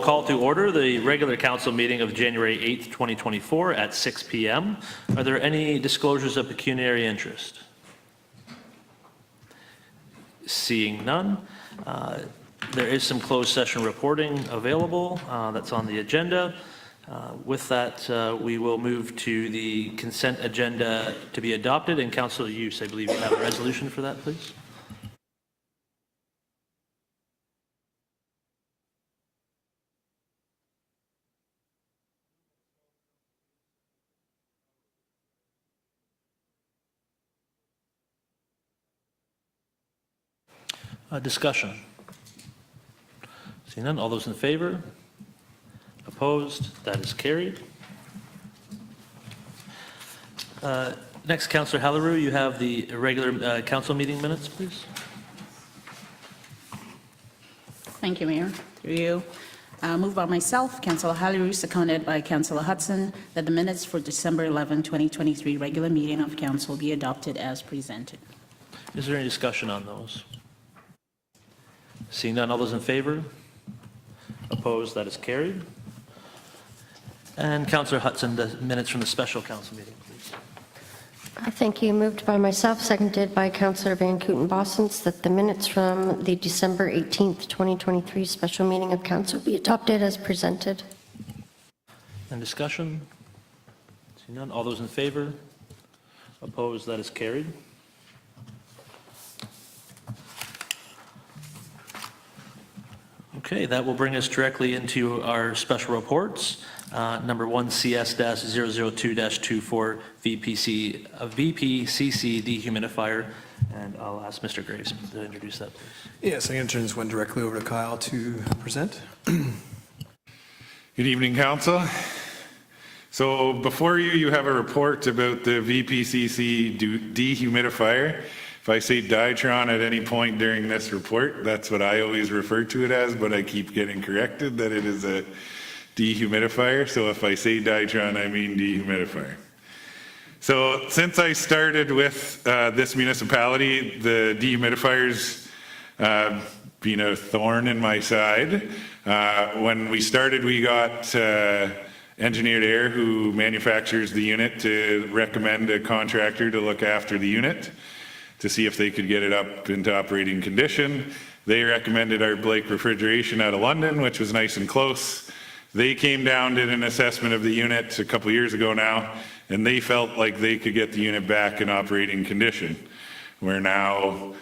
call to order the regular council meeting of January 8th, 2024 at 6 p.m. Are there any disclosures of pecuniary interest? Seeing none, there is some closed session reporting available that's on the agenda. With that, we will move to the consent agenda to be adopted. And Councillor Use, I believe you have a resolution for that, please. Discussion. Seeing none, all those in favor? Opposed? That is carried. Next, Councillor Hallerou, you have the regular council meeting minutes, please. Thank you, Mayor. Through you. Moved by myself, Councillor Hallerou, seconded by Councillor Hudson, that the minutes for December 11, 2023 regular meeting of council be adopted as presented. Is there any discussion on those? Seeing none, all those in favor? Opposed? That is carried. And Councillor Hudson, the minutes from the special council meeting, please. Thank you. Moved by myself, seconded by Councillor Van Kooten-Bossens, that the minutes from the December 18th, 2023 special meeting of council be adopted as presented. And discussion? Seeing none, all those in favor? Opposed? That is carried. Okay, that will bring us directly into our special reports. Number 1, CS-002-24 VPCC Dehumidifier. And I'll ask Mr. Graves to introduce that, please. Yes, I'm going to turn this one directly over to Kyle to present. Good evening, Council. So before you have a report about the VPCC Dehumidifier. If I say Ditron at any point during this report, that's what I always refer to it as, but I keep getting corrected that it is a dehumidifier. So if I say Ditron, I mean dehumidifier. So since I started with this municipality, the dehumidifier's been a thorn in my side. When we started, we got Engineered Air, who manufactures the unit, to recommend a contractor to look after the unit, to see if they could get it up into operating condition. They recommended our Blake Refrigeration out of London, which was nice and close. They came down, did an assessment of the unit a couple years ago now, and they felt like they could get the unit back in operating condition. We're now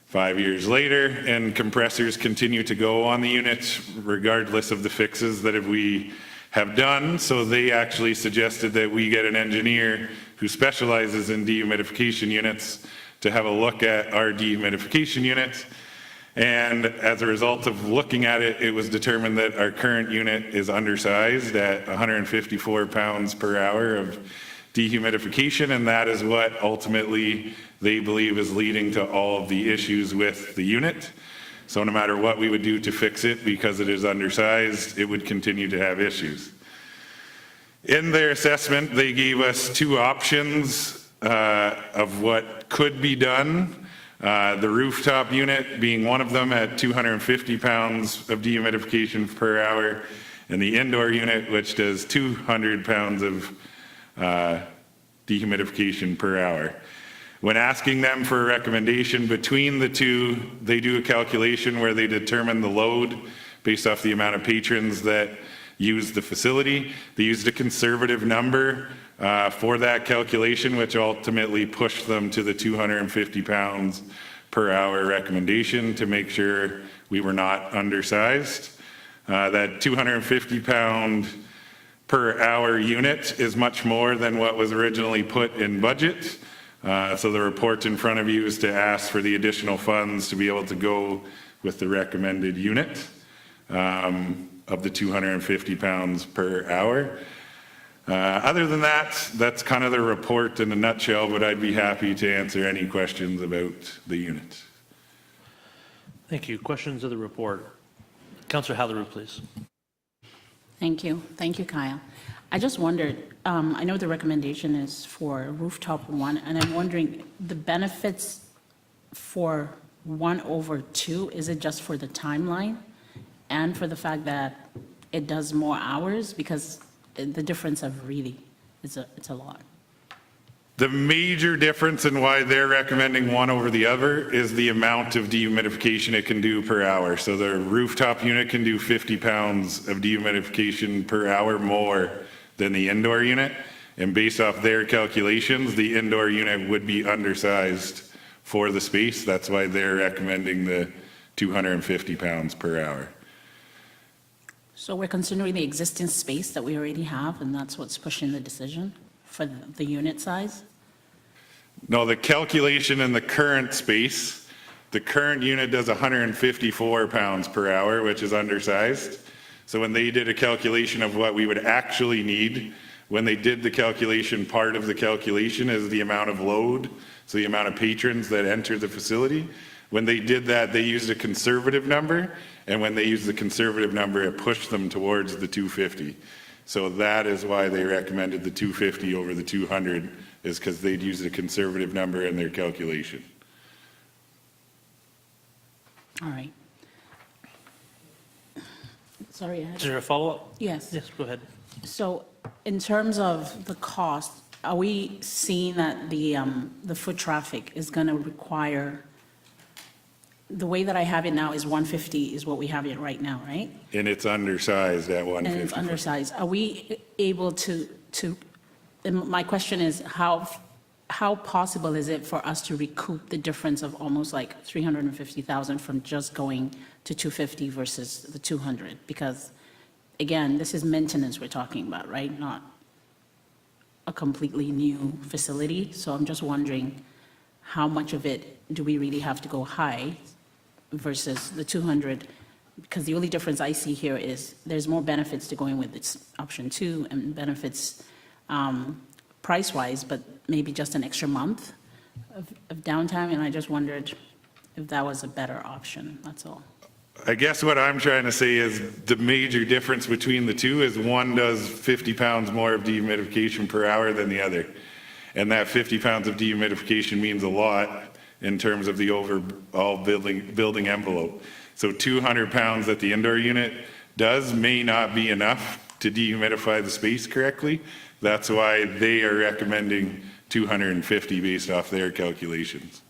5 years later, and compressors continue to go on the unit regardless of the fixes that we have done. So they actually suggested that we get an engineer who specializes in dehumidification units to have a look at our dehumidification unit. And as a result of looking at it, it was determined that our current unit is undersized at 154 pounds per hour of dehumidification, and that is what ultimately they believe is leading to all of the issues with the unit. So no matter what we would do to fix it, because it is undersized, it would continue to have issues. In their assessment, they gave us two options of what could be done. The rooftop unit being one of them at 250 pounds of dehumidification per hour, and the indoor unit, which does 200 pounds of dehumidification per hour. When asking them for a recommendation between the two, they do a calculation where they determine the load based off the amount of patrons that use the facility. They used a conservative number for that calculation, which ultimately pushed them to the 250 pounds per hour recommendation to make sure we were not undersized. That 250 pound per hour unit is much more than what was originally put in budget. So the report in front of you is to ask for the additional funds to be able to go with the recommended unit of the 250 pounds per hour. Other than that, that's kind of the report in a nutshell, but I'd be happy to answer any questions about the unit. Thank you. Questions of the report? Councillor Hallerou, please. Thank you. Thank you, Kyle. I just wondered, I know the recommendation is for rooftop 1, and I'm wondering the benefits for 1/2, is it just for the timeline and for the fact that it does more hours? Because the difference of really, it's a lot. The major difference in why they're recommending one over the other is the amount of dehumidification it can do per hour. So the rooftop unit can do 50 pounds of dehumidification per hour more than the indoor unit. And based off their calculations, the indoor unit would be undersized for the space. That's why they're recommending the 250 pounds per hour. So we're considering the existing space that we already have, and that's what's pushing the decision for the unit size? No, the calculation in the current space, the current unit does 154 pounds per hour, which is undersized. So when they did a calculation of what we would actually need, when they did the calculation, part of the calculation is the amount of load, so the amount of patrons that enter the facility. When they did that, they used a conservative number, and when they used the conservative number, it pushed them towards the 250. So that is why they recommended the 250 over the 200, is because they'd used a conservative number in their calculation. All right. Sorry, Is there a follow-up? yes. Yes, go ahead. So in terms of the cost, are we seeing that the foot traffic is going to require, the way that I have it now is 150 is what we have it right now, right? And it's undersized at And 150. it's undersized. Are we able to, and my question is, how possible is it for us to recoup the difference of almost like 350,000 from just going to 250 versus the 200? Because again, this is maintenance we're talking about, right? Not a completely new facility. So I'm just wondering, how much of it do we really have to go high versus the 200? Because the only difference I see here is there's more benefits to going with this option 2 and benefits price-wise, but maybe just an extra month of downtime. And I just wondered if that was a better option, that's all. I guess what I'm trying to say is the major difference between the two is one does 50 pounds more of dehumidification per hour than the other. And that 50 pounds of dehumidification means a lot in terms of the overall building envelope. So 200 pounds that the indoor unit does may not be enough to dehumidify the space correctly. That's why they are recommending 250 based off their calculations.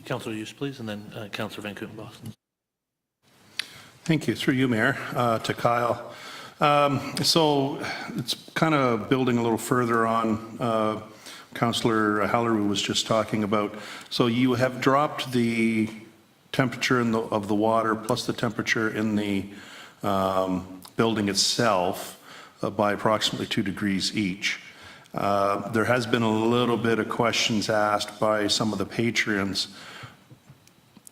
Councilor Hughes, please, and then Councilor Van Kooten-Boston. Thank you. Through you, Mayor, to Kyle. So it's kind of building a little further on Councillor Halleru was just talking about. So you have dropped the temperature of the water plus the temperature in the building itself by approximately 2 degrees each. There has been a little bit of questions asked by some of the patrons.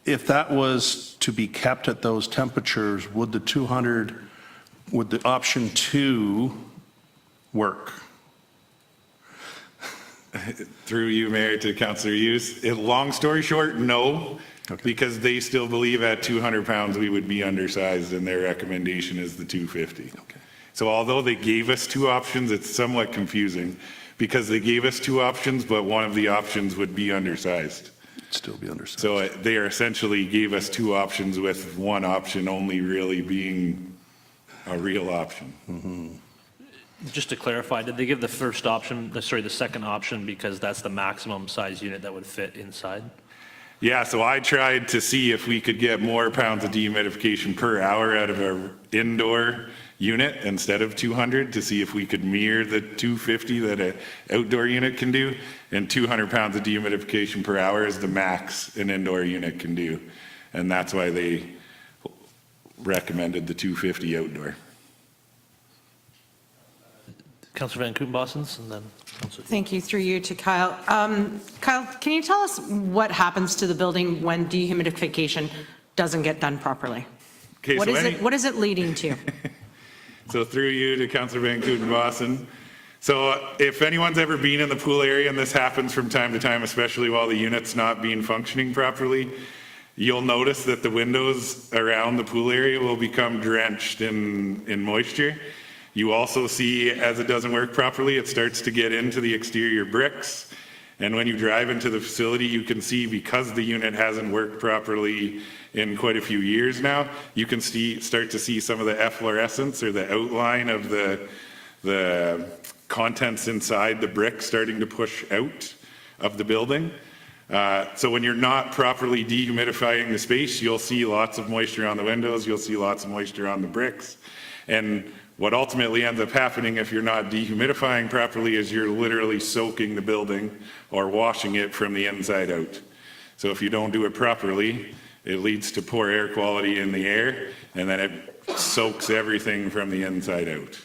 If that was to be kept at those temperatures, would the option 2 work? Through you, Mayor, to Councillor Hughes. Long story short, no, because they still believe at 200 pounds we would be undersized, and their recommendation is the 250. Okay. So although they gave us 2 options, it's somewhat confusing because they gave us 2 options, but one of the options would be undersized. Still be undersized. So they are essentially gave us 2 options with one option only really being a real option. Mm-hmm. Just to clarify, did they give the first option, the second option, because that's the maximum size unit that would fit inside? Yeah, so I tried to see if we could get more pounds of dehumidification per hour out of our indoor unit instead of 200 to see if we could mirror the 250 that an outdoor unit can do. And 200 pounds of dehumidification per hour is the max an indoor unit can do. And that's why they recommended the 250 outdoor. Councilor Van Kooten-Boston, and then Councilor. Thank you. Through you to Kyle. Kyle, can you tell us what happens to the building when dehumidification doesn't get done properly? Okay, What is it leading to? So through you to Councilor Van Kooten-Boston. So if anyone's ever been in the pool area, and this happens from time to time, especially while the unit's not being functioning properly, you'll notice that the windows around the pool area will become drenched in moisture. You also see, as it doesn't work properly, it starts to get into the exterior bricks, And when you drive into the facility, you can see, because the unit hasn't worked properly in quite a few years now, you can start to see some of the efflorescence or the outline of the contents inside the brick starting to push out of the building. So when you're not properly dehumidifying the space, you'll see lots of moisture on the windows, you'll see lots of moisture on the bricks. And what ultimately ends up happening if you're not dehumidifying properly is you're literally soaking the building or washing it from the inside out. So if you don't do it properly, it leads to poor air quality in the air, and then it soaks everything from the inside out.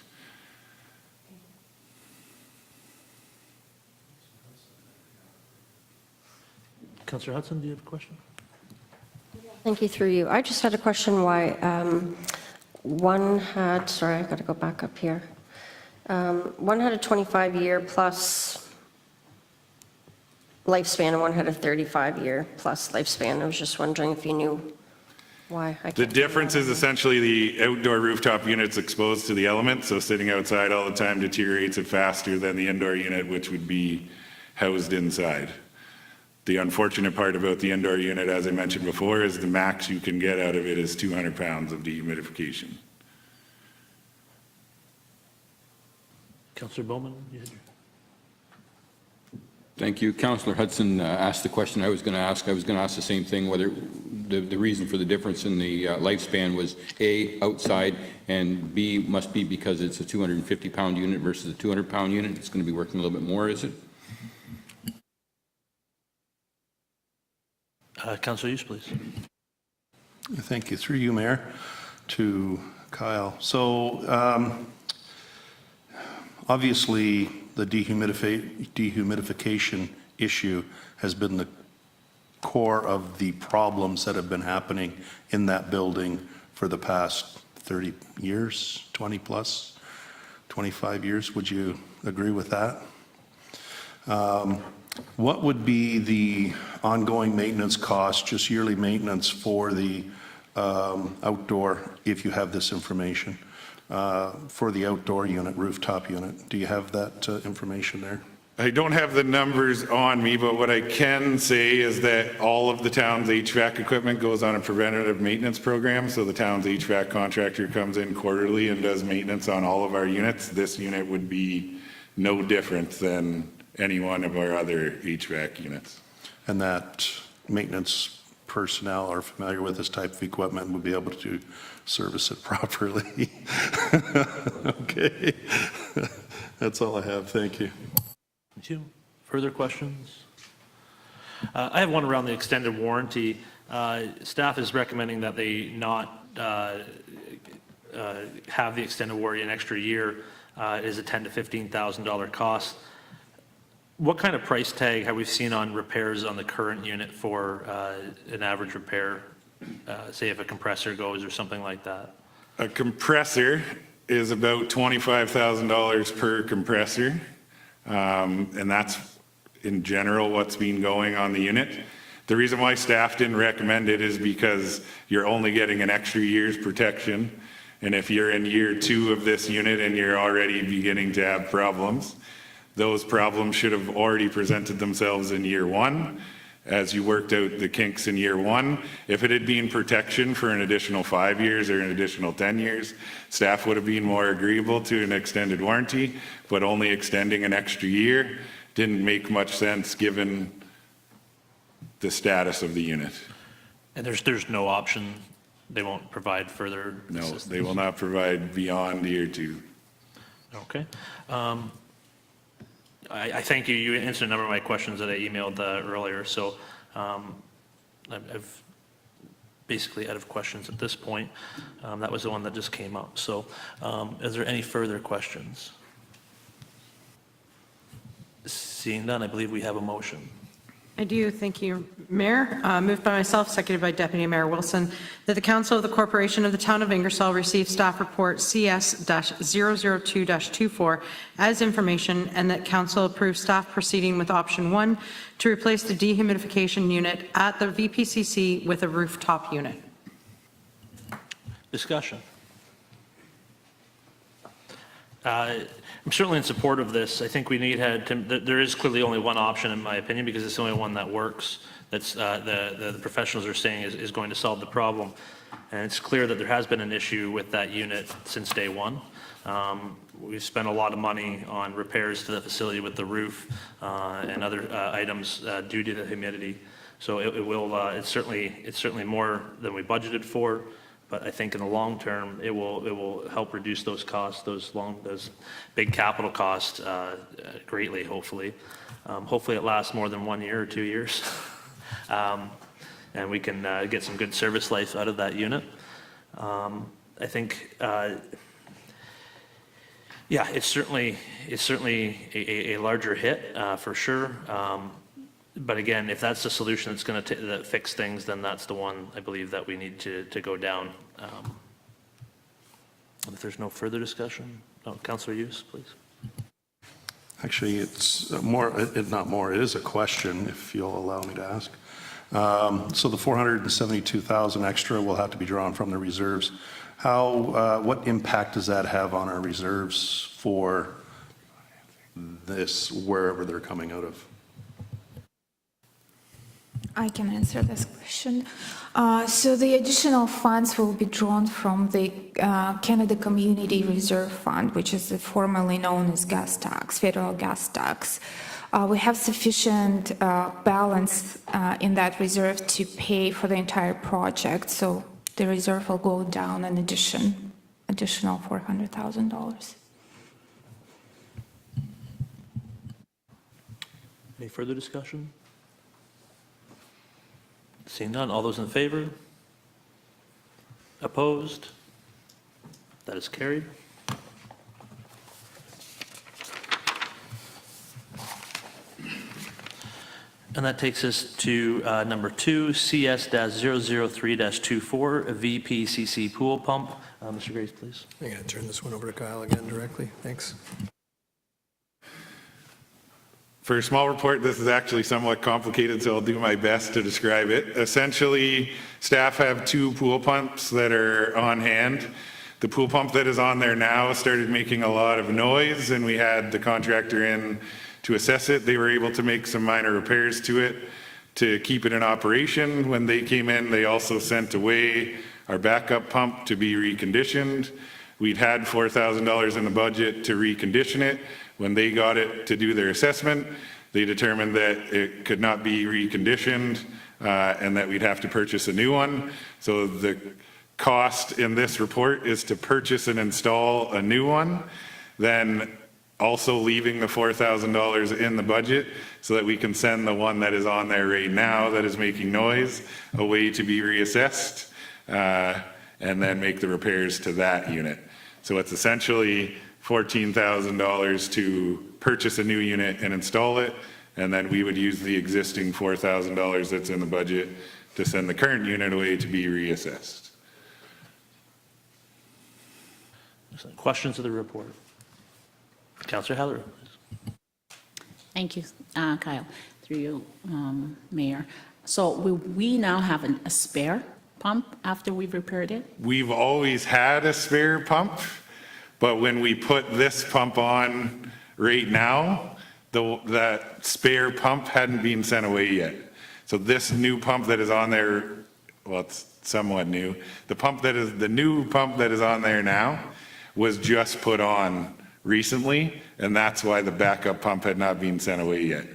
Councillor Hudson, do you have a question? Thank you, through you. I just had a question why one had, sorry, I've got to go back up here. One had a 25-year plus lifespan and one had a 35-year plus lifespan. I was just wondering if you knew why. The difference is essentially the outdoor rooftop unit's exposed to the elements, so sitting outside all the time deteriorates it faster than the indoor unit, which would be housed inside. The unfortunate part about the indoor unit, as I mentioned before, is the max you can get out of it is 200 pounds of dehumidification. Councillor Bowman, you had your... Thank you. Councillor Hudson asked the question I was going to ask. I was going to ask the same thing, whether the reason for the difference in the lifespan was A, outside, and B, must be because it's a 250-pound unit versus a 200-pound unit. It's going to be working a little bit more, is it? Councillor Hughes, please. Thank you. Through you, Mayor, to Kyle. So obviously the dehumidification issue has been the core of the problems that have been happening in that building for the past 30 years, 20 plus, 25 years. Would you agree with that? What would be the ongoing maintenance cost, just yearly maintenance for the outdoor, if you have this information, for the outdoor unit, rooftop unit? Do you have that information there? I don't have the numbers on me, but what I can say is that all of the town's HVAC equipment goes on a preventative maintenance program. So the town's HVAC contractor comes in quarterly and does maintenance on all of our units. This unit would be no different than any one of our other HVAC units. And that maintenance personnel are familiar with this type of equipment and would be able to service it properly. Okay. That's all I have. Thank you. Thank you. Further questions? I have one around the extended warranty. Staff is recommending that they not have the extended warranty an extra year. It is a $10,000 to $15,000 cost. What kind of price tag have we seen on repairs on the current unit for an average repair, say if a compressor goes or something like that? A compressor is about $25,000 per compressor. And that's in general what's been going on the unit. The reason why staff didn't recommend it is because you're only getting an extra year's protection. And if you're in year 2 of this unit and you're already beginning to have problems, those problems should have already presented themselves in year 1 as you worked out the kinks in year 1. If it had been protection for an additional 5 years or an additional 10 years, staff would have been more agreeable to an extended warranty, but only extending an extra year didn't make much sense given the status of the unit. And there's no option, they won't provide further No, assistance? they will not provide beyond year 2. Okay. I thank you. You answered a number of my questions that I emailed earlier, so I've basically out of questions at this point. That was the one that just came up. So is there any further questions? Seeing none, I believe we have a motion. I do. Thank you, Mayor. Moved by myself, seconded by Deputy Mayor Wilson, that the Council of the Corporation of the Town of Ingersoll receive staff report CS-002-24 as information, and that Council approve staff proceeding with option 1 to replace the dehumidification unit at the VPCC with a rooftop unit. Discussion. I'm certainly in support of this. I think we there is clearly only one option, in my opinion, because it's the only one that works. That's the professionals are saying is going to solve the problem. And it's clear that there has been an issue with that unit since day one. We've spent a lot of money on repairs to the facility with the roof and other items due to the humidity. So it's certainly more than we budgeted for. But I think in the long term, it will help reduce those costs, those big capital costs greatly, hopefully. Hopefully it lasts more than 1 year or 2 years. And we can get some good service life out of that unit. I think, yeah, it's certainly a larger hit for sure. But again, if that's the solution that's going to fix things, then that's the one I believe that we need to go down. If there's no further discussion, Councillor Hughes, please. Actually, it's more, not more, it is a question, if you'll allow me to ask. So the 472,000 extra will have to be drawn from the reserves. What impact does that have on our reserves for this, wherever they're coming out of? I can answer this question. So the additional funds will be drawn from the Canada Community Reserve Fund, which is formerly known as gas tax, federal gas tax. We have sufficient balance in that reserve to pay for the entire project, so the reserve will go down an additional $400,000. Any further discussion? Seeing none, all those in favor? Opposed? That is carried. And that takes us to number 2, CS-003-24, VPCC pool pump. Mr. Grace, please. I'm going to turn this one over to Kyle again directly. Thanks. For a small report, this is actually somewhat complicated, so I'll do my best to describe it. Essentially, staff have 2 pool pumps that are on hand. The pool pump that is on there now started making a lot of noise, and we had the contractor in to assess it. They were able to make some minor repairs to it to keep it in operation. When they came in, they also sent away our backup pump to be reconditioned. We'd had $4,000 in the budget to recondition it. When they got it to do their assessment, they determined that it could not be reconditioned and that we'd have to purchase a new one. So the cost in this report is to purchase and install a new one, then also leaving the $4,000 in the budget so that we can send the one that is on there right now that is making noise away to be reassessed and then make the repairs to that unit. So it's essentially $14,000 to purchase a new unit and install it, and then we would use the existing $4,000 that's in the budget to send the current unit away to be reassessed. Questions of the report? Councillor Halleran, please. Thank you, Kyle, through you, Mayor. So will we now have a spare pump after we've repaired it? We've always had a spare pump, but when we put this pump on right now, that spare pump hadn't been sent away yet. So this new pump that is on there, well, it's somewhat new. The new pump that is on there now was just put on recently, and that's why the backup pump had not been sent away yet.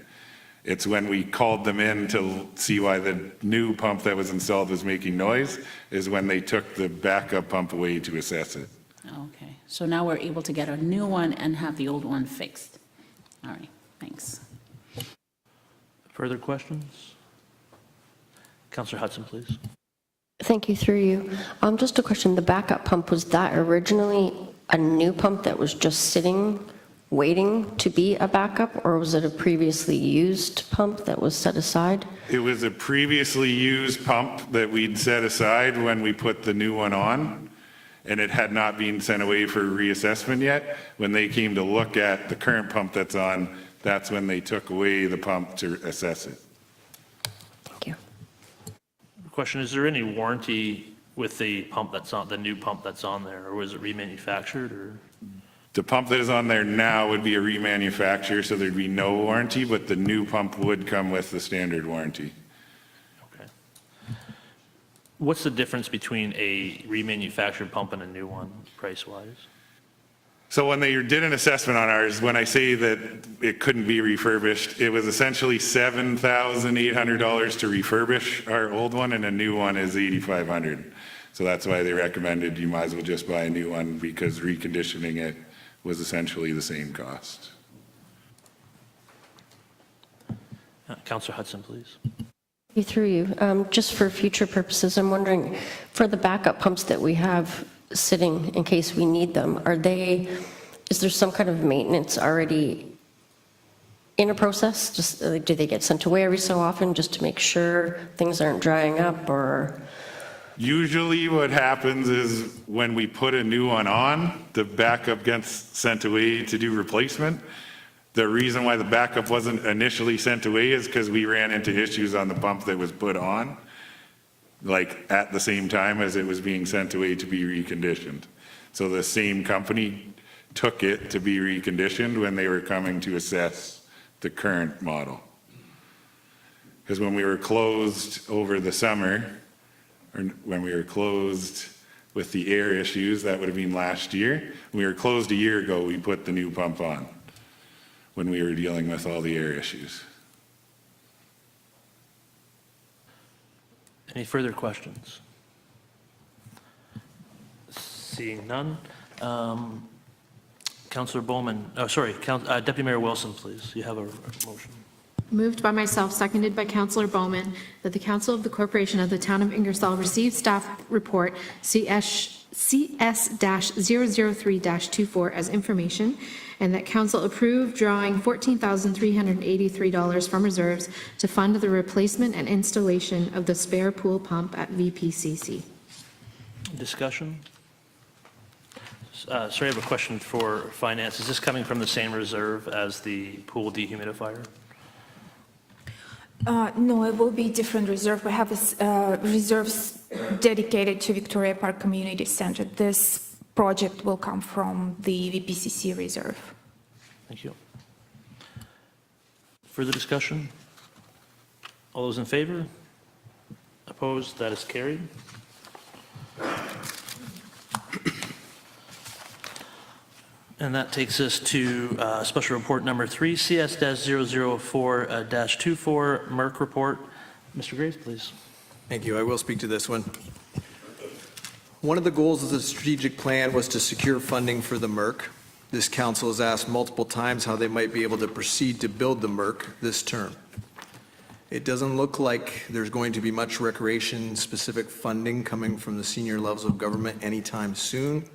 It's when we called them in to see why the new pump that was installed was making noise, is when they took the backup pump away to assess it. Okay, so now we're able to get a new one and have the old one fixed. All right, thanks. Further questions? Councillor Hudson, please. Thank you, through you. Just a question, the backup pump, was that originally a new pump that was just sitting, waiting to be a backup, or was it a previously used pump that was set aside? It was a previously used pump that we'd set aside when we put the new one on, and it had not been sent away for reassessment yet. When they came to look at the current pump that's on, that's when they took away the pump to assess it. Thank you. Question, is there any warranty with the pump that's on, the new pump that's on there, or was it remanufactured, or? The pump that is on there now would be a remanufacture, so there'd be no warranty, but the new pump would come with the standard warranty. Okay. What's the difference between a remanufactured pump and a new one, price-wise? So when they did an assessment on ours, when I say that it couldn't be refurbished, it was essentially $7,800 to refurbish our old one, and a new one is $8,500. So that's why they recommended you might as well just buy a new one, because reconditioning it was essentially the same cost. Councillor Hudson, please. Through you, just for future purposes, I'm wondering, for the backup pumps that we have sitting in case we need them, is there some kind of maintenance already in a process? Just do they get sent away every so often just to make sure things aren't drying up, or? Usually what happens is when we put a new one on, the backup gets sent away to do replacement. The reason why the backup wasn't initially sent away is because we ran into issues on the pump that was put on, like at the same time as it was being sent away to be reconditioned. So the same company took it to be reconditioned when they were coming to assess the current model. Because when we were closed over the summer, or when we were closed with the air issues, that would have been last year. When we were closed a year ago, we put the new pump on when we were dealing with all the air issues. Any further questions? Seeing none. Councillor Bowman, Deputy Mayor Wilson, please. You have a motion. Moved by myself, seconded by Councillor Bowman, that the Council of the Corporation of the Town of Ingersoll receive staff report CS-003-24 as information, and that Council approve drawing $14,383 from reserves to fund the replacement and installation of the spare pool pump at VPCC. Discussion? Sorry, I have a question for finance. Is this coming from the same reserve as the pool dehumidifier? No, it will be different reserve. We have reserves dedicated to Victoria Park Community Center. This project will come from the VPCC reserve. Thank you. Further discussion? All those in favor? Opposed? That is carried. And that takes us to special report number 3, CS-004-24, MURC Report. Mr. Graves, please. Thank you. I will speak to this one. One of the goals of the strategic plan was to secure funding for the MURC. This council has asked multiple times how they might be able to proceed to build the MURC this term. It doesn't look like there's going to be much recreation-specific funding coming from the senior levels of government anytime soon.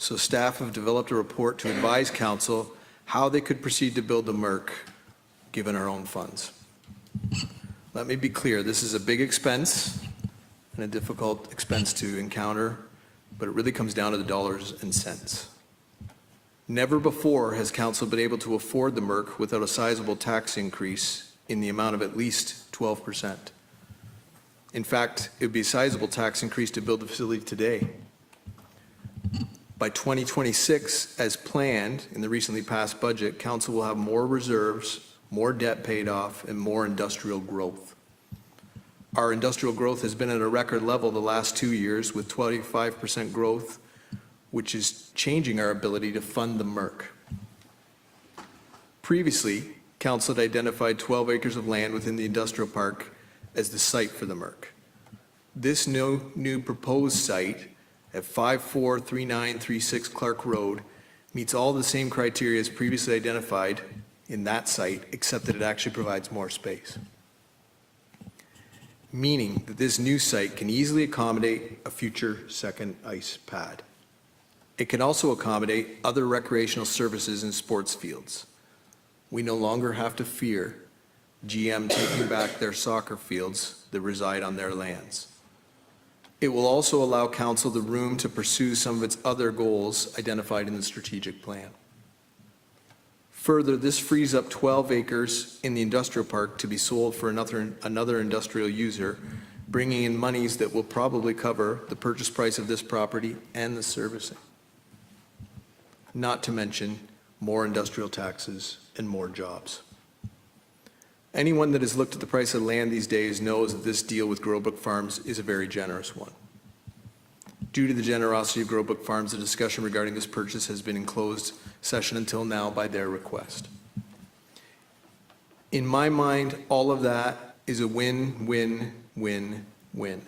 So staff have developed a report to advise council how they could proceed to build the MURC given our own funds. Let me be clear, this is a big expense and a difficult expense to encounter, but it really comes down to the dollars and cents. Never before has council been able to afford the MURC without a sizable tax increase in the amount of at least 12%. In fact, it would be a sizable tax increase to build the facility today. By 2026, as planned in the recently passed budget, council will have more reserves, more debt paid off, and more industrial growth. Our industrial growth has been at a record level the last 2 years with 25% growth, which is changing our ability to fund the MURC. Previously, council had identified 12 acres of land within the industrial park as the site for the MURC. This new proposed site at 543936 Clark Road meets all the same criteria as previously identified in that site, except that it actually provides more space. Meaning that this new site can easily accommodate a future second ice pad. It can also accommodate other recreational services and sports fields. We no longer have to fear GM taking back their soccer fields that reside on their lands. It will also allow council the room to pursue some of its other goals identified in the strategic plan. Further, this frees up 12 acres in the industrial park to be sold for another industrial user, bringing in monies that will probably cover the purchase price of this property and the servicing. not to mention more industrial taxes and more jobs. Anyone that has looked at the price of land these days knows that this deal with Growbook Farms is a very generous one. Due to the generosity of Growbook Farms, the discussion regarding this purchase has been in closed session until now by their request. In my mind, all of that is a win, win, win, win.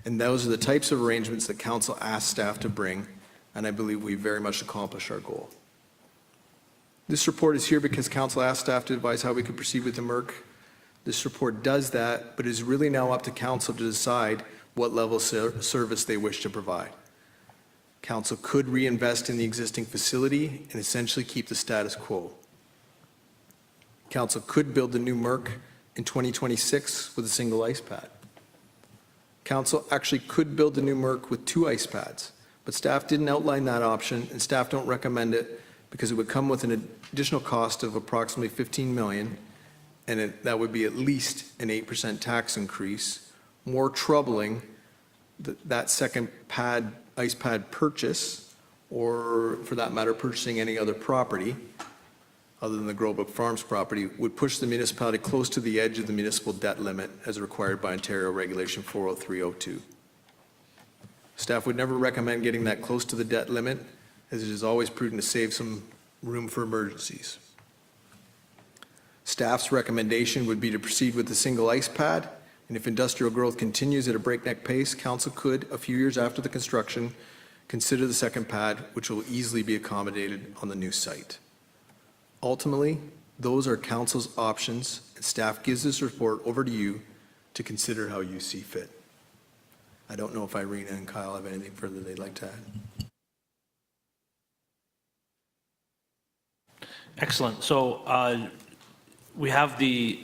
And those are the types of arrangements that council asked staff to bring, and I believe we very much accomplished our goal. This report is here because council asked staff to advise how we could proceed with the MURC. This report does that, but is really now up to council to decide what level of service they wish to provide. Council could reinvest in the existing facility and essentially keep the status quo. Council could build the new MURC in 2026 with a single ice pad. Council actually could build the new MURC with 2 ice pads, but staff didn't outline that option, and staff don't recommend it because it would come with an additional cost of approximately $15 million, and that would be at least an 8% tax increase. More troubling, that second pad, ice pad purchase, or for that matter, purchasing any other property other than the Growbook Farms property, would push the municipality close to the edge of the municipal debt limit as required by Ontario Regulation 40302. Staff would never recommend getting that close to the debt limit, as it is always prudent to save some room for emergencies. Staff's recommendation would be to proceed with the single ice pad, and if industrial growth continues at a breakneck pace, council could, a few years after the construction, consider the second pad, which will easily be accommodated on the new site. Ultimately, those are council's options, and staff gives this report over to you to consider how you see fit. I don't know if Irina and Kyle have anything further they'd like to add. Excellent. So we have the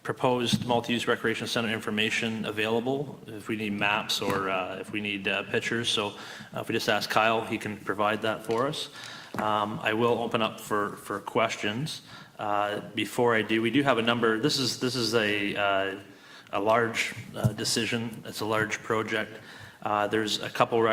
proposed multi-use recreation center information available if we need maps or if we need pictures. So if we just ask Kyle, he can provide that for us. I will open up for questions. Before I do, we do have a number. This is a large decision. It's a large project. There's a couple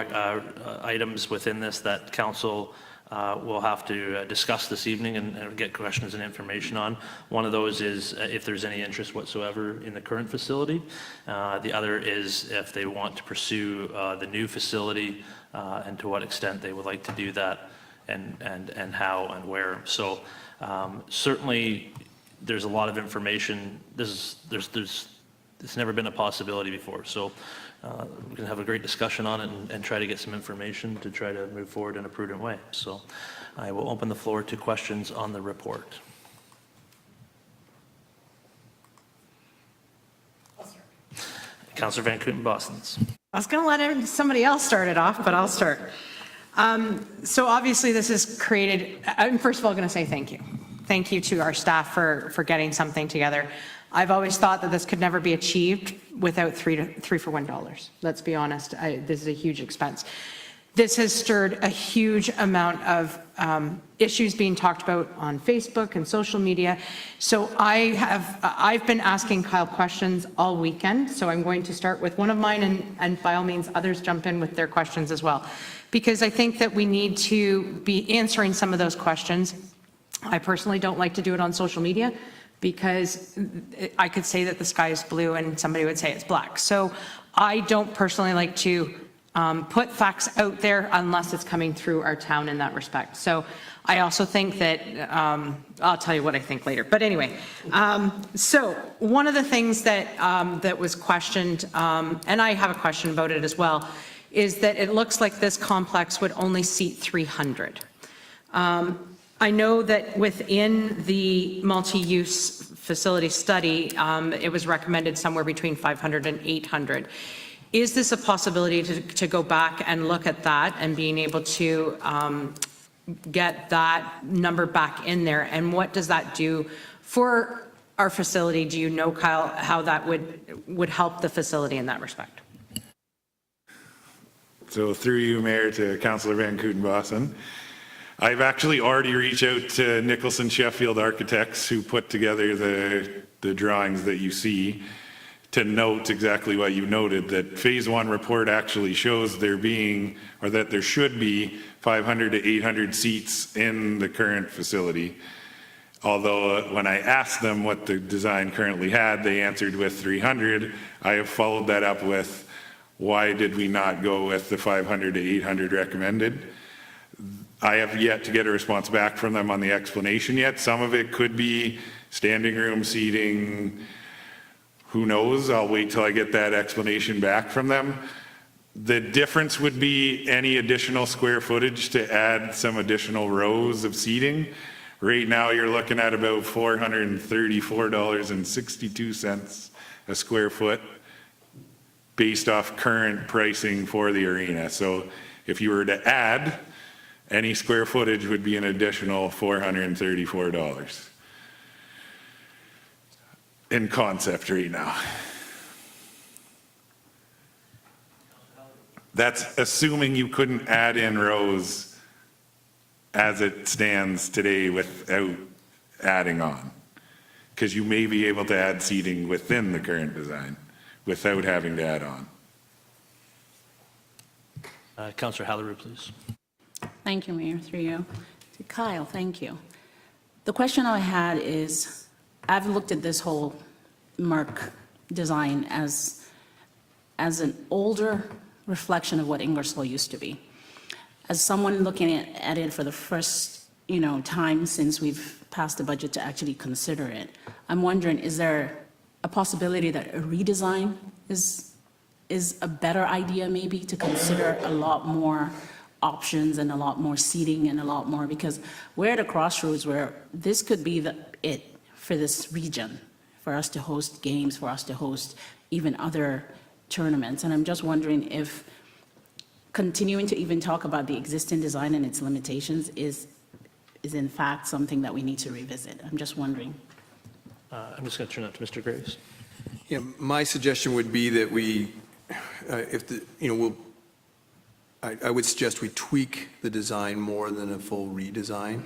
items within this that council will have to discuss this evening and get questions and information on. One of those is if there's any interest whatsoever in the current facility. The other is if they want to pursue the new facility and to what extent they would like to do that and how and where. So certainly there's a lot of information. It's never been a possibility before. So we can have a great discussion on it and try to get some information to try to move forward in a prudent way. So I will open the floor to questions on the report. Councillor Van Kooten-Bostons. I was going to let somebody else start it off, but I'll start. So obviously this has created, I'm first of all going to say thank you. Thank you to our staff for getting something together. I've always thought that this could never be achieved without three for $1. Let's be honest, this is a huge expense. This has stirred a huge amount of issues being talked about on Facebook and social media. So I've been asking Kyle questions all weekend. So I'm going to start with one of mine and by all means others jump in with their questions as well. Because I think that we need to be answering some of those questions. I personally don't like to do it on social media because I could say that the sky is blue and somebody would say it's black. So I don't personally like to put facts out there unless it's coming through our town in that respect. So I also think that, I'll tell you what I think later. But anyway, so one of the things that, that was questioned, and I have a question about it as well, is that it looks like this complex would only seat 300. I know that within the multi-use facility study, it was recommended somewhere between 500 and 800. Is this a possibility to go back and look at that and being able to get that number back in there? And what does that do for our facility? Do you know, Kyle, how that would help the facility in that respect? So through you, Mayor, to Councillor Van Kooten-Boston. I've actually already reached out to Nicholson Sheffield Architects, who put together the drawings that you see, to note exactly what you noted, that Phase 1 report actually shows there being, or that there should be 500 to 800 seats in the current facility. Although when I asked them what the design currently had, they answered with 300. I have followed that up with, why did we not go with the 500 to 800 recommended? I have yet to get a response back from them on the explanation yet. Some of it could be standing room seating, who knows? I'll wait till I get that explanation back from them. The difference would be any additional square footage to add some additional rows of seating. Right now, you're looking at about $434.62 a square foot based off current pricing for the arena. So if you were to add, any square footage would be an additional $434 in concept right now. That's assuming you couldn't add in rows as it stands today without adding on. Because you may be able to add seating within the current design without having to add on. Councillor Halleru, please. Thank you, Mayor, through you. To Kyle, thank you. The question I had is, I've looked at this whole MURC design as an older reflection of what Ingersoll used to be. As someone looking at it for the first, time since we've passed the budget to actually consider it, I'm wondering, is there a possibility that a redesign is a better idea maybe, to consider a lot more options and a lot more seating and a lot more, because we're at a crossroads where this could be it for this region, for us to host games, for us to host even other tournaments. And I'm just wondering if continuing to even talk about the existing design and its limitations is in fact something that we need to revisit. I'm just wondering. I'm just going to turn that to Mr. Graves. Yeah, my suggestion would be that we, I would suggest we tweak the design more than a full redesign.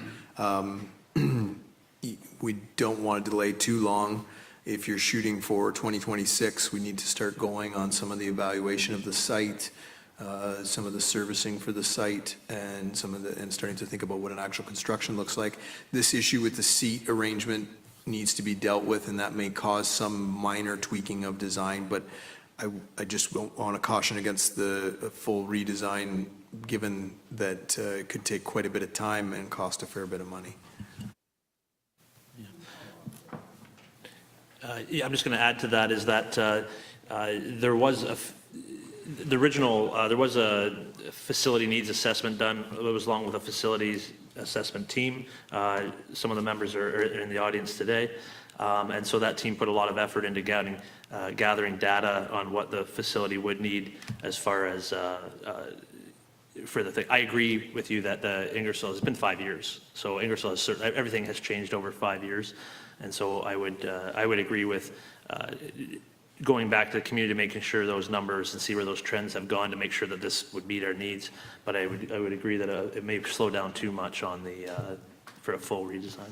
We don't want to delay too long. If you're shooting for 2026, we need to start going on some of the evaluation of the site, some of the servicing for the site, and starting to think about what an actual construction looks like. This issue with the seat arrangement needs to be dealt with, and that may cause some minor tweaking of design, but I just want to caution against the full redesign, given that it could take quite a bit of time and cost a fair bit of money. I'm just going to add to that is that there was a facility needs assessment done. It was along with a facilities assessment team. Some of the members are in the audience today. And so that team put a lot of effort into gathering data on what the facility would need as far as for the thing. I agree with you that Ingersoll has been 5 years. So Ingersoll has everything has changed over 5 years. And so I would agree with going back to the community, making sure those numbers and see where those trends have gone to make sure that this would meet our needs. But I would agree that it may slow down too much on for a full redesign.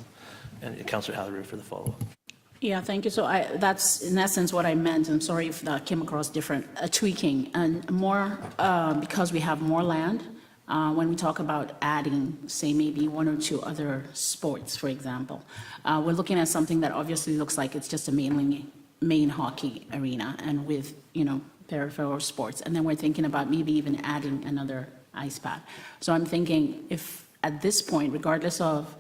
And Councillor Halleru for the follow-up. Yeah, thank you. So that's in essence what I meant. I'm sorry if that came across different, tweaking and more because we have more land. When we talk about adding, say, maybe one or two other sports, for example, we're looking at something that obviously looks like it's just a main hockey arena and with, peripheral sports. And then we're thinking about maybe even adding another ice pad. So I'm thinking if at this point, regardless of,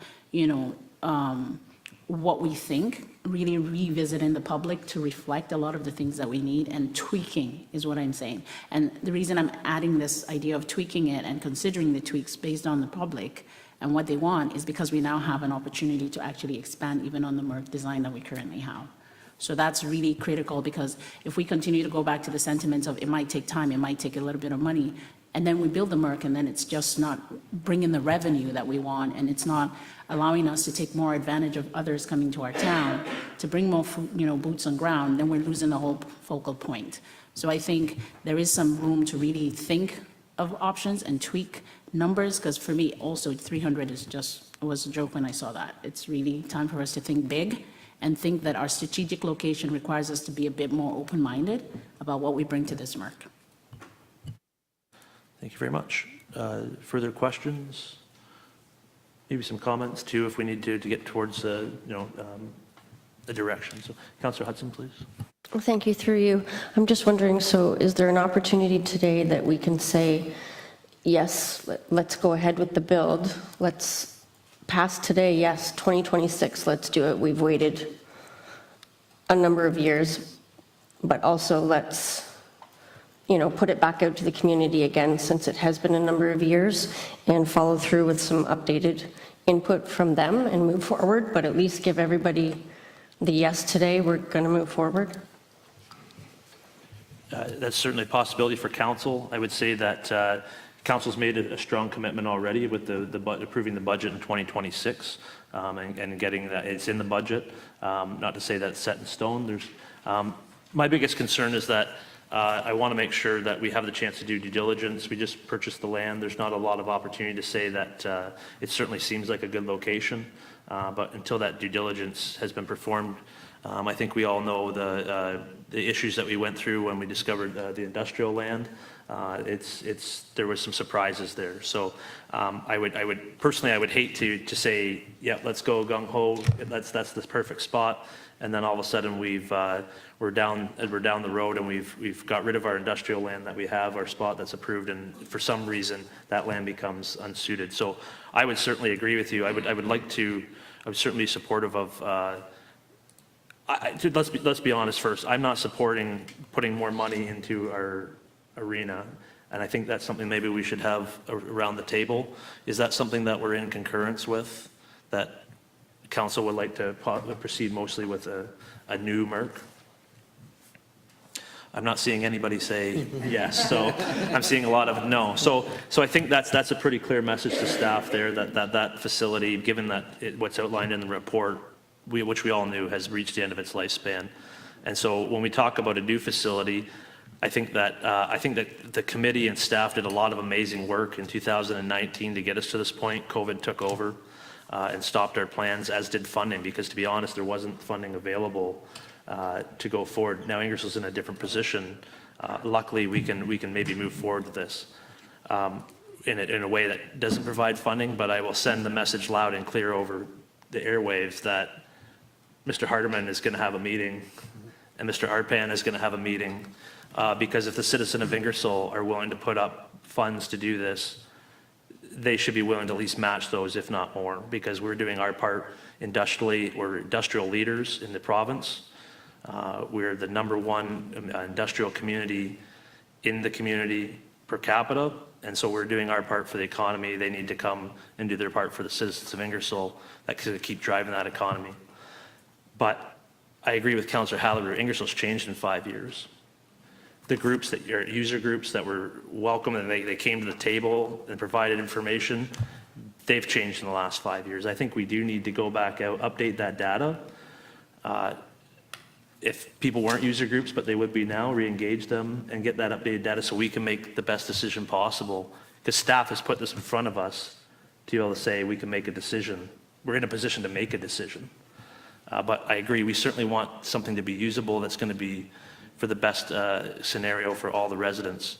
what we think, really revisiting the public to reflect a lot of the things that we need, and tweaking is what I'm saying. And the reason I'm adding this idea of tweaking it and considering the tweaks based on the public and what they want is because we now have an opportunity to actually expand even on the MURC design that we currently have. So that's really critical, because if we continue to go back to the sentiments of it might take time, it might take a little bit of money, and then we build the MURC and then it's just not bringing the revenue that we want, and it's not allowing us to take more advantage of others coming to our town to bring more, boots on ground, then we're losing the whole focal point. So I think there is some room to really think of options and tweak numbers, because for me also 300 was a joke when I saw that. It's really time for us to think big and think that our strategic location requires us to be a bit more open-minded about what we bring to this MURC. Thank you very much. Further questions? Maybe some comments too, if we need to get towards the direction. So, Councillor Hudson, please. Well, thank you, through you. I'm just wondering, so is there an opportunity today that we can say, yes, let's go ahead with the build, let's pass today, yes, 2026, let's do it, we've waited a number of years, but also let's, put it back out to the community again, since it has been a number of years, and follow through with some updated input from them and move forward, but at least give everybody the yes today, we're going to move forward? That's certainly a possibility for council. I would say that council's made a strong commitment already with approving the budget in 2026 and getting that it's in the budget. Not to say that it's set in stone. My biggest concern is that I want to make sure that we have the chance to do due diligence. We just purchased the land. There's not a lot of opportunity to say that it certainly seems like a good location, but until that due diligence has been performed, I think we all know the issues that we went through when we discovered the industrial land. There was some surprises there. So I would hate to say, yeah, let's go gung ho. That's the perfect spot. And then all of a sudden we're down the road and we've got rid of our industrial land that we have, our spot that's approved, and for some reason that land becomes unsuited. So I would certainly agree with you. I would certainly be supportive of. Let's be honest first. I'm not supporting putting more money into our arena, and I think that's something maybe we should have around the table. Is that something that we're in concurrence with, that council would like to proceed mostly with a new MURC? I'm not seeing anybody say yes, so I'm seeing a lot of no. So I think that's a pretty clear message to staff there, that facility, given that what's outlined in the report, which we all knew has reached the end of its lifespan. And so when we talk about a new facility, I think that the committee and staff did a lot of amazing work in 2019 to get us to this point. COVID took over and stopped our plans, as did funding, because to be honest, there wasn't funding available to go forward. Now Ingersoll's in a different position. Luckily, we can maybe move forward with this in a way that doesn't provide funding, but I will send the message loud and clear over the airwaves that Mr. Hardeman is going to have a meeting and Mr. Arpan is going to have a meeting, because if the citizen of Ingersoll are willing to put up funds to do this, they should be willing to at least match those, if not more, because we're doing our part industrially. We're industrial leaders in the province. We're the #1 industrial community in the community per capita, and so we're doing our part for the economy. They need to come and do their part for the citizens of Ingersoll that could keep driving that economy. But I agree with Councillor Halliday. Ingersoll's changed in 5 years. The groups that are user groups that were welcome and they came to the table and provided information, they've changed in the last 5 years. I think we do need to go back out, update that data. If people weren't user groups, but they would be now, re-engage them and get that updated data so we can make the best decision possible. Because staff has put this in front of us to be able to say we can make a decision. We're in a position to make a decision. But I agree, we certainly want something to be usable that's going to be for the best scenario for all the residents.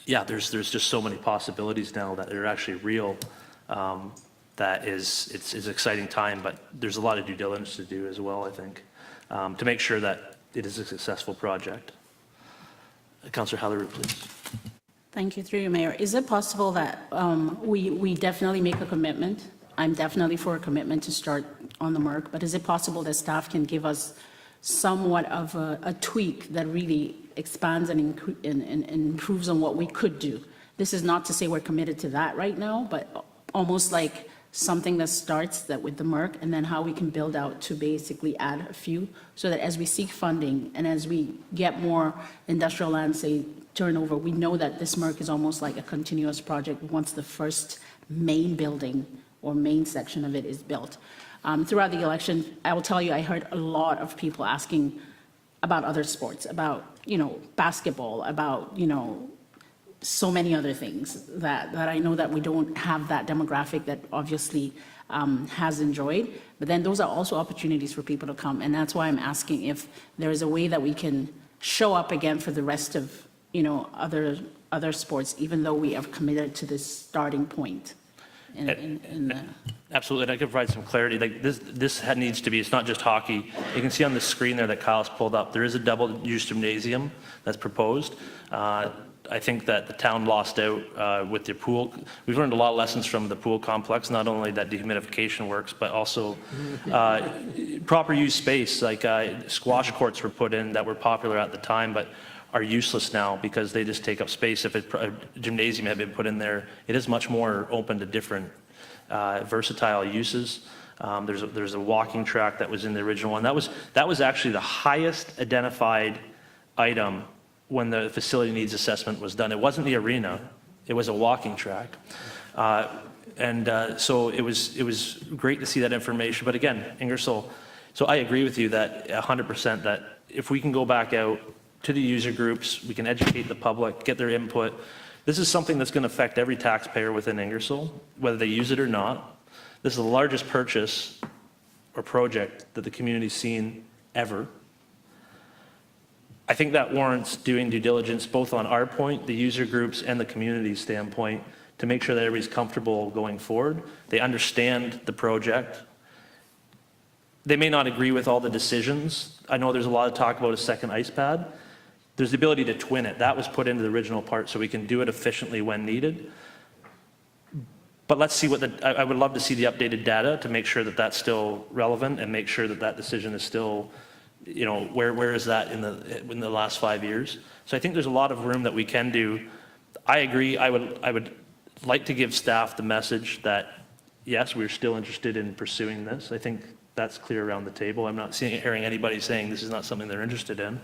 Yeah, there's just so many possibilities now that are actually real. That it's an exciting time, but there's a lot of due diligence to do as well, I think, to make sure that it is a successful project. Councillor Halliday, please. Thank you, through you, Mayor. Is it possible that we definitely make a commitment? I'm definitely for a commitment to start on the MURC, but is it possible that staff can give us somewhat of a tweak that really expands and improves on what we could do? This is not to say we're committed to that right now, but almost like something that starts that with the MURC, and then how we can build out to basically add a few, so that as we seek funding and as we get more industrial land, say, turnover, we know that this MURC is almost like a continuous project once the first main building or main section of it is built. Throughout the election, I will tell you, I heard a lot of people asking about other sports, about, basketball, about, so many other things that I know that we don't have that demographic that obviously has enjoyed. But then those are also opportunities for people to come. And that's why I'm asking if there is a way that we can show up again for the rest of, other sports, even though we have committed to this starting point. Absolutely, and I can provide some clarity. Like this needs to be, it's not just hockey. You can see on the screen there that Kyle's pulled up, there is a double-use gymnasium that's proposed. I think that the town lost out with the pool. We've learned a lot of lessons from the pool complex, not only that dehumidification works, but also proper use space. Like squash courts were put in that were popular at the time, but are useless now because they just take up space. If a gymnasium had been put in there, it is much more open to different versatile uses. There's a walking track that was in the original one. That was actually the highest identified item when the facility needs assessment was done. It wasn't the arena, it was a walking track. So it was great to see that information. But again, Ingersoll, so I agree with you that 100% that if we can go back out to the user groups, we can educate the public, get their input. This is something that's going to affect every taxpayer within Ingersoll, whether they use it or not. This is the largest purchase or project that the community's seen ever. I think that warrants doing due diligence both on our point, the user groups, and the community's standpoint to make sure that everybody's comfortable going forward. They understand the project. They may not agree with all the decisions. I know there's a lot of talk about a second ice pad. There's the ability to twin it. That was put into the original part so we can do it efficiently when needed. But let's see I would love to see the updated data to make sure that that's still relevant and make sure that that decision is still, where is that in the last 5 years? So I think there's a lot of room that we can do. I agree. I would like to give staff the message that, yes, we're still interested in pursuing this. I think that's clear around the table. I'm not hearing anybody saying this is not something they're interested in.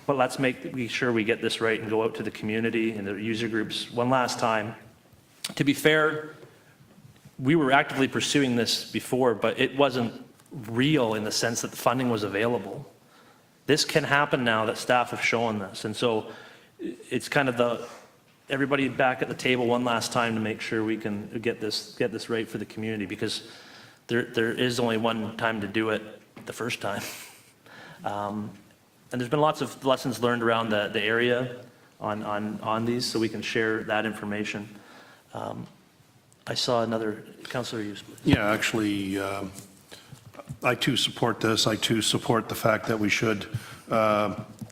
But let's make sure we get this right and go out to the community and the user groups one last time. To be fair, we were actively pursuing this before, but it wasn't real in the sense that the funding was available. This can happen now that staff have shown this. And so it's kind of everybody back at the table one last time to make sure we can get this right for the community, because there is only one time to do it the first time. And there's been lots of lessons learned around the area on these, so we can share that information. I saw another, Councillor Hughes. Yeah, actually, I too support this. I too support the fact that we should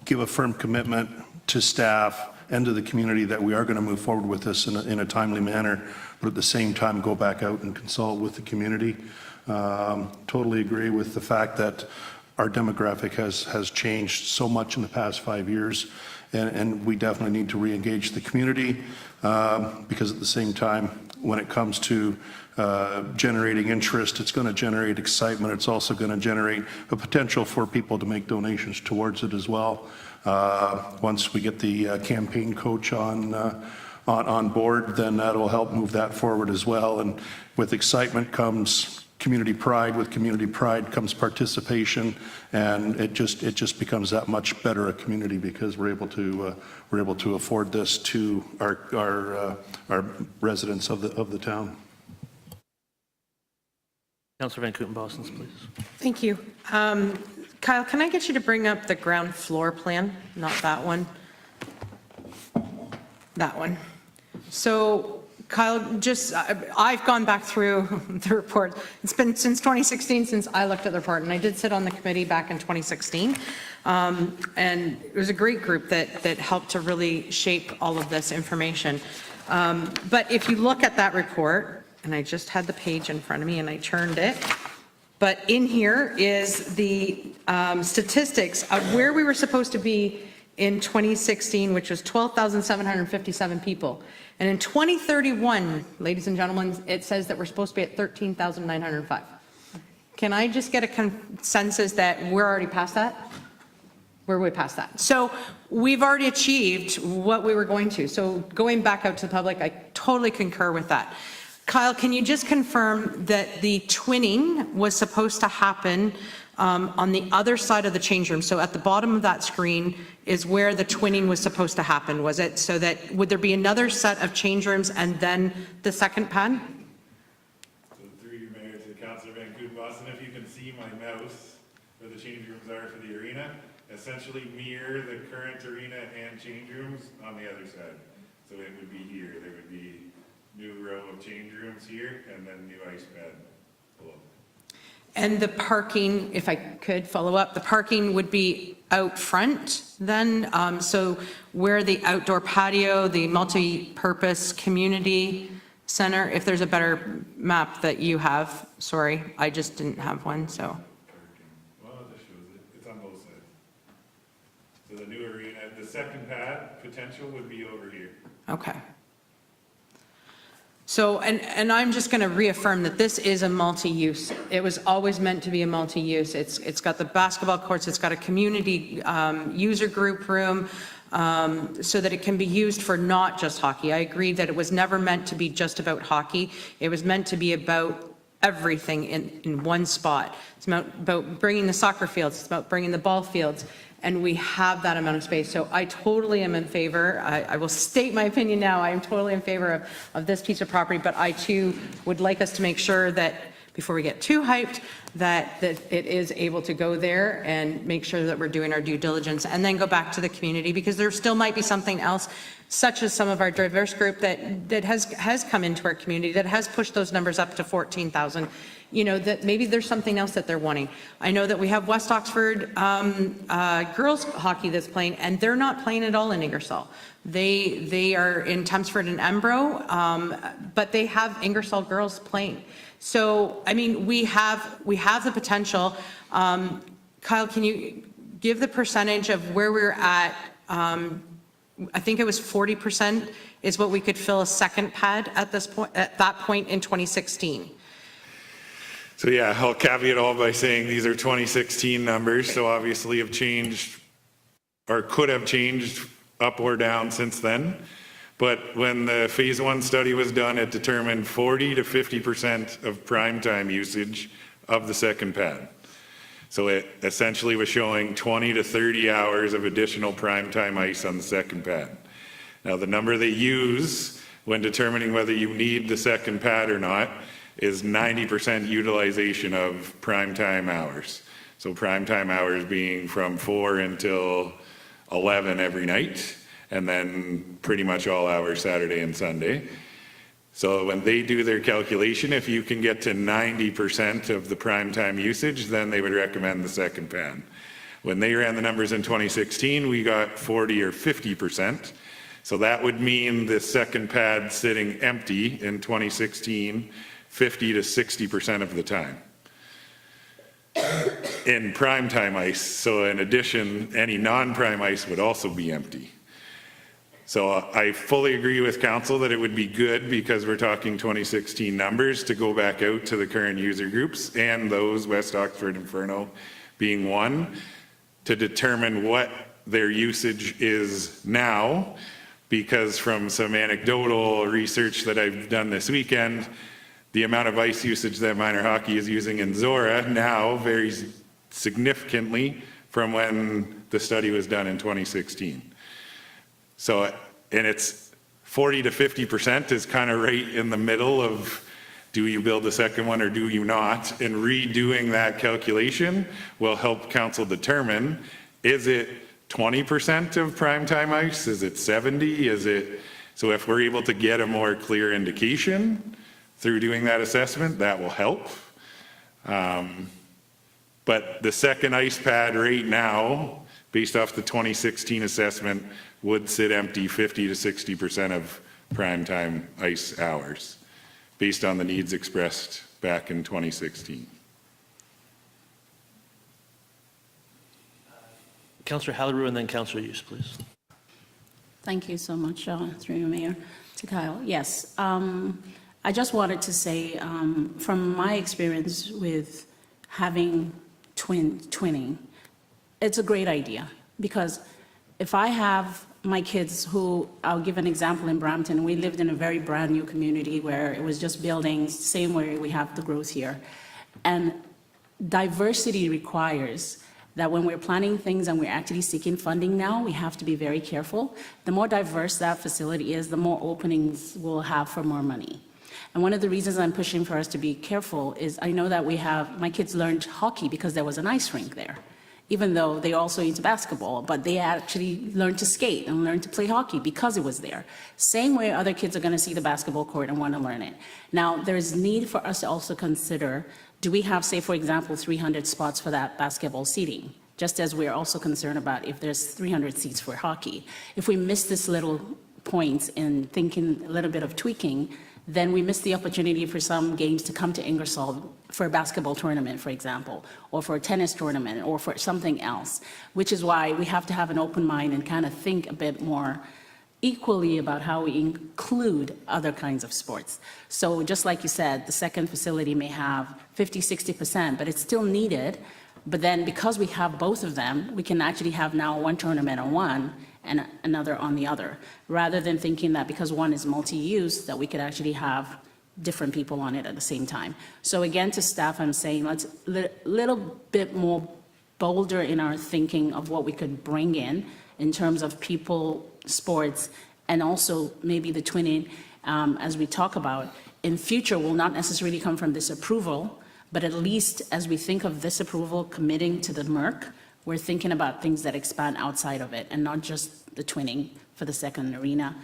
give a firm commitment to staff and to the community that we are going to move forward with this in a timely manner, but at the same time go back out and consult with the community. Totally agree with the fact that our demographic has changed so much in the past 5 years, and we definitely need to re-engage the community because at the same time, when it comes to generating interest, it's going to generate excitement. It's also going to generate a potential for people to make donations towards it as well. Once we get the campaign coach on board, then that will help move that forward as well. And with excitement comes community pride. With community pride comes participation, and it just becomes that much better a community because we're able to afford this to our residents of the town. Councillor Van Kooten-Bosens, please. Thank you. Kyle, can I get you to bring up the ground floor plan? Not that one. That one. So, Kyle, I've gone back through the report. It's been since 2016 since I looked at the report, and I did sit on the committee back in 2016. And it was a great group that helped to really shape all of this information. But if you look at that report, and I just had the page in front of me and I turned it, but in here is the statistics of where we were supposed to be in 2016, which was 12,757 people. And in 2031, ladies and gentlemen, it says that we're supposed to be at 13,905. Can I just get a consensus that we're already past that? We're way past that. So we've already achieved what we were going to. So going back out to the public, I totally concur with that. Kyle, can you just confirm that the twinning was supposed to happen on the other side of the change room? So at the bottom of that screen is where the twinning was supposed to happen, was it? So that, would there be another set of change rooms and then the second pad? So through your mayor to Councillor Van Boston, if you can see my mouse where the change rooms are for the arena, essentially mirror the current arena and change rooms on the other side. So it would be here, there would be new row of change rooms here and then new ice pad below. And the parking, if I could follow up, the parking would be out front then? So where the outdoor patio, the multi-purpose community center, if there's a better map that you have, sorry, I just didn't have one, so. Well, this shows it, it's on both sides. So the new arena, the second pad potential would be over here. Okay. So, and I'm just going to reaffirm that this is a multi-use. It was always meant to be a multi-use. It's got the basketball courts, it's got a community user group room, so that it can be used for not just hockey. I agree that it was never meant to be just about hockey. It was meant to be about everything in one spot. It's about bringing the soccer fields, it's about bringing the ball fields, and we have that amount of space. So I totally am in favor. I will state my opinion now. I am totally in favor of this piece of property, but I too would like us to make sure that before we get too hyped, that it is able to go there and make sure that we're doing our due diligence and then go back to the community, because there still might be something else, such as some of our diverse group that has come into our community, that has pushed those numbers up to 14,000. You know, that maybe there's something else that they're wanting. I know that we have West Oxford girls hockey that's playing, and they're not playing at all in Ingersoll. They are in Chelmsford and Embro, but they have Ingersoll girls playing. So, I mean, we have the potential. Kyle, can you give the percentage of where we're at? I think it was 40% is what we could fill a second pad at this point, at that point in 2016. So yeah, I'll caveat all by saying these are 2016 numbers, so obviously have changed or could have changed up or down since then. But when the phase 1 study was done, it determined 40 to 50% of prime time usage of the second pad. So it essentially was showing 20 to 30 hours of additional prime time ice on the second pad. Now the number they use when determining whether you need the second pad or not is 90% utilization of prime time hours. So prime time hours being from 4 until 11 every night, and then pretty much all hours Saturday and Sunday. So when they do their calculation, if you can get to 90% of the prime time usage, then they would recommend the second pad. When they ran the numbers in 2016, we got 40 or 50%. So that would mean the second pad sitting empty in 2016 50 to 60% of the time in prime time ice. So in addition, any non-prime ice would also be empty. So I fully agree with council that it would be good, because we're talking 2016 numbers, to go back out to the current user groups and those, West Oxford Inferno being one, to determine what their usage is now, because from some anecdotal research that I've done this weekend, the amount of ice usage that minor hockey is using in Zora now varies significantly from when the study was done in 2016. So, and it's 40 to 50% is kind of right in the middle of, do you build a second one or do you not? And redoing that calculation will help council determine, is it 20% of prime time ice? Is it 70? Is it, so if we're able to get a more clear indication through doing that assessment, that will help. But the second ice pad right now, based off the 2016 assessment, would sit empty 50 to 60% of prime time ice hours, based on the needs expressed back in 2016. Councillor Hallerou and then Councillor Hughes, please. Thank you so much, through you, Mayor. To Kyle, yes. I just wanted to say, from my experience with having twinning, it's a great idea, because if I have my kids who, I'll give an example in Brampton, we lived in a very brand-new community where it was just buildings, same way we have the growth here. And diversity requires that when we're planning things and we're actually seeking funding now, we have to be very careful. The more diverse that facility is, the more openings we'll have for more money. And one of the reasons I'm pushing for us to be careful is I know that my kids learned hockey because there was an ice rink there, even though they also into basketball, but they actually learned to skate and learned to play hockey because it was there. Same way other kids are going to see the basketball court and want to learn it. Now, there's need for us to also consider, do we have, say, for example, 300 spots for that basketball seating? Just as we're also concerned about if there's 300 seats for hockey. If we miss this little point in thinking a little bit of tweaking, then we miss the opportunity for some games to come to Ingersoll for a basketball tournament, for example, or for a tennis tournament, or for something else, which is why we have to have an open mind and kind of think a bit more equally about how we include other kinds of sports. So just like you said, the second facility may have 50, 60%, but it's still needed. But then because we have both of them, we can actually have now one tournament on one and another on the other, rather than thinking that because one is multi-use, that we could actually have different people on it at the same time. So again, to staff, I'm saying let's little bit more bolder in our thinking of what we could bring in terms of people, sports, and also maybe the twinning, as we talk about, in future will not necessarily come from this approval, but at least as we think of this approval committing to the MURC, we're thinking about things that expand outside of it and not just the twinning for the second arena,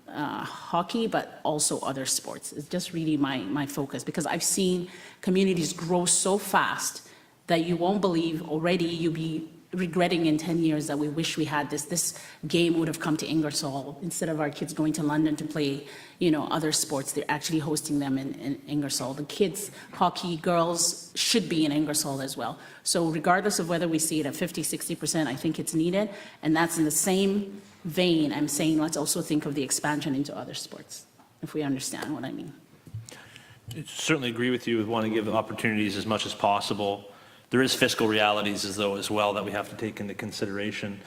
hockey, but also other sports. It's just really my focus, because I've seen communities grow so fast that you won't believe already you'll be regretting in 10 years that we wish we had this. This game would have come to Ingersoll instead of our kids going to London to play, other sports. They're actually hosting them in Ingersoll. The kids, hockey, girls should be in Ingersoll as well. So regardless of whether we see it at 50, 60%, I think it's needed. And that's in the same vein, I'm saying let's also think of the expansion into other sports, if we understand what I mean. I certainly agree with you with wanting to give opportunities as much as possible. There is fiscal realities as well that we have to take into consideration.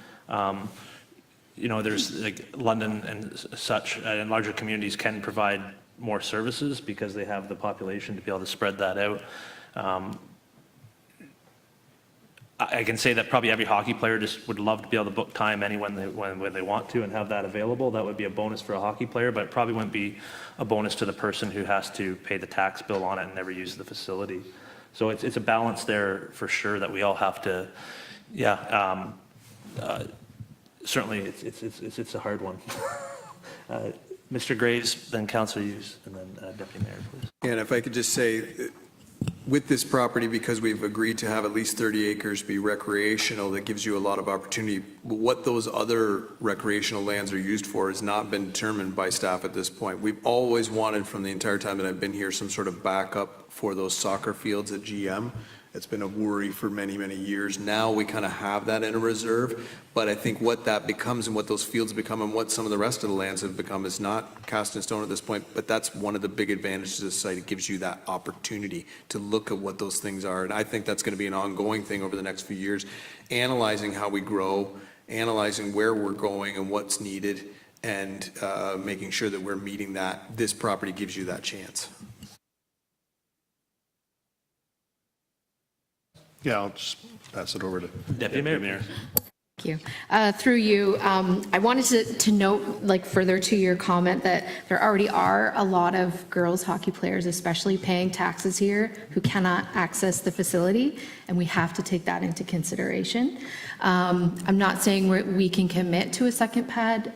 There's like London and such, and larger communities can provide more services because they have the population to be able to spread that out. I can say that probably every hockey player just would love to be able to book time when they want to and have that available. That would be a bonus for a hockey player, but it probably wouldn't be a bonus to the person who has to pay the tax bill on it and never use the facility. So it's a balance there for sure that we all have to, certainly it's a hard one. Mr. Graves, then Councillor Hughes, and then Deputy Mayor, please. And if I could just say, with this property, because we've agreed to have at least 30 acres be recreational, that gives you a lot of opportunity. But what those other recreational lands are used for has not been determined by staff at this point. We've always wanted, from the entire time that I've been here, some sort of backup for those soccer fields at GM. It's been a worry for many, many years. Now we kind of have that in a reserve, but I think what that becomes and what those fields become and what some of the rest of the lands have become is not cast in stone at this point, but that's one of the big advantages of the site. It gives you that opportunity to look at what those things are, and I think that's going to be an ongoing thing over the next few years, analyzing how we grow, analyzing where we're going and what's needed, and making sure that we're meeting that. This property gives you that chance. Yeah, I'll just pass it over to Deputy Mayor. Thank you. Through you, I wanted to note, further to your comment, that there already are a lot of girls hockey players, especially paying taxes here, who cannot access the facility, and we have to take that into consideration. I'm not saying we can commit to a second pad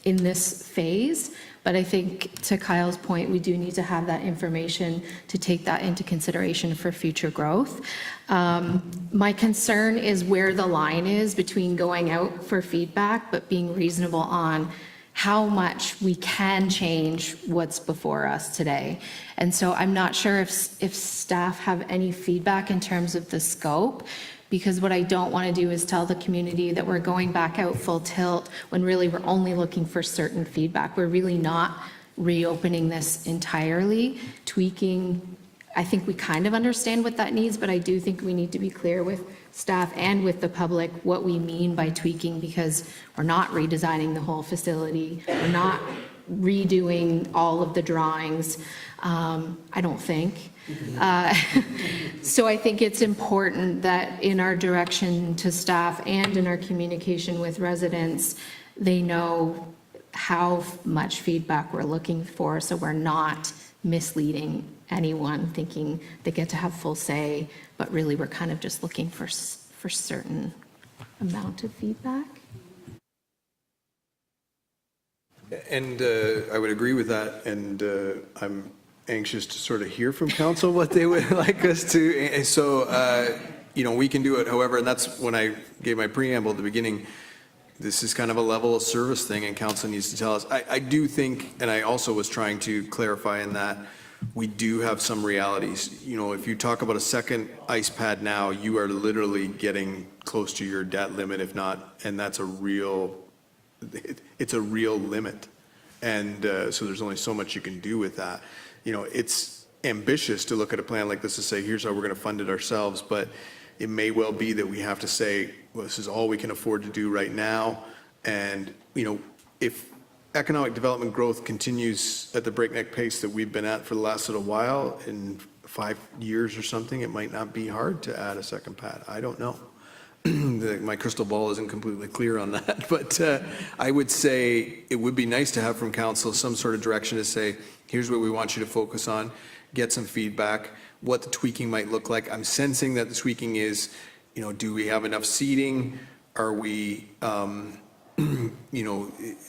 in this phase, but I think to Kyle's point, we do need to have that information to take that into consideration for future growth. My concern is where the line is between going out for feedback, but being reasonable on how much we can change what's before us today. And so I'm not sure if staff have any feedback in terms of the scope, because what I don't want to do is tell the community that we're going back out full tilt when really we're only looking for certain feedback. We're really not reopening this entirely, tweaking. I think we kind of understand what that needs, but I do think we need to be clear with staff and with the public what we mean by tweaking, because we're not redesigning the whole facility. We're not redoing all of the drawings, I don't think. So I think it's important that in our direction to staff and in our communication with residents, they know how much feedback we're looking for, so we're not misleading anyone thinking they get to have full say, but really we're kind of just looking for certain amount of feedback. And I would agree with that, and I'm anxious to sort of hear from council what they would like us to, and so, we can do it however, and that's when I gave my preamble at the beginning, this is kind of a level of service thing, and council needs to tell us. I do think, and I also was trying to clarify in that, we do have some realities. If you talk about a second ice pad now, you are literally getting close to your debt limit, if not, and that's it's a real limit. And so there's only so much you can do with that. It's ambitious to look at a plan like this to say, here's how we're going to fund it ourselves, but it may well be that we have to say, well, this is all we can afford to do right now. And, if economic development growth continues at the breakneck pace that we've been at for the last little while, in 5 years or something, it might not be hard to add a second pad. I don't know. My crystal ball isn't completely clear on that, but I would say it would be nice to have from council some sort of direction to say, here's what we want you to focus on, get some feedback, what the tweaking might look like. I'm sensing that the tweaking is, do we have enough seating? Are we,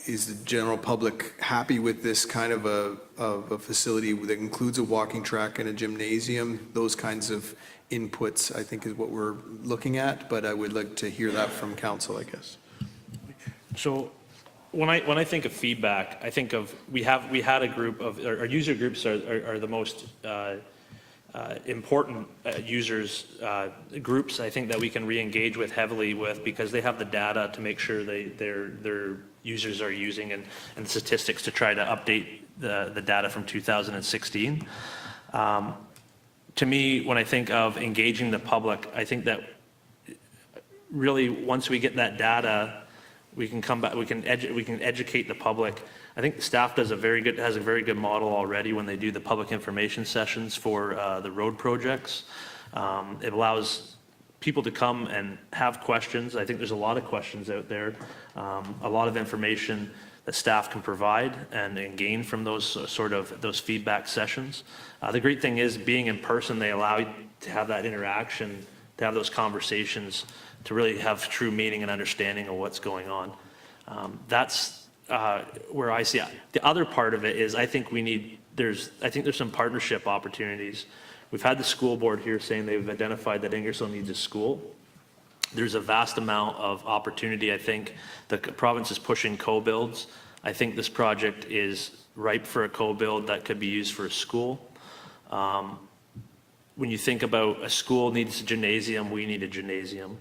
is the general public happy with this kind of a facility that includes a walking track and a gymnasium? Those kinds of inputs, I think, is what we're looking at, but I would like to hear that from council, I guess. So when I think of feedback, I think of, we had a group of, our user groups are the most important users, groups, I think, that we can re-engage with heavily with, because they have the data to make sure their users are using and statistics to try to update the data from 2016. To me, when I think of engaging the public, I think that really once we get that data, we can come back, we can educate the public. I think the staff has a very good model already when they do the public information sessions for the road projects. It allows people to come and have questions. I think there's a lot of questions out there, a lot of information that staff can provide and gain from those those feedback sessions. The great thing is, being in person, they allow you to have that interaction, to have those conversations, to really have true meaning and understanding of what's going on. That's where I see it. The other part of it is, I think there's some partnership opportunities. We've had the school board here saying they've identified that Ingersoll needs a school. There's a vast amount of opportunity. I think the province is pushing co-builds. I think this project is ripe for a co-build that could be used for a school. When you think about a school needs a gymnasium, we need a gymnasium.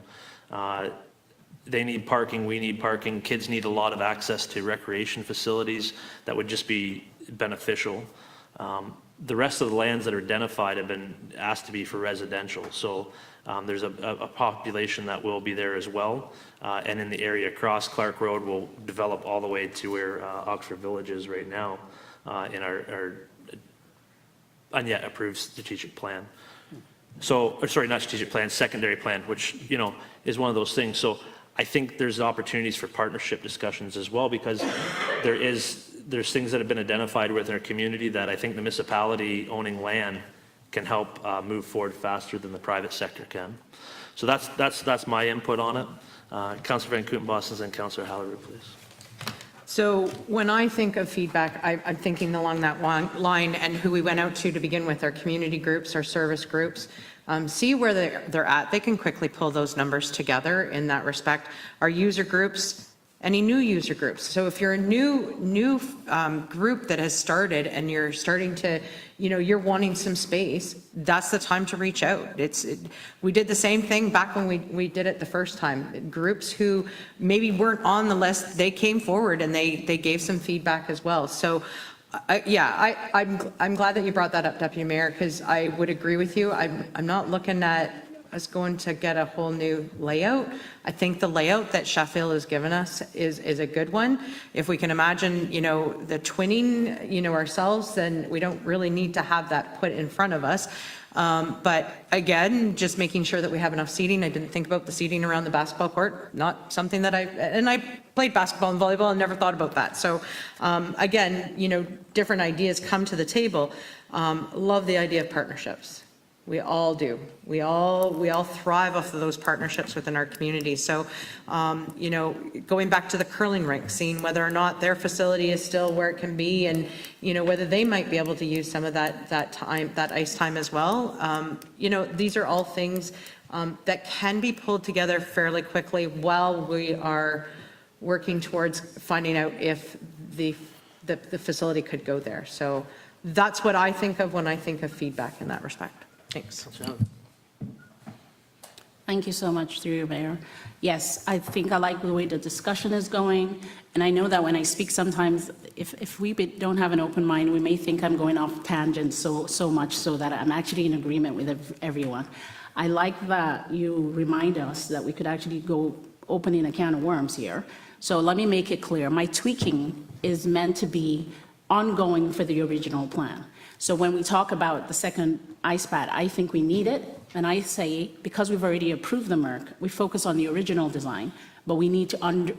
They need parking, we need parking. Kids need a lot of access to recreation facilities that would just be beneficial. The rest of the lands that are identified have been asked to be for residential. So there's a population that will be there as well. And in the area across Clark Road will develop all the way to where Oxford Village is right now in our unyet approved strategic plan. So, or sorry, not strategic plan, secondary plan, which, is one of those things. So I think there's opportunities for partnership discussions as well, because there's things that have been identified within our community that I think the municipality owning land can help move forward faster than the private sector can. So that's my input on it. Councillor Van Kooten-Bosens and Councillor Halleru, please. So when I think of feedback, I'm thinking along that line, and who we went out to begin with, our community groups, our service groups, see where they're at. They can quickly pull those numbers together in that respect. Our user groups, any new user groups. So if you're a new group that has started and you're starting to, you're wanting some space, that's the time to reach out. We did the same thing back when we did it the first time. Groups who maybe weren't on the list, they came forward and they gave some feedback as well. So I'm glad that you brought that up, Deputy Mayor, because I would agree with you. I'm not looking at us going to get a whole new layout. I think the layout that Sheffield has given us is a good one. If we can imagine, the twinning, ourselves, then we don't really need to have that put in front of us. But again, just making sure that we have enough seating. I didn't think about the seating around the basketball court, not something that I played basketball and volleyball and never thought about that. So again, different ideas come to the table. Love the idea of partnerships. We all do. We all thrive off of those partnerships within our community. So, going back to the curling rink, seeing whether or not their facility is still where it can be, and whether they might be able to use some of that time, that ice time as well. These are all things that can be pulled together fairly quickly while we are working towards finding out if the facility could go there. So that's what I think of when I think of feedback in that respect. Thanks. Thank you so much, through you, Mayor. Yes, I think I like the way the discussion is going, and I know that when I speak sometimes, if we don't have an open mind, we may think I'm going off tangent so much so that I'm actually in agreement with everyone. I like that you remind us that we could actually go opening a can of worms here. So let me make it clear. My tweaking is meant to be ongoing for the original plan. So when we talk about the second ice pad, I think we need it. And I say, because we've already approved the MURC, we focus on the original design, but we need to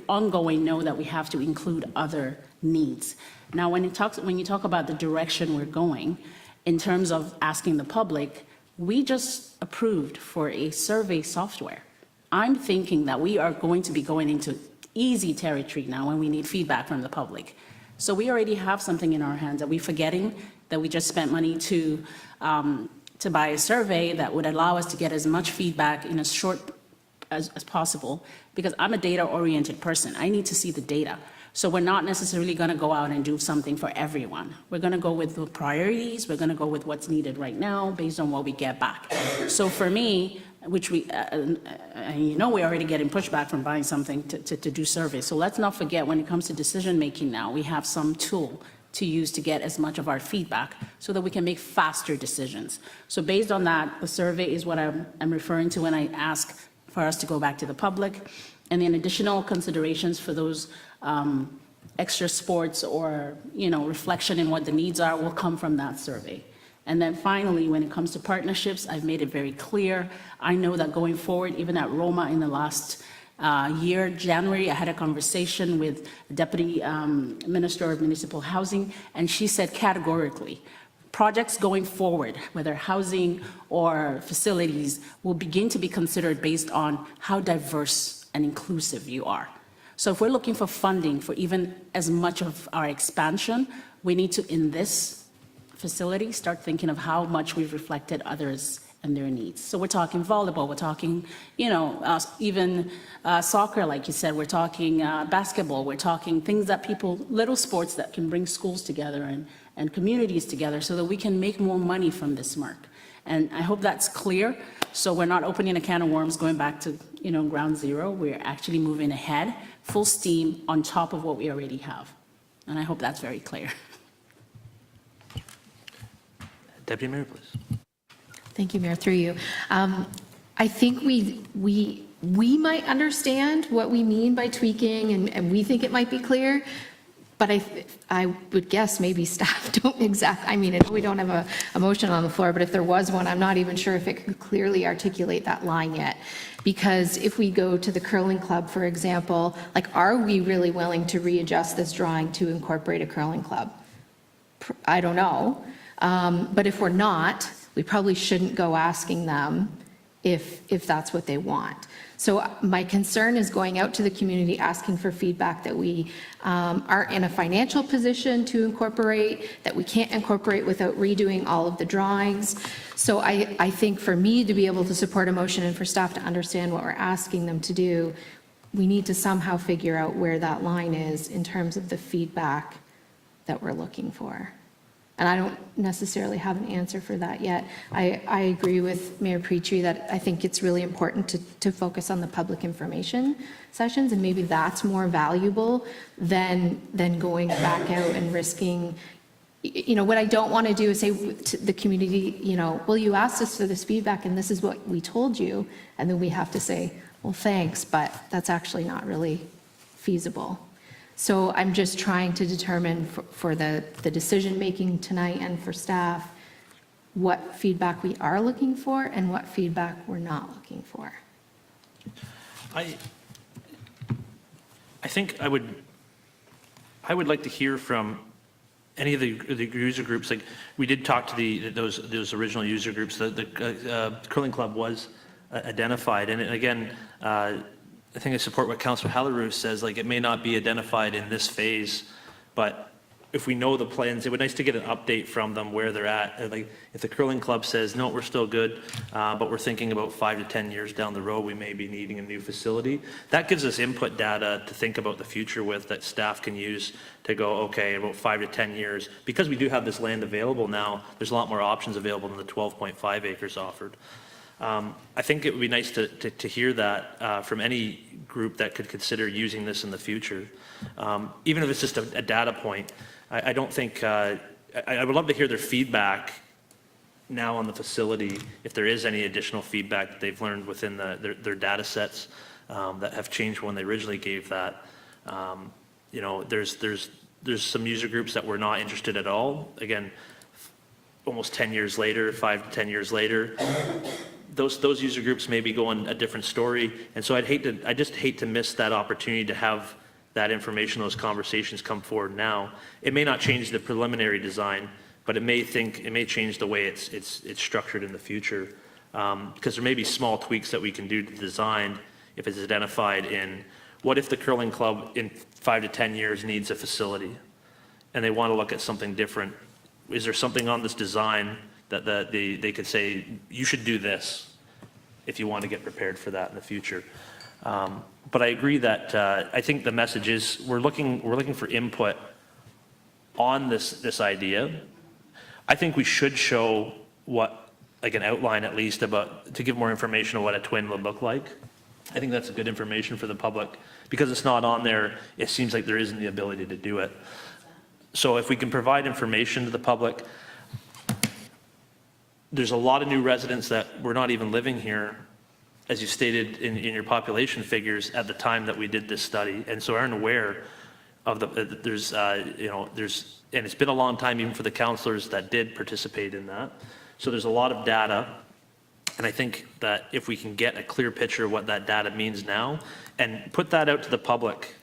ongoing know that we have to include other needs. Now, when you talk about the direction we're going, in terms of asking the public, we just approved for a survey software. I'm thinking that we are going to be going into easy territory now when we need feedback from the public. So we already have something in our hands. Are we forgetting that we just spent money to buy a survey that would allow us to get as much feedback in as short as possible? Because I'm a data-oriented person. I need to see the data. So we're not necessarily going to go out and do something for everyone. We're going to go with the priorities. We're going to go with what's needed right now based on what we get back. So for me, which we're already getting pushback from buying something to do surveys. So let's not forget, when it comes to decision making now, we have some tool to use to get as much of our feedback so that we can make faster decisions. So based on that, the survey is what I'm referring to when I ask for us to go back to the public. And then additional considerations for those extra sports or, reflection in what the needs are will come from that survey. And then finally, when it comes to partnerships, I've made it very clear. I know that going forward, even at Roma in the last year, January, I had a conversation with the Deputy Minister of Municipal Housing, and she said categorically, projects going forward, whether housing or facilities, will begin to be considered based on how diverse and inclusive you are. So if we're looking for funding for even as much of our expansion, we need to, in this facility, start thinking of how much we've reflected others and their needs. So we're talking volleyball, we're talking, even soccer, like you said, we're talking basketball, we're talking things that little sports that can bring schools together and communities together so that we can make more money from this MURC. And I hope that's clear. So we're not opening a can of worms going back to, ground zero. We're actually moving ahead, full steam on top of what we already have. And I hope that's very clear. Deputy Mayor, please. Thank you, Mayor, through you. I think we might understand what we mean by tweaking, and we think it might be clear, but I would guess maybe staff don't I know we don't have a motion on the floor, but if there was one, I'm not even sure if it could clearly articulate that line yet. Because if we go to the curling club, for example, are we really willing to readjust this drawing to incorporate a curling club? I don't know. But if we're not, we probably shouldn't go asking them if that's what they want. So my concern is going out to the community, asking for feedback that we aren't in a financial position to incorporate, that we can't incorporate without redoing all of the drawings. So I think for me to be able to support a motion and for staff to understand what we're asking them to do, we need to somehow figure out where that line is in terms of the feedback that we're looking for. And I don't necessarily have an answer for that yet. I agree with Mayor Petrie that I think it's really important to focus on the public information sessions, and maybe that's more valuable than going back out and risking what I don't want to do is say to the community, well, you asked us for this feedback and this is what we told you. And then we have to say, well, thanks, but that's actually not really feasible. So I'm just trying to determine for the decision-making tonight and for staff, what feedback we are looking for and what feedback we're not looking for. I think I would like to hear from any of the user groups. Like, we did talk to those original user groups. The curling club was identified, and again, I think I support what Councillor Halleroo says. Like, it may not be identified in this phase, but if we know the plans, it would be nice to get an update from them where they're at. Like, if the curling club says, no, we're still good, but we're thinking about 5 to 10 years down the road, we may be needing a new facility. That gives us input data to think about the future with, that staff can use to go, okay, about 5 to 10 years. Because we do have this land available now, there's a lot more options available than the 12.5 acres offered. I think it would be nice to hear that from any group that could consider using this in the future. Even if it's just a data point, I don't think, I would love to hear their feedback now on the facility, if there is any additional feedback that they've learned within their data sets that have changed when they originally gave that. There's some user groups that were not interested at all. Again, almost 10 years later, 5 to 10 years later, those user groups may be going a different story. And so I just hate to miss that opportunity to have that information, those conversations come forward now. It may not change the preliminary design, but it may change the way it's structured in the future. Because there may be small tweaks that we can do to design if it's identified in, what if the curling club in 5 to 10 years needs a facility and they want to look at something different? Is there something on this design that they could say, you should do this if you want to get prepared for that in the future? But I agree that I think the message is we're looking for input on this idea. I think we should show like an outline at least to give more information on what a twin would look like. I think that's good information for the public. Because it's not on there, it seems like there isn't the ability to do it. So if we can provide information to the public, there's a lot of new residents that were not even living here, as you stated in your population figures at the time that we did this study, and so aren't aware of and it's been a long time even for the councillors that did participate in that. So there's a lot of data, and I think that if we can get a clear picture of what that data means now and put that out to the public.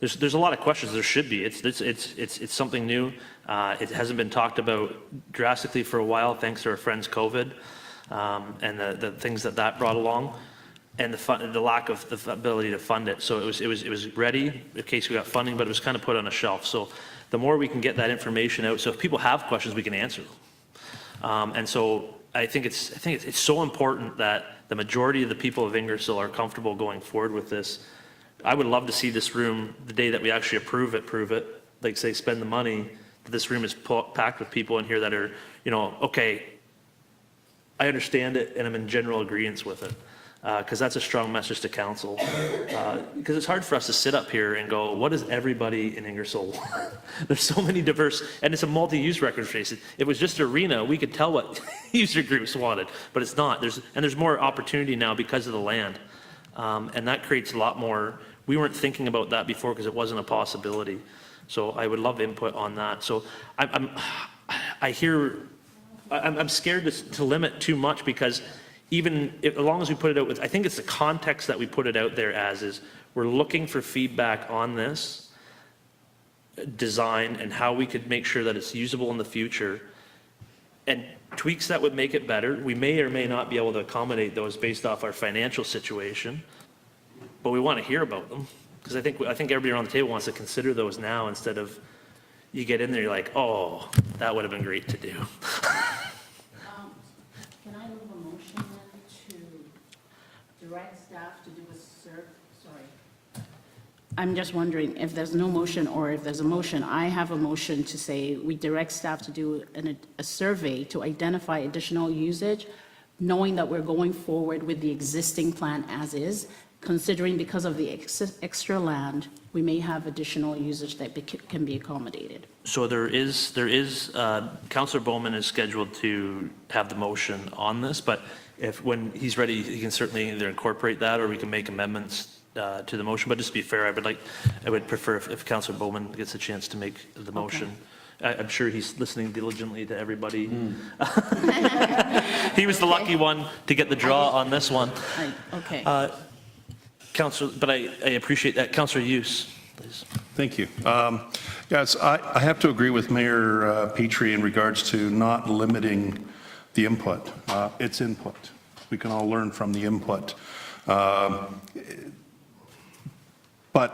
There's a lot of questions. There should be. It's something new. It hasn't been talked about drastically for a while, thanks to our friends COVID and the things that brought along, and the lack of the ability to fund it. So it was ready in case we got funding, but it was kind of put on a shelf. So the more we can get that information out, so if people have questions, we can answer them. And so I think it's so important that the majority of the people of Ingersoll are comfortable going forward with this. I would love to see this room, the day that we actually prove it, like say spend the money, that this room is packed with people in here that are, okay, I understand it and I'm in general agreement with it. Because that's a strong message to council. Because it's hard for us to sit up here and go, what does everybody in Ingersoll want? There's so many diverse, and it's a multi-use record space. If it was just arena, we could tell what user groups wanted, but it's not. There's more opportunity now because of the land. And that creates a lot more. We weren't thinking about that before because it wasn't a possibility. So I would love input on that. So I'm scared to limit too much, because as long as we put it out I think it's the context that we put it out there as is, we're looking for feedback on this design and how we could make sure that it's usable in the future, and tweaks that would make it better. We may or may not be able to accommodate those based off our financial situation, but we want to hear about them, because I think everybody around the table wants to consider those now, instead of you get in there, you're like, oh, that would have been great to do. Can I move a motion then to direct staff to do a sorry. I'm just wondering if there's no motion, or if there's a motion. I have a motion to say we direct staff to do a survey to identify additional usage, knowing that we're going forward with the existing plan as is, considering because of the extra land, we may have additional usage that can be accommodated. So there is, Councillor Bowman is scheduled to have the motion on this, but when he's ready, he can certainly either incorporate that or we can make amendments to the motion. But just to be fair, I would prefer if Councillor Bowman gets a chance to make the motion. I'm sure he's listening diligently to everybody. He was the lucky one to get the draw on this one. Okay. Councillor, but I appreciate that. Councillor Hughes, please. Thank you. Yes, I have to agree with Mayor Petrie in regards to not limiting the input. It's input. We can all learn from the input. But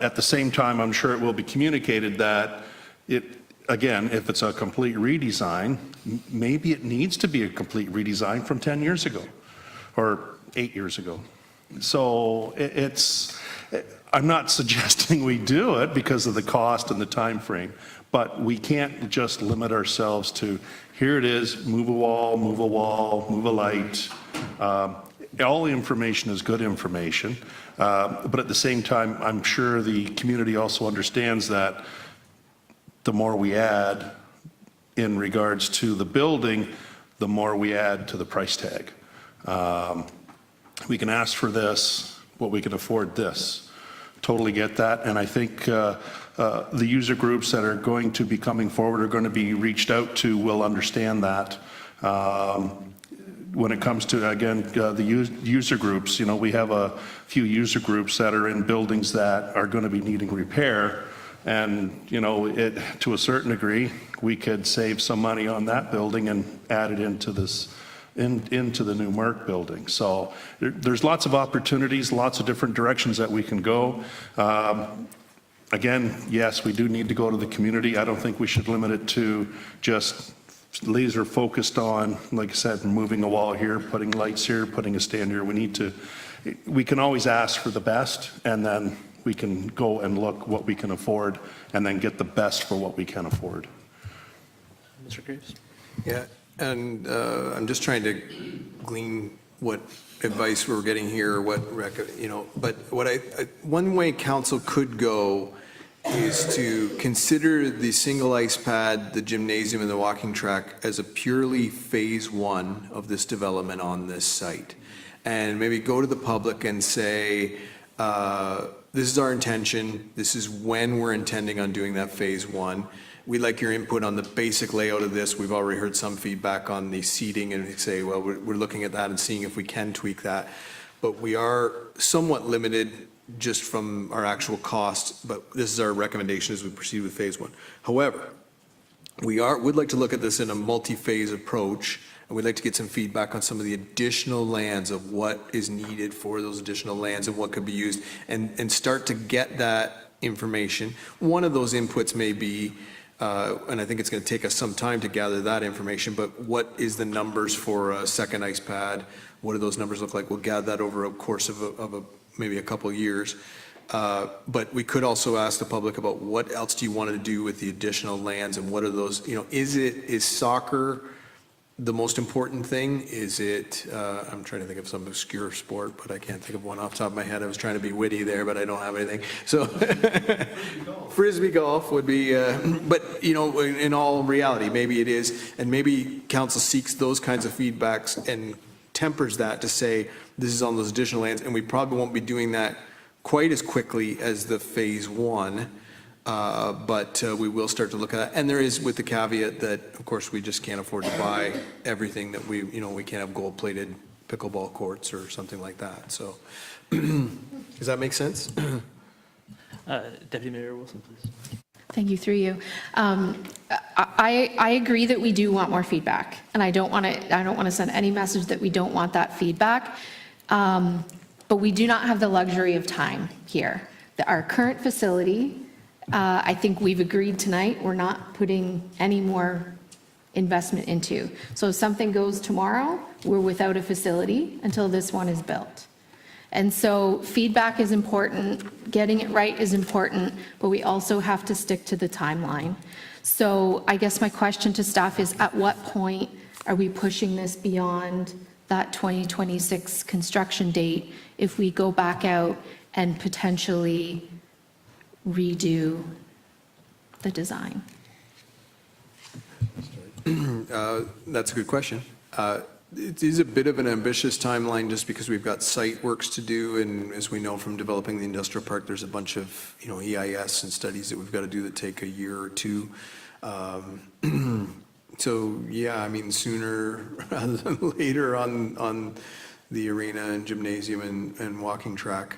at the same time, I'm sure it will be communicated that again, if it's a complete redesign, maybe it needs to be a complete redesign from 10 years ago or 8 years ago. So I'm not suggesting we do it because of the cost and the time frame, but we can't just limit ourselves to, here it is, move a wall, move a light. All the information is good information, but at the same time, I'm sure the community also understands that the more we add in regards to the building, the more we add to the price tag. We can ask for this, but we can afford this. Totally get that, and I think the user groups that are going to be coming forward are going to be reached out to will understand that. When it comes to, again, the user groups, we have a few user groups that are in buildings that are going to be needing repair. And, to a certain degree, we could save some money on that building and add it into into the new MURC building. So there's lots of opportunities, lots of different directions that we can go. Again, yes, we do need to go to the community. I don't think we should limit it to just laser focused on, like I said, moving a wall here, putting lights here, putting a stand here. We can always ask for the best, and then we can go and look what we can afford and then get the best for what we can afford. Mr. Graves? Yeah, and I'm just trying to glean what advice we're getting here, but one way council could go is to consider the single ice pad, the gymnasium, and the walking track as a purely phase one of this development on this site. And maybe go to the public and say, this is our intention, this is when we're intending on doing that phase one. We'd like your input on the basic layout of this. We've already heard some feedback on the seating, and we say, well, we're looking at that and seeing if we can tweak that. But we are somewhat limited just from our actual cost, but this is our recommendation as we proceed with phase one. However, would like to look at this in a multi-phase approach, and we'd like to get some feedback on some of the additional lands of what is needed for those additional lands and what could be used, and start to get that information. One of those inputs may be, and I think it's going to take us some time to gather that information, but what is the numbers for a second ice pad? What do those numbers look like? We'll gather that over a course of maybe a couple of years. But we could also ask the public about what else do you want to do with the additional lands, and what are those, is soccer the most important thing? Is it, I'm trying to think of some obscure sport, but I can't think of one off the top of my head. I was trying to be witty there, but I don't have anything. So Frisbee golf would be, but in all reality, maybe it is, and maybe council seeks those kinds of feedbacks and tempers that to say, this is on those additional lands, and we probably won't be doing that quite as quickly as the phase one. But we will start to look at that. And there is, with the caveat that, of course, we just can't afford to buy everything that we can't have gold-plated pickleball courts or something like that. So does that make sense? Deputy Mayor Wilson, please. Thank you, through you. I agree that we do want more feedback, and I don't want to send any message that we don't want that feedback. But we do not have the luxury of time here. Our current facility, I think we've agreed tonight, we're not putting any more investment into. So if something goes tomorrow, we're without a facility until this one is built. And so feedback is important, getting it right is important, but we also have to stick to the timeline. So I guess my question to staff is, at what point are we pushing this beyond that 2026 construction date if we go back out and potentially redo the design? That's a good question. It is a bit of an ambitious timeline just because we've got site works to do, and as we know from developing the industrial park, there's a bunch of, EIS and studies that we've got to do that take a year or two. So, yeah, I mean, sooner rather than later on the arena and gymnasium and walking track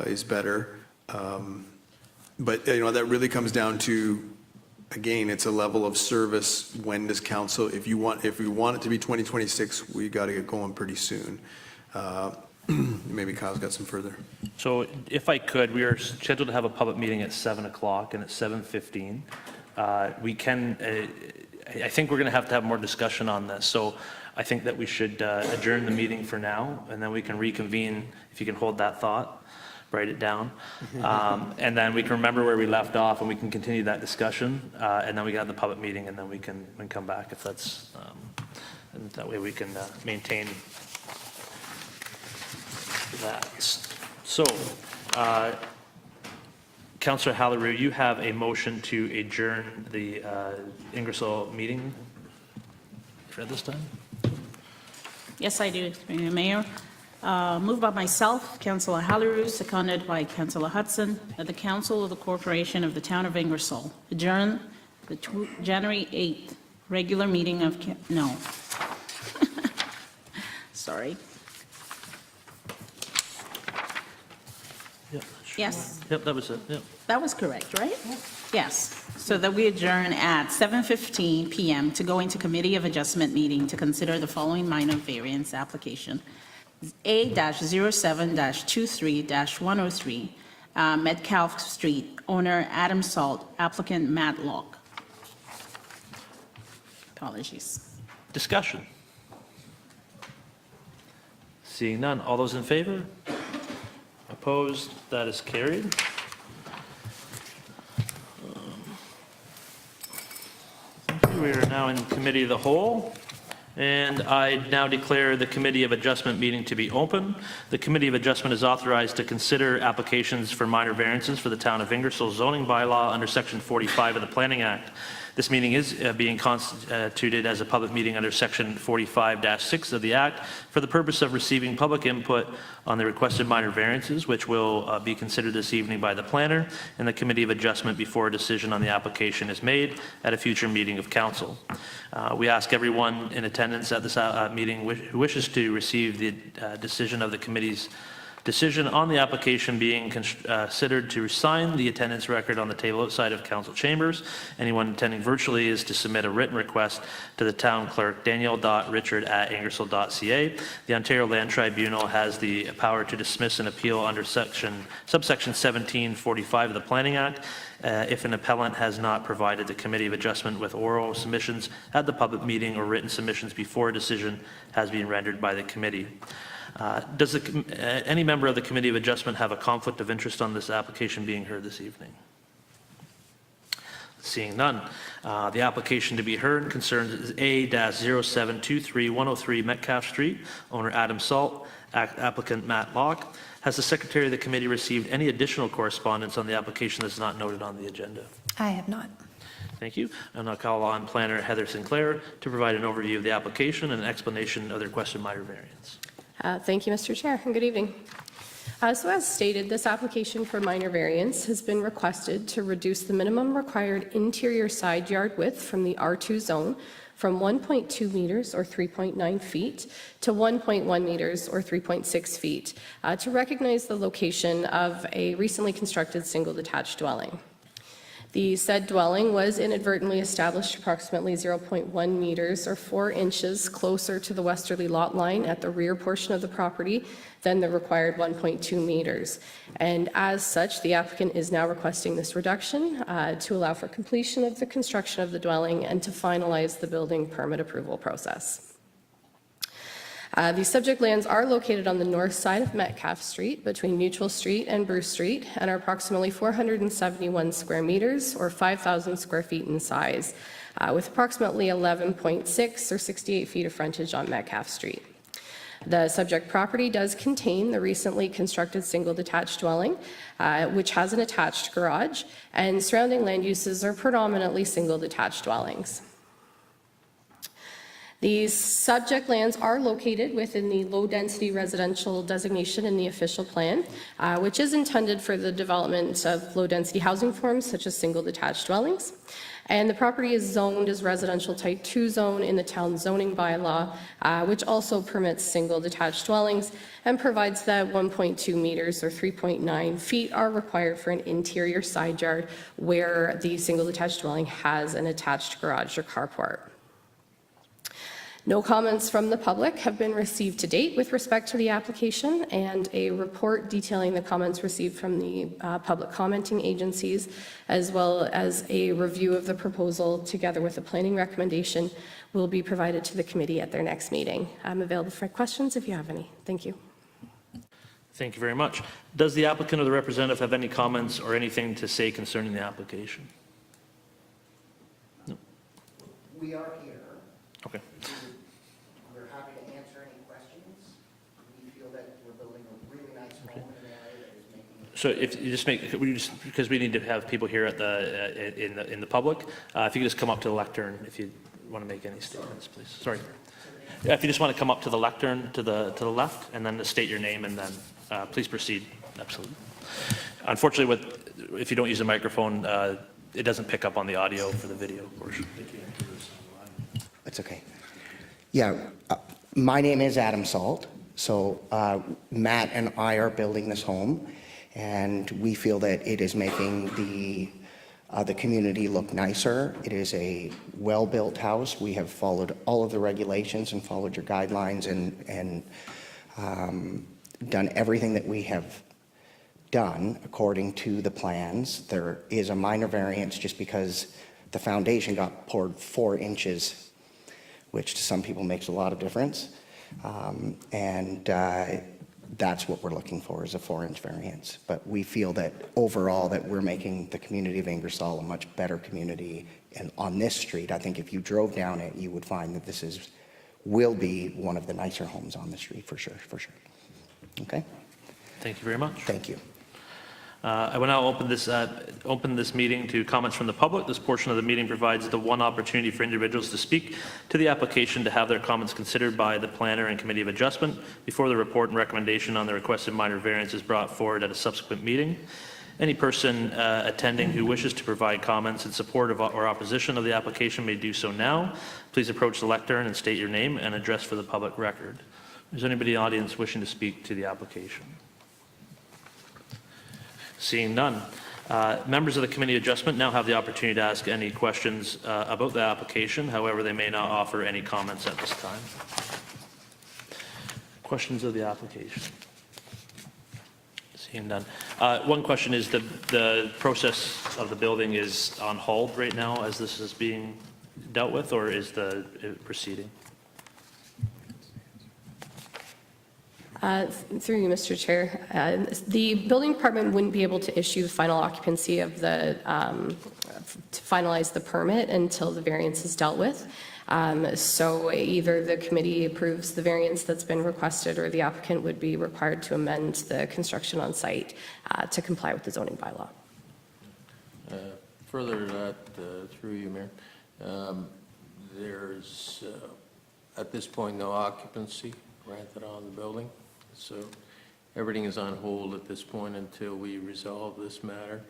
is better. But, that really comes down to, again, it's a level of service. When does council, if we want it to be 2026, we got to get going pretty soon. Maybe Kyle's got some further. So if I could, we are scheduled to have a public meeting at 7 o'clock and at 7:15. We can, I think we're going to have more discussion on this. So I think that we should adjourn the meeting for now, and then we can reconvene, if you can hold that thought, write it down. And then we can remember where we left off, and we can continue that discussion. And then we got the public meeting, and then we can come back if that's, and that way we can maintain that. So, Councillor Hallerou, you have a motion to adjourn the Ingersoll meeting for this time? Yes, I do, Mr. Mayor. Moved by myself, Councillor Hallerou, seconded by Councillor Hudson, that the Council of the Corporation of the Town of Ingersoll adjourn the January 8th regular meeting of, no. Sorry. Yep. Yes, Yep, that was it, yep. that was correct, right? Yes. So that we adjourn at 7:15 PM to go into Committee of Adjustment meeting to consider the following minor variance application. A-07-23-103, Metcalf Street, owner Adam Salt, applicant Matlock. Apologies. Discussion. Seeing none, all those in favor? Opposed? That is carried. We are now in Committee of the Whole, and I now declare the Committee of Adjustment meeting to be open. The Committee of Adjustment is authorized to consider applications for minor variances for the Town of Ingersoll zoning bylaw under Section 45 of the Planning Act. This meeting is being constituted as a public meeting under Section 45-6 of the Act for the purpose of receiving public input on the requested minor variances, which will be considered this evening by the planner and the Committee of Adjustment before a decision on the application is made at a future meeting of council. We ask everyone in attendance at this meeting who wishes to receive the decision of the committee's decision on the application being considered to sign the attendance record on the table outside of council chambers. Anyone attending virtually is to submit a written request to the town clerk, daniel.richard@ingersoll.ca. The Ontario Land Tribunal has the power to dismiss an appeal under subsection 1745 of the Planning Act if an appellant has not provided the Committee of Adjustment with oral submissions at the public meeting or written submissions before a decision has been rendered by the committee. Does any member of the Committee of Adjustment have a conflict of interest on this application being heard this evening? Seeing none. The application to be heard concerns A-0723-103 Metcalf Street, owner Adam Salt, applicant Matt Locke. Has the Secretary of the Committee received any additional correspondence on the application that's not noted on the agenda? I have not. Thank you. And I'll call on Planner Heather Sinclair to provide an overview of the application and an explanation of the requested minor variance. Thank you, Mr. Chair, and good evening. So as stated, this application for minor variance has been requested to reduce the minimum required interior side yard width from the R2 zone from 1.2 meters or 3.9 feet to 1.1 meters or 3.6 feet to recognize the location of a recently constructed single detached dwelling. The said dwelling was inadvertently established approximately 0.1 meters or 4 inches closer to the westerly lot line at the rear portion of the property than the required 1.2 meters. And as such, the applicant is now requesting this reduction to allow for completion of the construction of the dwelling and to finalize the building permit approval process. The subject lands are located on the north side of Metcalf Street between Mutual Street and Bruce Street and are approximately 471 square meters or 5,000 square feet in size with approximately 11.6 or 68 feet of frontage on Metcalf Street. The subject property does contain the recently constructed single detached dwelling, which has an attached garage, and surrounding land uses are predominantly single detached dwellings. These subject lands are located within the low-density residential designation in the official plan, which is intended for the development of low-density housing forms such as single detached dwellings. And the property is zoned as residential type 2 zone in the town zoning bylaw, which also permits single detached dwellings and provides that 1.2 meters or 3.9 feet are required for an interior side yard where the single detached dwelling has an attached garage or carport. No comments from the public have been received to date with respect to the application, and a report detailing the comments received from the public commenting agencies, as well as a review of the proposal together with a planning recommendation, will be provided to the committee at their next meeting. I'm available for questions if you have any. Thank you. Thank you very much. Does the applicant or the representative have any comments or anything to say concerning the application? No. We are here. Okay. We're happy to answer any questions. We feel that we're building a really nice home in an area that is making. So if you just because we need to have people here at in the public, if you could just come up to the lectern if you want to make any statements, please. Sorry. If you just want to come up to the lectern to the left and then state your name and then please proceed. Absolutely. Unfortunately, if you don't use a microphone, it doesn't pick up on the audio for the video portion. It's okay. Yeah, my name is Adam Salt. So Matt and I are building this home, and we feel that it is making the community look nicer. It is a well-built house. We have followed all of the regulations and followed your guidelines and done everything that we have done according to the plans. There is a minor variance just because the foundation got poured 4 inches, which to some people makes a lot of difference. That's what we're looking for, is a 4-inch variance. But we feel that overall that we're making the community of Ingersoll a much better community. And on this street, I think if you drove down it, you would find that this will be one of the nicer homes on the street for sure, for sure. Okay? Thank you very much. Thank you. I will now open this meeting to comments from the public. This portion of the meeting provides the one opportunity for individuals to speak to the application to have their comments considered by the planner and committee of adjustment before the report and recommendation on the requested minor variance is brought forward at a subsequent meeting. Any person attending who wishes to provide comments in support of or opposition of the application may do so now. Please approach the lectern and state your name and address for the public record. Is there anybody in the audience wishing to speak to the application? Seeing none. Members of the Committee Adjustment now have the opportunity to ask any questions about the application. However, they may not offer any comments at this time. Questions of the application? Seeing none. One question is the process of the building is on hold right now as this is being dealt with, or is it proceeding? Through you, Mr. Chair. The building department wouldn't be able to issue the final occupancy of to finalize the permit until the variance is dealt with. So either the committee approves the variance that's been requested or the applicant would be required to amend the construction on site to comply with the zoning bylaw. Further to that, through you, Mayor, there's at this point no occupancy granted on the building. So everything is on hold at this point until we resolve this matter.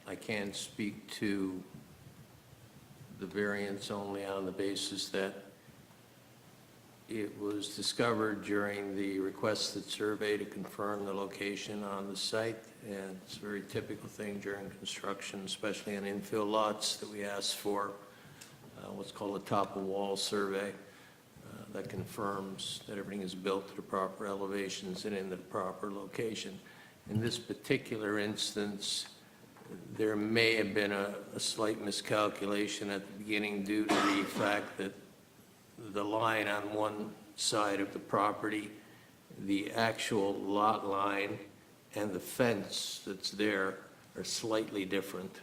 I can speak to the variance only on the basis that it was discovered during the requested survey to confirm the location on the site, and it's a very typical thing during construction, especially on infill lots, that we ask for what's called a top-of-wall survey. That confirms that everything is built to the proper elevations and in the proper location. In this particular instance, there may have been a slight miscalculation at the beginning due to the fact that the line on one side of the property, the actual lot line and the fence that's there are slightly different.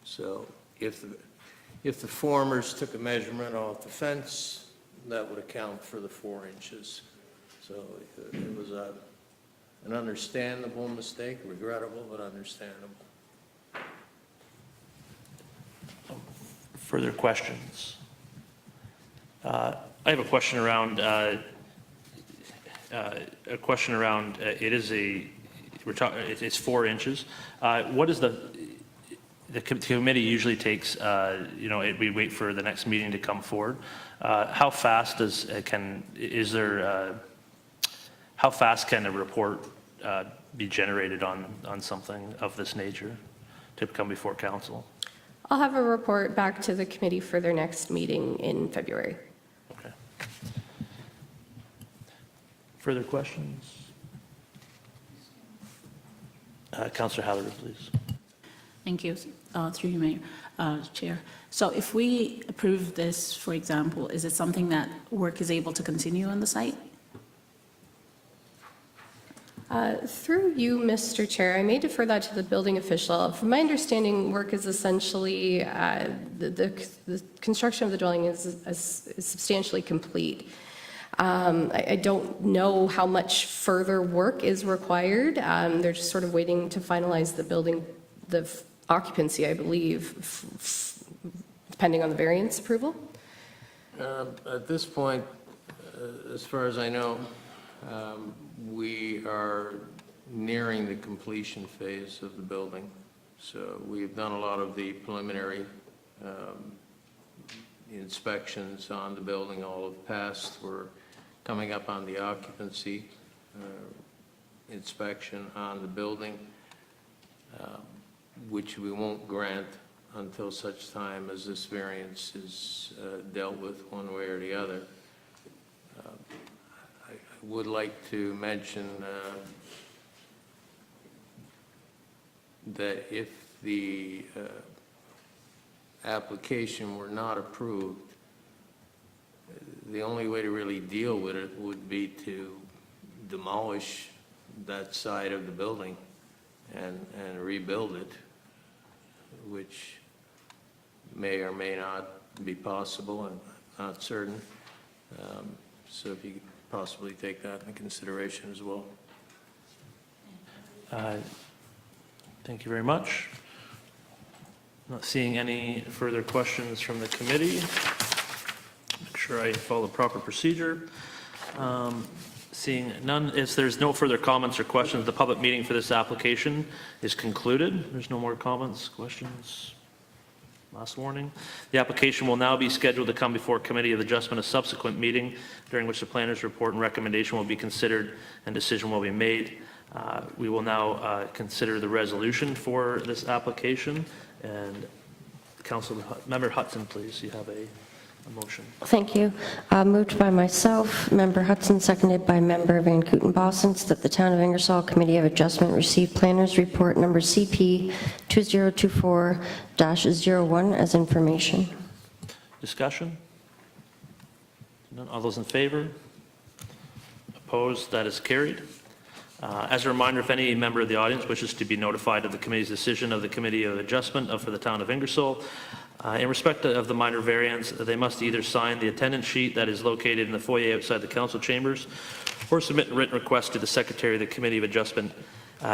So if the formers took a measurement off the fence, that would account for the 4 inches. So it was an understandable mistake, regrettable, but understandable. Further questions? I have a question around, it's 4 inches. What is the committee usually takes, we wait for the next meeting to come forward. How fast how fast can a report be generated on something of this nature to come before council? I'll have a report back to the committee for their next meeting in February. Okay. Further questions? Councillor Hallery, please. Thank you. Through you, Mayor, Chair. So if we approve this, for example, is it something that work is able to continue on the site? Through you, Mr. Chair, I may defer that to the building official. From my understanding, work is essentially, the construction of the dwelling is substantially complete. I don't know how much further work is required. They're just sort of waiting to finalize the building, the occupancy, I believe, depending on the variance approval. At this point, as far as I know, we are nearing the completion phase of the building. So we've done a lot of the preliminary inspections on the building. All have passed. We're coming up on the occupancy inspection on the building, which we won't grant until such time as this variance is dealt with one way or the other. I would like to mention that if the application were not approved, the only way to really deal with it would be to demolish that side of the building and rebuild it, which may or may not be possible. I'm not certain. So if you could possibly take that into consideration as well. Thank you very much. Not seeing any further questions from the committee. Make sure I follow the proper procedure. Seeing none, if there's no further comments or questions, the public meeting for this application is concluded. There's no more comments, questions. Last warning. The application will now be scheduled to come before Committee of Adjustment a subsequent meeting during which the planner's report and recommendation will be considered and decision will be made. We will now consider the resolution for this application. And Council Member Hudson, please, you have a motion. Thank you. Moved by myself, Member Hudson, seconded by Member Van Kooten-Bosens, that the Town of Ingersoll Committee of Adjustment receive Planners Report number CP 2024-01 as information. Discussion? None. All those in favor? Opposed? That is carried. As a reminder, if any member of the audience wishes to be notified of the committee's decision of the Committee of Adjustment for the Town of Ingersoll, in respect of the minor variance, they must either sign the attendance sheet that is located in the foyer outside the council chambers or submit a written request to the Secretary of the Committee of Adjustment,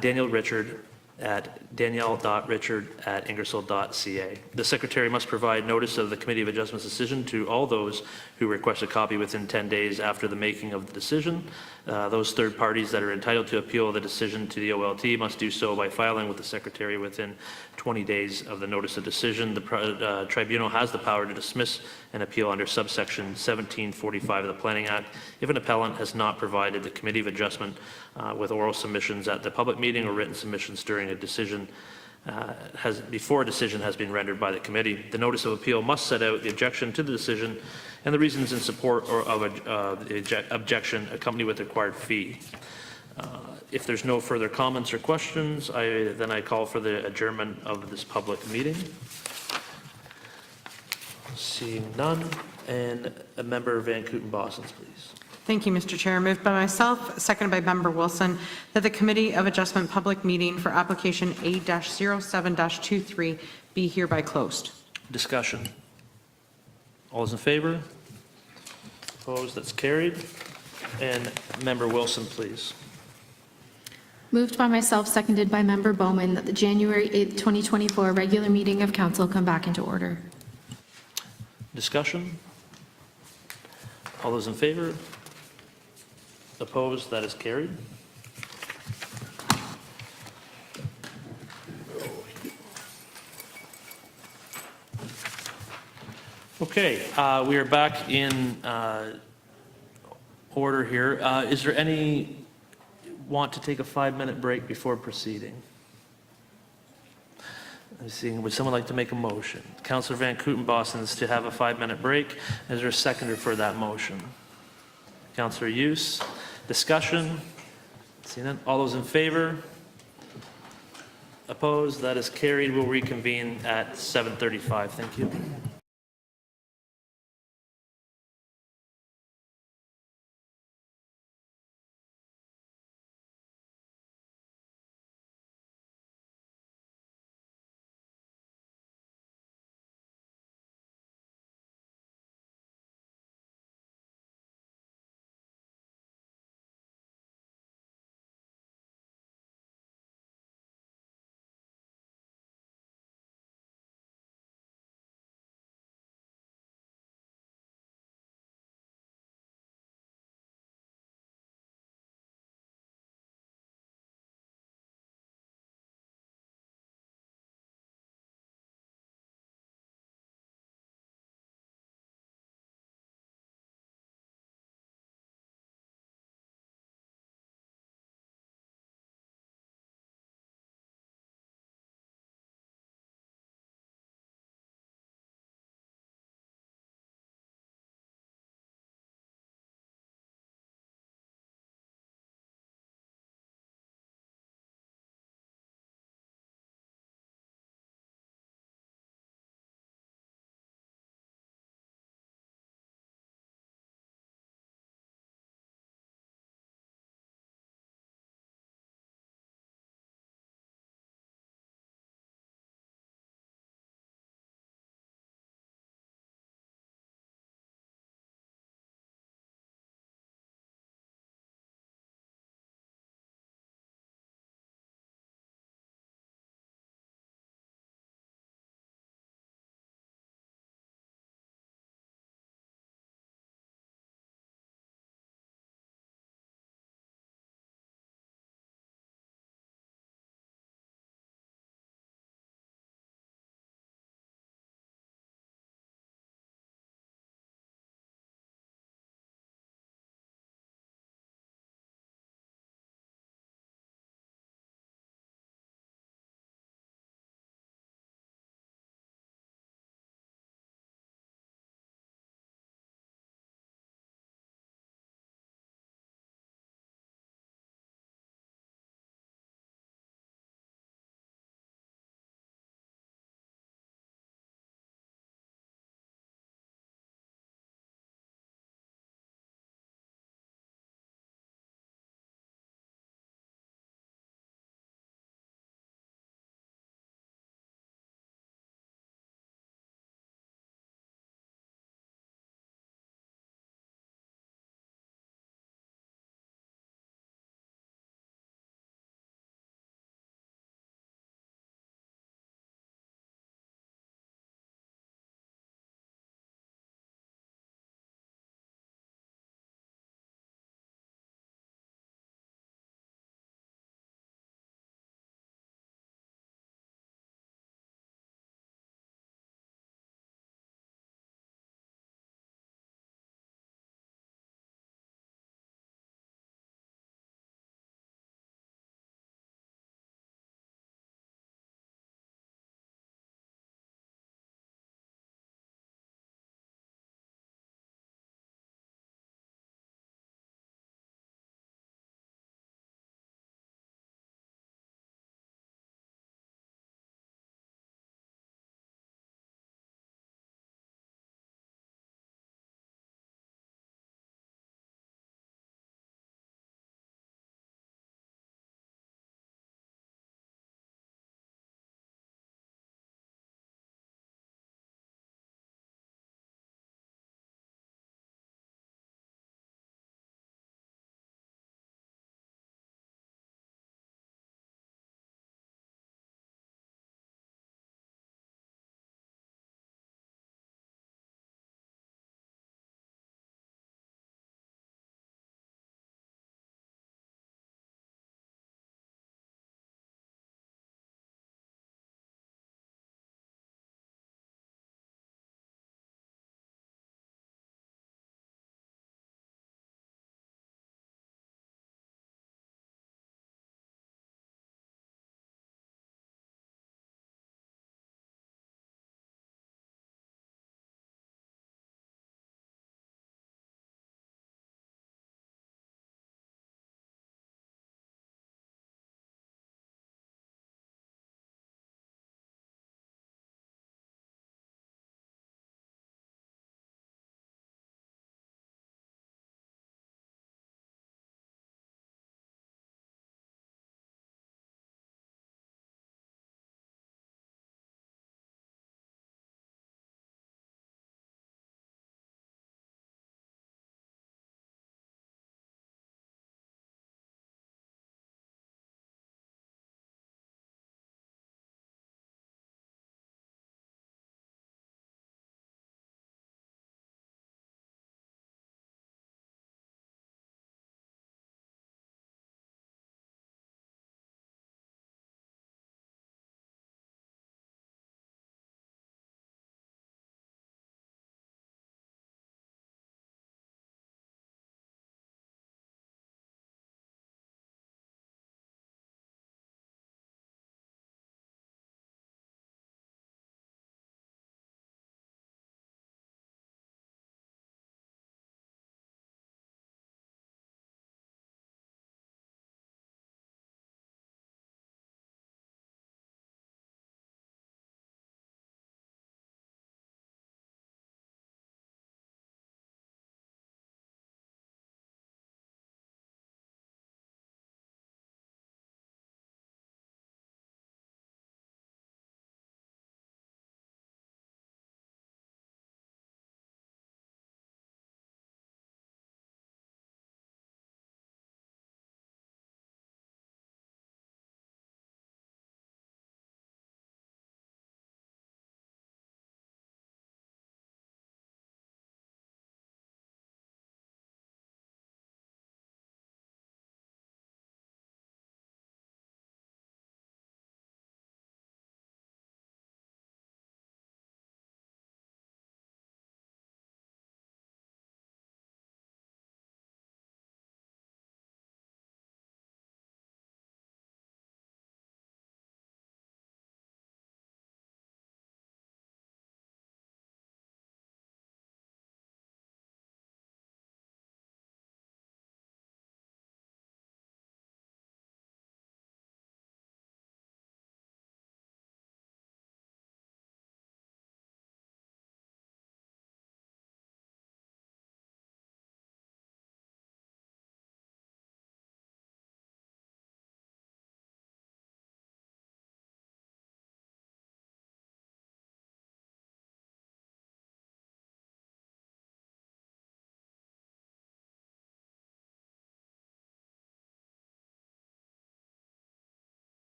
Danielle Richard, at danielle.richard@ingersoll.ca. The Secretary must provide notice of the Committee of Adjustment's decision to all those who request a copy within 10 days after the making of the decision. Those third parties that are entitled to appeal the decision to the OLT must do so by filing with the Secretary within 20 days of the notice of decision. The tribunal has the power to dismiss an appeal under subsection 1745 of the Planning Act if an appellant has not provided the Committee of Adjustment with oral submissions at the public meeting or written submissions during a decision before a decision has been rendered by the committee. The notice of appeal must set out the objection to the decision and the reasons in support of the objection accompanied with the required fee. If there's no further comments or questions, then I call for the adjournment of this public meeting. Seeing none, and a member Van Kooten-Bosens, please. Thank you, Mr. Chair. Moved by myself, seconded by Member Wilson, that the Committee of Adjustment public meeting for application A-07-23 be hereby closed. Discussion. All those in favor? Opposed? That's carried. And Member Wilson, please. Moved by myself, seconded by Member Bowman, that the January 8th, 2024 regular meeting of council come back into order. Discussion? All those in favor? Opposed? That is carried. Okay, we are back in order here. Is there any want to take a 5-minute break before proceeding? I'm seeing, would someone like to make a motion? Councillor Van Kootenbos is to have a 5-minute break. Is there a seconder for that motion? Councillor Hughes. Discussion? Seeing none. All those in favor? Opposed? That is carried. We'll reconvene at 7:35. Thank you.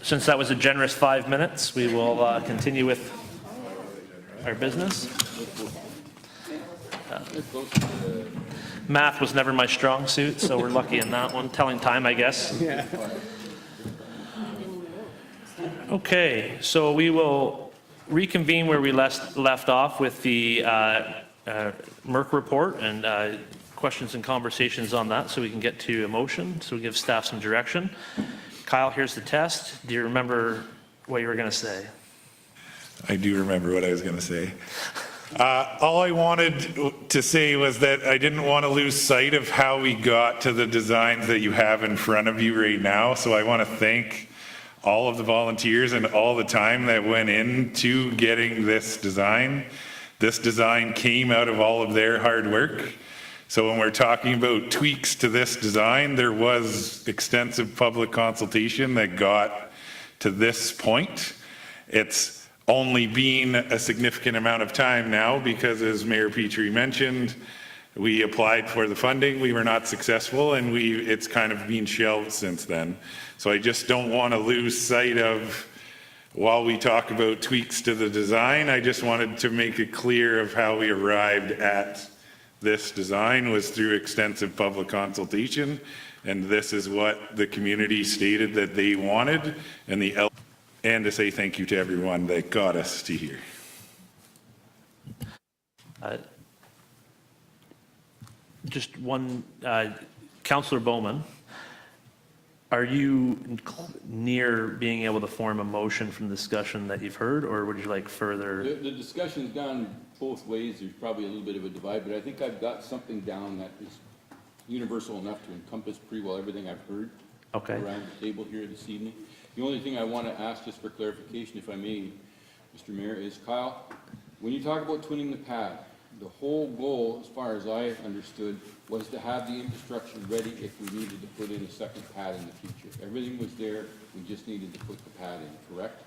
Since that was a generous 5 minutes, we will continue with our business. Math was never my strong suit, so we're lucky in that one. Telling time, I guess. Yeah. Okay, so we will reconvene where we left off with the MURC report and questions and conversations on that, so we can get to a motion, so we give staff some direction. Kyle, here's the test. Do you remember what you were going to say? I do remember what I was going to say. All I wanted to say was that I didn't want to lose sight of how we got to the designs that you have in front of you right now. So I want to thank all of the volunteers and all the time that went into getting this design. This design came out of all of their hard work. So when we're talking about tweaks to this design, there was extensive public consultation that got to this point. It's only been a significant amount of time now because, as Mayor Petrie mentioned, we applied for the funding, we were not successful, and it's kind of been shelved since then. So I just don't want to lose sight of, while we talk about tweaks to the design, I just wanted to make it clear of how we arrived at this design was through extensive public consultation, and this is what the community stated that they wanted, and to say thank you to everyone that got us to here. Just one, Councillor Bowman, are you near being able to form a motion from the discussion that you've heard, or would you like further? The discussion's gone both ways. There's probably a little bit of a divide, but I think I've got something down that is universal enough to encompass pretty well everything I've heard around the table here this evening. The only thing I want to ask, just for clarification, if I may, Mr. Mayor, is Kyle, when you talk about twinning the pad, the whole goal, as far as I understood, was to have the infrastructure ready if we needed to put in a second pad in the future. Everything was there, we just needed to put the pad in, correct?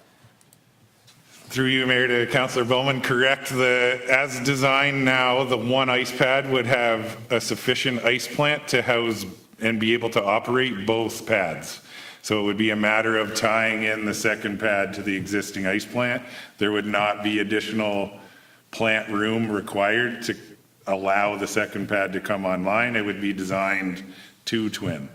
Through you, Mayor, to Councillor Bowman, correct. As designed now, the one ice pad would have a sufficient ice plant to house and be able to operate both pads. So it would be a matter of tying in the second pad to the existing ice plant. There would not be additional plant room required to allow the second pad to come online. It would be designed to twin.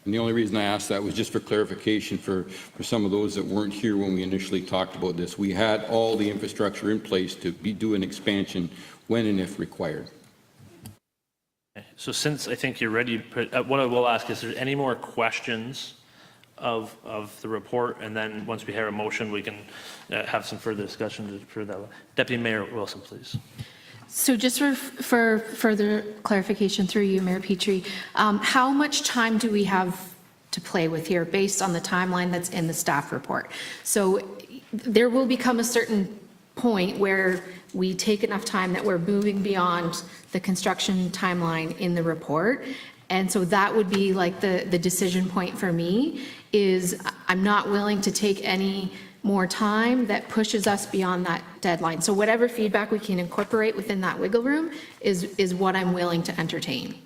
And the only reason I asked that was just for clarification for some of those that weren't here when we initially talked about this. We had all the infrastructure in place to do an expansion when and if required. So since I think you're ready, what I will ask is there any more questions of the report? And then once we have a motion, we can have some further discussion for that. Deputy Mayor Wilson, please. So just for further clarification through you, Mayor Petrie, how much time do we have to play with here based on the timeline that's in the staff report? So there will become a certain point where we take enough time that we're moving beyond the construction timeline in the report. And so that would be like the decision point for me is I'm not willing to take any more time that pushes us beyond that deadline. So whatever feedback we can incorporate within that wiggle room is what I'm willing to entertain.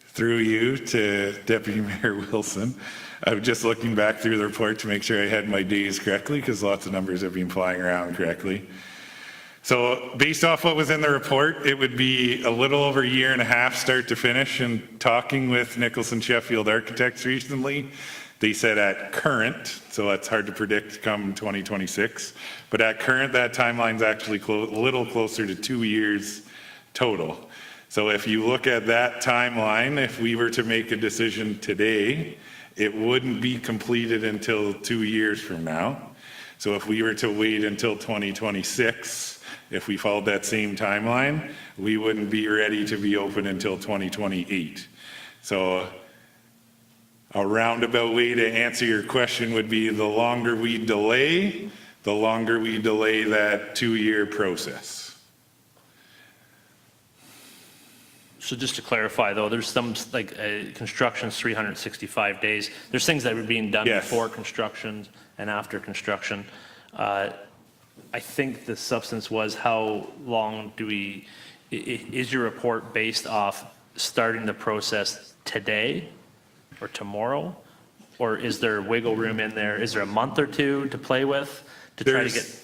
Through you to Deputy Mayor Wilson. I'm just looking back through the report to make sure I had my days correctly because lots of numbers have been flying around correctly. So based off what was in the report, it would be a little over a year and a half start to finish. And talking with Nicholson Sheffield Architects recently, they said at current, so that's hard to predict come 2026, but at current that timeline's actually a little closer to 2 years total. So if you look at that timeline, if we were to make a decision today, it wouldn't be completed until 2 years from now. So if we were to wait until 2026, if we followed that same timeline, we wouldn't be ready to be open until 2028. So a roundabout way to answer your question would be the longer we delay that 2-year process. So just to clarify though, there's some like construction's 365 days. There's things that were being done before construction and after construction. I think the substance was how long do we is your report based off starting the process today or tomorrow? Or is there wiggle room in there? Is there a month or two to play with to try to get?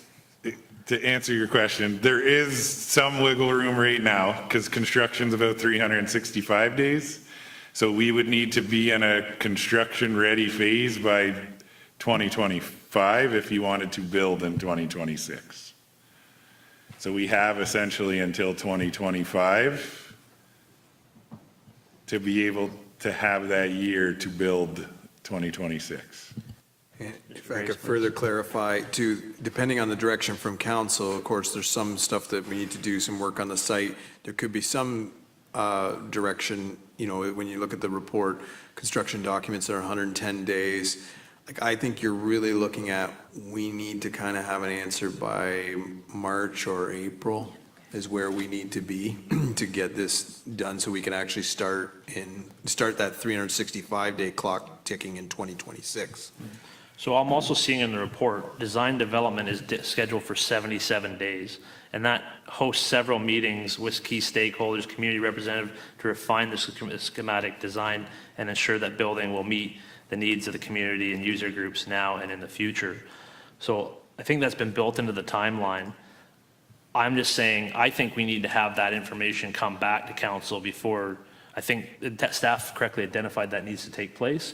To answer your question, there is some wiggle room right now because construction's about 365 days. So we would need to be in a construction-ready phase by 2025 if you wanted to build in 2026. So we have essentially until 2025 to be able to have that year to build 2026. If I could further clarify, too, depending on the direction from council, of course, there's some stuff that we need to do, some work on the site. There could be some direction, you know, when you look at the report, construction documents are 110 days. Like, I think you're really looking at, we need to kind of have an answer by March or April is where we need to be to get this done so we can actually start that 365-day clock ticking in 2026. So I'm also seeing in the report, design development is scheduled for 77 days. And that hosts several meetings with key stakeholders, community representatives, to refine the schematic design and ensure that building will meet the needs of the community and user groups now and in the future. So I think that's been built into the timeline. I'm just saying, I think we need to have that information come back to council before, I think that staff correctly identified that needs to take place.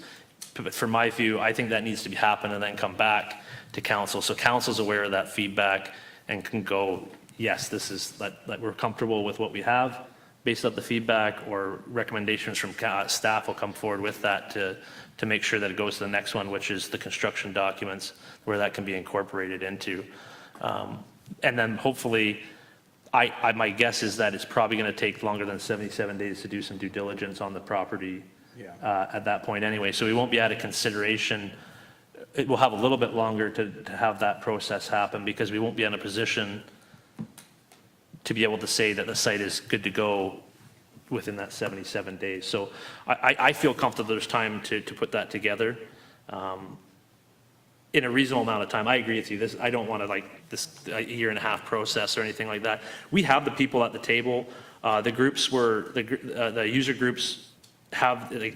But from my view, I think that needs to happen and then come back to council. So council's aware of that feedback and can go, yes, this is, that we're comfortable with what we have based on the feedback, or recommendations from staff will come forward with that to make sure that it goes to the next one, which is the construction documents, where that can be incorporated into. And then hopefully, my guess is that it's probably going to take longer than 77 days to do some due diligence on the property at that point anyway. So we won't be out of consideration. It will have a little bit longer to have that process happen, because we won't be in a position to be able to say that the site is good to go within that 77 days. So I feel comfortable there's time to put that together in a reasonable amount of time. I agree with you. I don't want to a year and a half process or anything like that. We have the people at the table. The groups the user groups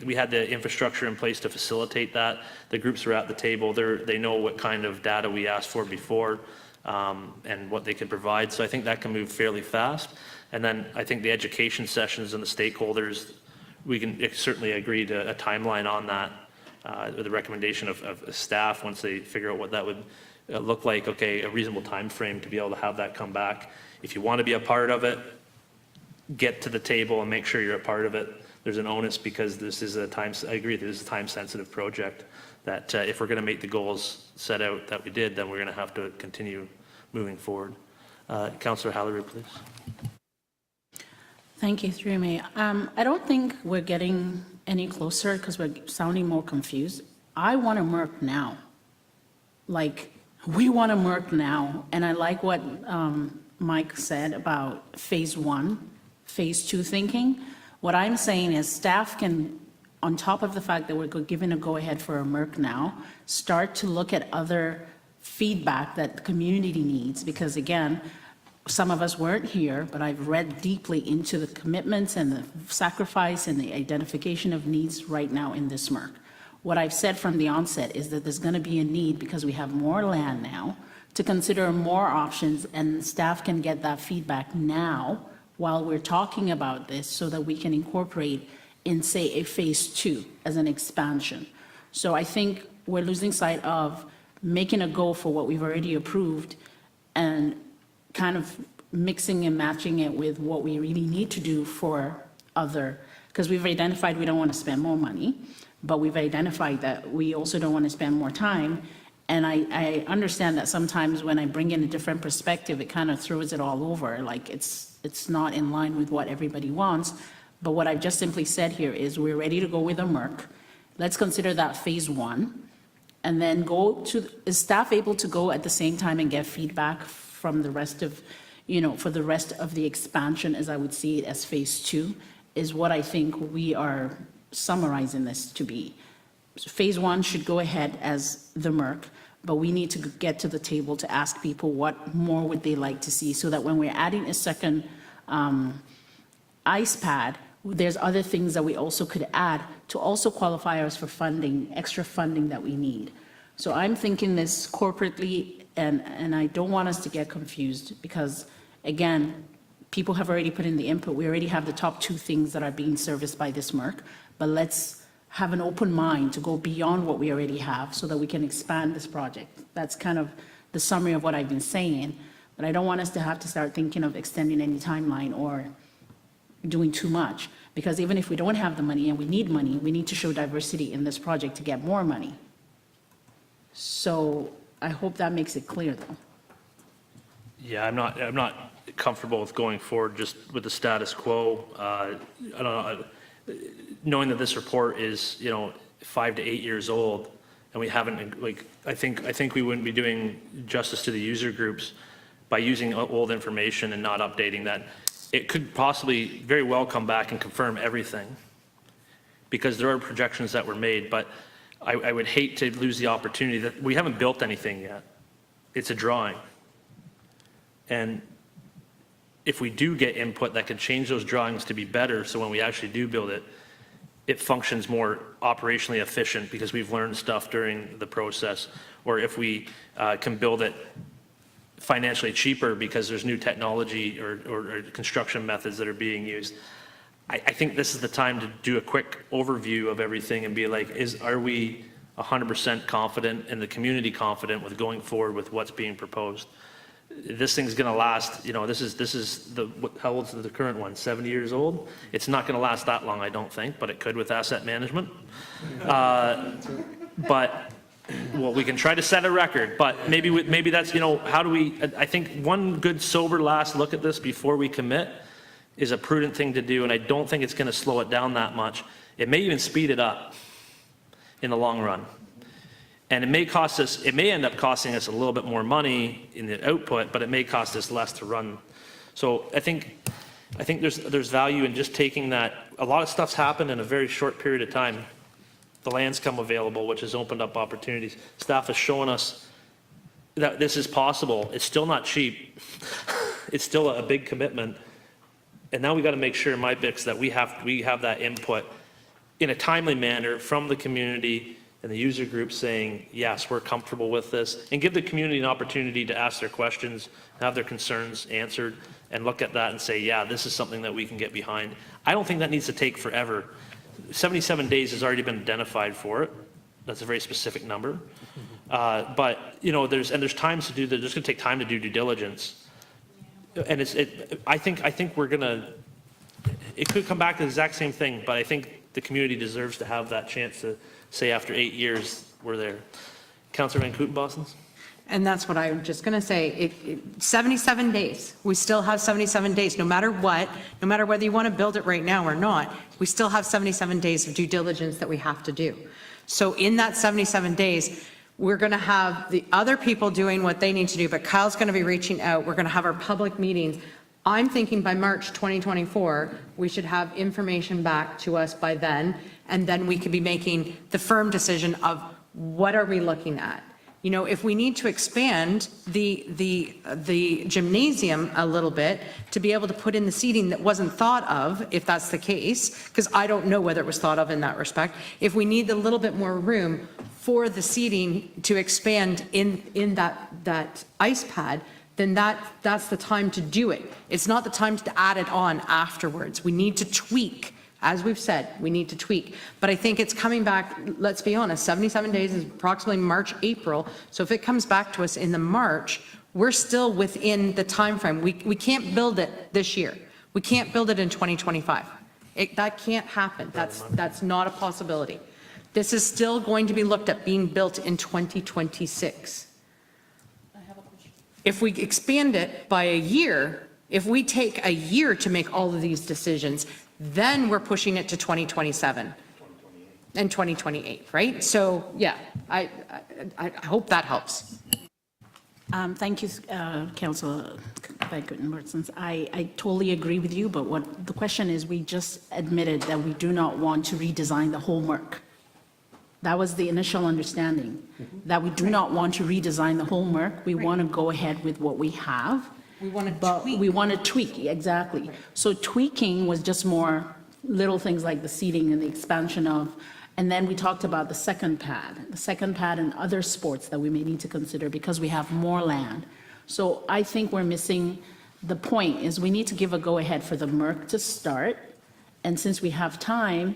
we had the infrastructure in place to facilitate that. The groups are at the table. They know what kind of data we asked for before and what they could provide. So I think that can move fairly fast. And then I think the education sessions and the stakeholders, we can certainly agree to a timeline on that with the recommendation of staff once they figure out what that would look like. Okay, a reasonable time frame to be able to have that come back. If you want to be a part of it, get to the table and make sure you're a part of it. There's an onus, because this is I agree, this is a time-sensitive project that if we're going to make the goals set out that we did, then we're going to have to continue moving forward. Councillor Hallery, please. Thank you, through me. I don't think we're getting any closer because we're sounding more confused. I want a MURC now. Like, we want a MURC now. And I like what Mike said about phase 1, phase 2 thinking. What I'm saying is staff can, on top of the fact that we're given a go-ahead for a MURC now, start to look at other feedback that the community needs, because again, some of us weren't here, but I've read deeply into the commitments and the sacrifice and the identification of needs right now in this MURC. What I've said from the onset is that there's going to be a need, because we have more land now, to consider more options, and staff can get that feedback now while we're talking about this, so that we can incorporate in, say, a phase 2 as an expansion. So I think we're losing sight of making a goal for what we've already approved and kind of mixing and matching it with what we really need to do for other, because we've identified we don't want to spend more money, but we've identified that we also don't want to spend more time. And I understand that sometimes when I bring in a different perspective, it kind of throws it all over, like it's not in line with what everybody wants. But what I've just simply said here is we're ready to go with a MURC. Let's consider that phase 1, and then is staff able to go at the same time and get feedback from the rest of, for the rest of the expansion, as I would see it as phase 2, is what I think we are summarizing this to be. So phase 1 should go ahead as the MURC, but we need to get to the table to ask people what more would they like to see, so that when we're adding a second ice pad, there's other things that we also could add to also qualify us for funding, extra funding that we need. So I'm thinking this corporately, and I don't want us to get confused because, again, people have already put in the input. We already have the top 2 things that are being serviced by this MURC, but let's have an open mind to go beyond what we already have so that we can expand this project. That's kind of the summary of what I've been saying, but I don't want us to have to start thinking of extending any timeline or doing too much, because even if we don't have the money and we need to show diversity in this project to get more money. So I hope that makes it clear, though. Yeah, I'm not comfortable with going forward just with the status quo. I don't know, knowing that this report is, 5 to 8 years old, and we haven't, like, I think we wouldn't be doing justice to the user groups by using old information and not updating that. It could possibly very well come back and confirm everything, because there are projections that were made, but I would hate to lose the opportunity that we haven't built anything yet. It's a drawing. And if we do get input that could change those drawings to be better, so when we actually do build it, it functions more operationally efficient because we've learned stuff during the process, or if we can build it financially cheaper because there's new technology or construction methods that are being used. I think this is the time to do a quick overview of everything and be like, are we 100% confident and the community confident with going forward with what's being proposed? This thing's going to last, this is how old is the current one? 70 years old? It's not going to last that long, I don't think, but it could with asset management. But well, we can try to set a record, but maybe that's, how do we, I think one good sober last look at this before we commit is a prudent thing to do, and I don't think it's going to slow it down that much. It may even speed it up in the long run. And it may end up costing us a little bit more money in the output, but it may cost us less to run. So I think there's value in just taking that. A lot of stuff's happened in a very short period of time. The land's come available, which has opened up opportunities. Staff has shown us that this is possible. It's still not cheap. It's still a big commitment. And now we got to make sure in my books that we have that input in a timely manner from the community and the user group saying, yes, we're comfortable with this, and give the community an opportunity to ask their questions, have their concerns answered, and look at that and say, yeah, this is something that we can get behind. I don't think that needs to take forever. 77 days has already been identified for it. That's a very specific number. But, there's times to do that. There's going to take time to do due diligence. And I think we're going to, it could come back to the exact same thing, but I think the community deserves to have that chance to say after 8 years, we're there. Councillor Van Kootenbosens? And that's what I'm just going to say. 77 days. We still have 77 days, no matter what, no matter whether you want to build it right now or not, we still have 77 days of due diligence that we have to do. So in that 77 days, we're going to have the other people doing what they need to do, but Kyle's going to be reaching out. We're going to have our public meetings. I'm thinking by March 2024, we should have information back to us by then, and then we could be making the firm decision of what are we looking at. If we need to expand the gymnasium a little bit to be able to put in the seating that wasn't thought of, if that's the case, because I don't know whether it was thought of in that respect, if we need a little bit more room for the seating to expand in that ice pad, then that's the time to do it. It's not the time to add it on afterwards. We need to tweak. As we've said, we need to tweak. But I think it's coming back, let's be honest, 77 days is approximately March, April. So if it comes back to us in the March, we're still within the time frame. We can't build it this year. We can't build it in 2025. That can't happen. That's not a possibility. This is still going to be looked at being built in 2026. If we expand it by a year, if we take a year to make all of these decisions, then we're pushing it to 2027 and 2028, right? So, yeah, I hope that helps. Thank you, Councillor Van Kootenbosens. I totally agree with you, but what the question is, we just admitted that we do not want to redesign the whole MURC. That was the initial understanding, that we do not want to redesign the whole MURC. We want to go ahead with what we have. We want to But tweak. we want to tweak, exactly. So tweaking was just more little things like the seating and the expansion of, and then we talked about the second pad and other sports that we may need to consider because we have more land. So I think we're missing, the point is we need to give a go-ahead for the MURC to start. And since we have time,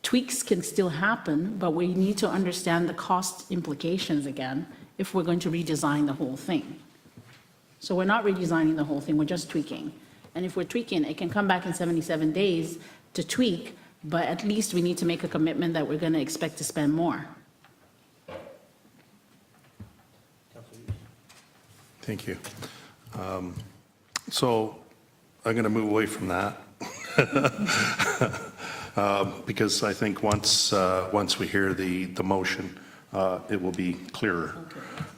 tweaks can still happen, but we need to understand the cost implications again if we're going to redesign the whole thing. So we're not redesigning the whole thing, we're just tweaking. And if we're tweaking, it can come back in 77 days to tweak, but at least we need to make a commitment that we're going to expect to spend more. Thank you. So I'm going to move away from that. Because I think once we hear the motion, it will be clearer.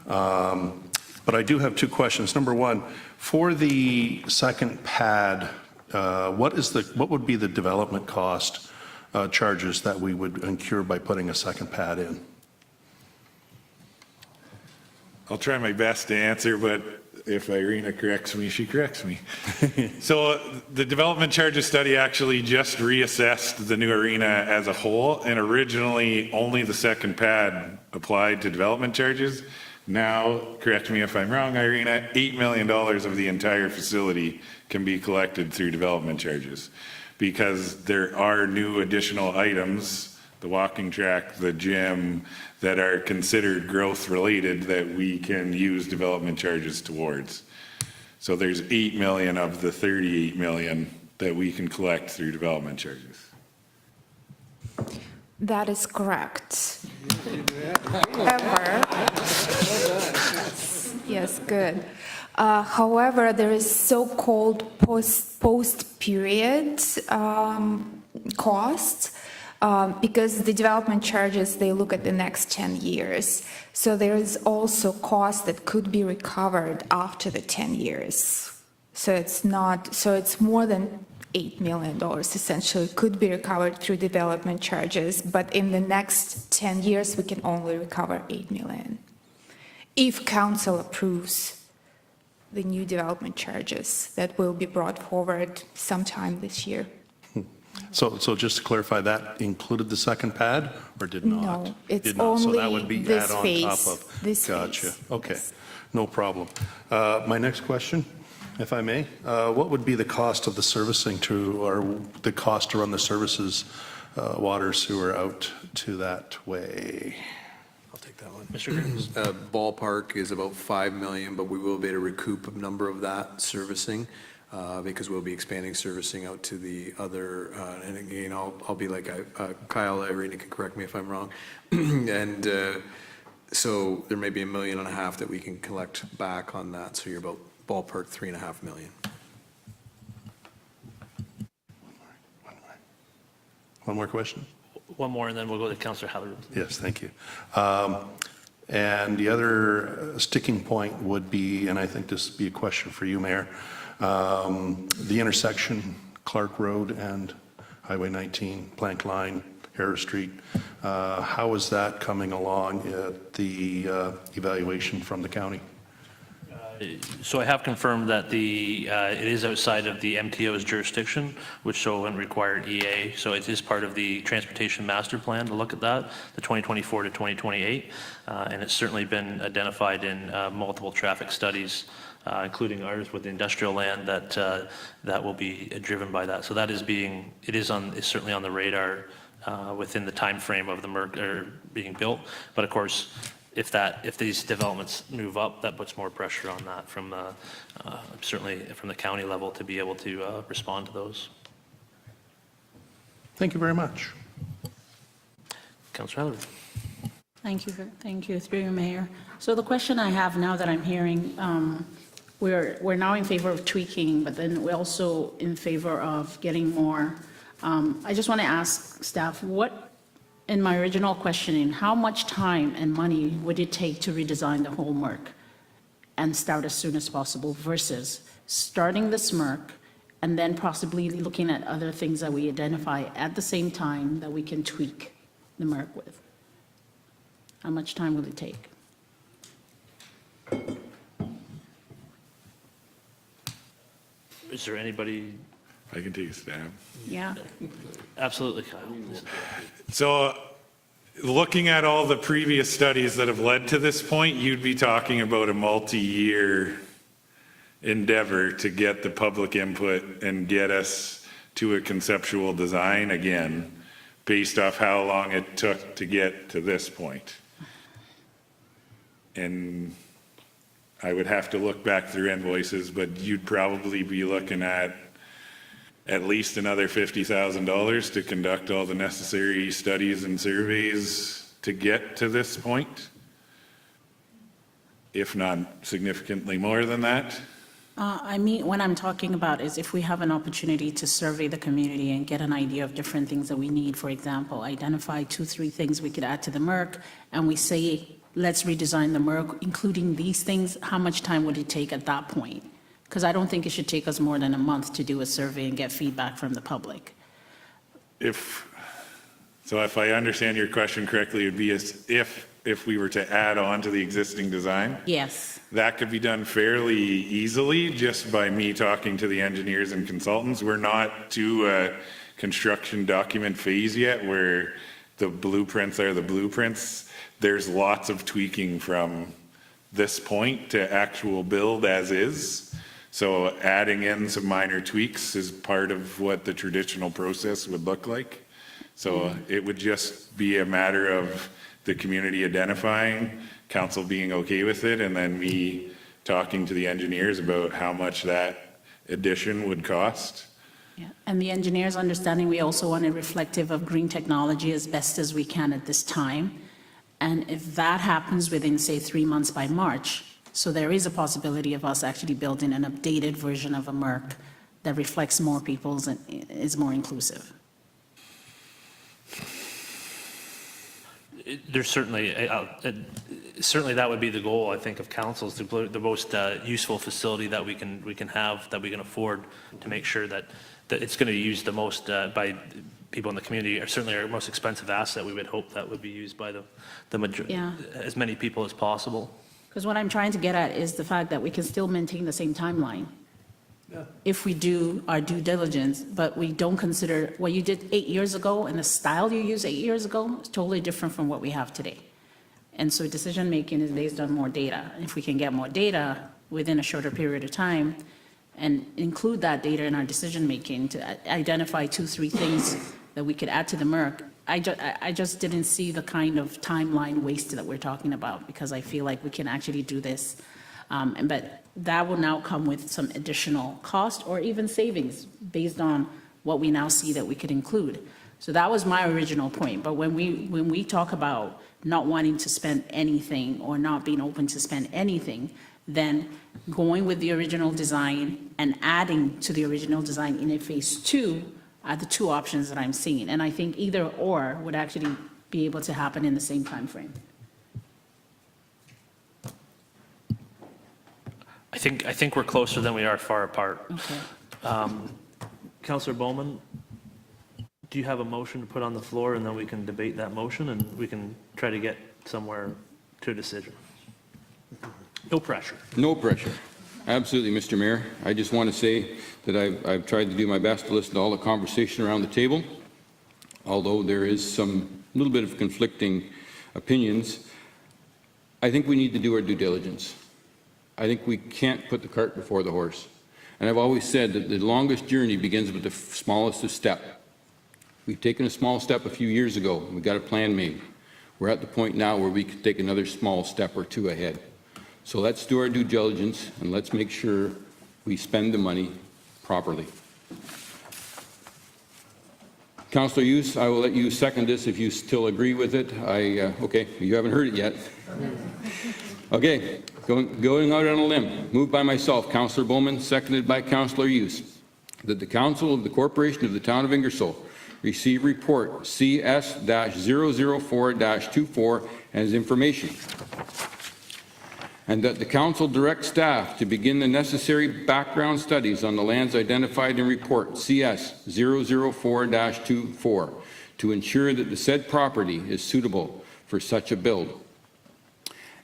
But I do have two questions. Number one, for the second pad, what would be the development cost charges that we would incur by putting a second pad in? I'll try my best to answer, but if Irina corrects me, she corrects me. So the development charges study actually just reassessed the new arena as a whole, and originally only the second pad applied to development charges. Now, correct me if I'm wrong, Irina, $8 million of the entire facility can be collected through development charges because there are new additional items, the walking track, the gym, that are considered growth related that we can use development charges towards. So there's 8 million of the 38 million that we can collect through development charges. That is correct. However, yes, good. However, there is so-called post-period cost because the development charges, they look at the next 10 years. So there is also cost that could be recovered after the 10 years. So it's more than $8 million essentially could be recovered through development charges, but in the next 10 years, we can only recover $8 million. If council approves the new development charges that will be brought forward sometime this year. So just to clarify, that included the second pad or did not? No, it's Did not. So that only would be this add on phase, top of. this Gotcha. phase, Okay, yes. no problem. My next question, if I may, what would be the cost of the servicing or the cost to run the services, water, sewer out to that way? I'll take that one. Mr. Griffiths? Ballpark is about 5 million, but we will be able to recoup a number of that servicing because we'll be expanding servicing out to the other, and again, I'll be like Kyle, Irina can correct me if I'm wrong. And so there may be $1.5 million that we can collect back on that. So you're about ballpark $3.5 million. One more question? One more, and then we'll go to Councillor Hallery. Yes, thank you. And the other sticking point would be, and I think this would be a question for you, Mayor, the intersection, Clark Road and Highway 19, Plank Line, Harris Street. How is that coming along at the evaluation from the county? So I have confirmed that it is outside of the MTO's jurisdiction, which so wouldn't require EA. So it is part of the Transportation Master Plan to look at that, the 2024 to 2028. And it's certainly been identified in multiple traffic studies, including ours with industrial land that will be driven by that. So that is it's certainly on the radar within the time frame of the MURC being built. But of course, if these developments move up, that puts more pressure on that from certainly from the county level to be able to respond to those. Thank you very much. Councillor Hallery. Thank you, through you, Mayor. So the question I have now that I'm hearing, we're now in favor of tweaking, but then we're also in favor of getting more. I just want to ask staff, in my original questioning, how much time and money would it take to redesign the whole MURC and start as soon as possible versus starting this MURC and then possibly looking at other things that we identify at the same time that we can tweak the MURC with? How much time will it take? Is there anybody? I can take a stab. Yeah. Absolutely, Kyle. So looking at all the previous studies that have led to this point, you'd be talking about a multi-year endeavor to get the public input and get us to a conceptual design again, based off how long it took to get to this point. And I would have to look back through invoices, but you'd probably be looking at least another $50,000 to conduct all the necessary studies and surveys to get to this point, if not significantly more than that. I mean, what I'm talking about is if we have an opportunity to survey the community and get an idea of different things that we need, for example, identify 2-3 things we could add to the MURC, and we say, let's redesign the MURC, including these things, how much time would it take at that point? Because I don't think it should take us more than a month to do a survey and get feedback from the public. If I understand your question correctly, it would be as if we were to add on to the existing design. Yes. That could be done fairly easily just by me talking to the engineers and consultants. We're not to a construction document phase yet where the blueprints are the blueprints. There's lots of tweaking from this point to actual build as is. So adding in some minor tweaks is part of what the traditional process would look like. So it would just be a matter of the community identifying, council being okay with it, and then me talking to the engineers about how much that addition would cost. Yeah. And the engineers understanding we also want it reflective of green technology as best as we can at this time. And if that happens within, say, 3 months by March, so there is a possibility of us actually building an updated version of a MURC that reflects more people's and is more inclusive. There's certainly, certainly that would be the goal, I think, of councils, to build the most useful facility that we can have, that we can afford, to make sure that it's going to be used the most by people in the community, or certainly our most expensive asset. We would hope that would be used by as many people as possible. Because what I'm trying to get at is the fact that we can still maintain the same timeline. Yeah. If we do our due diligence, but we don't consider what you did 8 years ago and the style you used 8 years ago is totally different from what we have today. And so decision-making is based on more data. If we can get more data within a shorter period of time and include that data in our decision-making to identify 2-3 things that we could add to the MURC, I just didn't see the kind of timeline waste that we're talking about, because I feel like we can actually do this. But that will now come with some additional cost or even savings based on what we now see that we could include. So that was my original point. But when we talk about not wanting to spend anything or not being open to spend anything, then going with the original design and adding to the original design in a phase 2 are the two options that I'm seeing. And I think either or would actually be able to happen in the same time frame. I think we're closer than we are far apart. Okay. Councillor Bowman, do you have a motion to put on the floor, and then we can debate that motion and we can try to get somewhere to a decision? No pressure. No pressure. Absolutely, Mr. Mayor. I just want to say that I've tried to do my best to listen to all the conversation around the table, although there is some little bit of conflicting opinions. I think we need to do our due diligence. I think we can't put the cart before the horse. And I've always said that the longest journey begins with the smallest of steps. We've taken a small step a few years ago, and we got a plan made. We're at the point now where we can take another small step or two ahead. So let's do our due diligence, and let's make sure we spend the money properly. Councillor Hughes, I will let you second this if you still agree with it. Okay, you haven't heard it yet. Okay, going out on a limb, moved by myself, Councillor Bowman, seconded by Councillor Hughes, that the Council of the Corporation of the Town of Ingersoll receive report CS-004-24 as information, and that the Council direct staff to begin the necessary background studies on the lands identified in report CS-004-24 to ensure that the said property is suitable for such a build,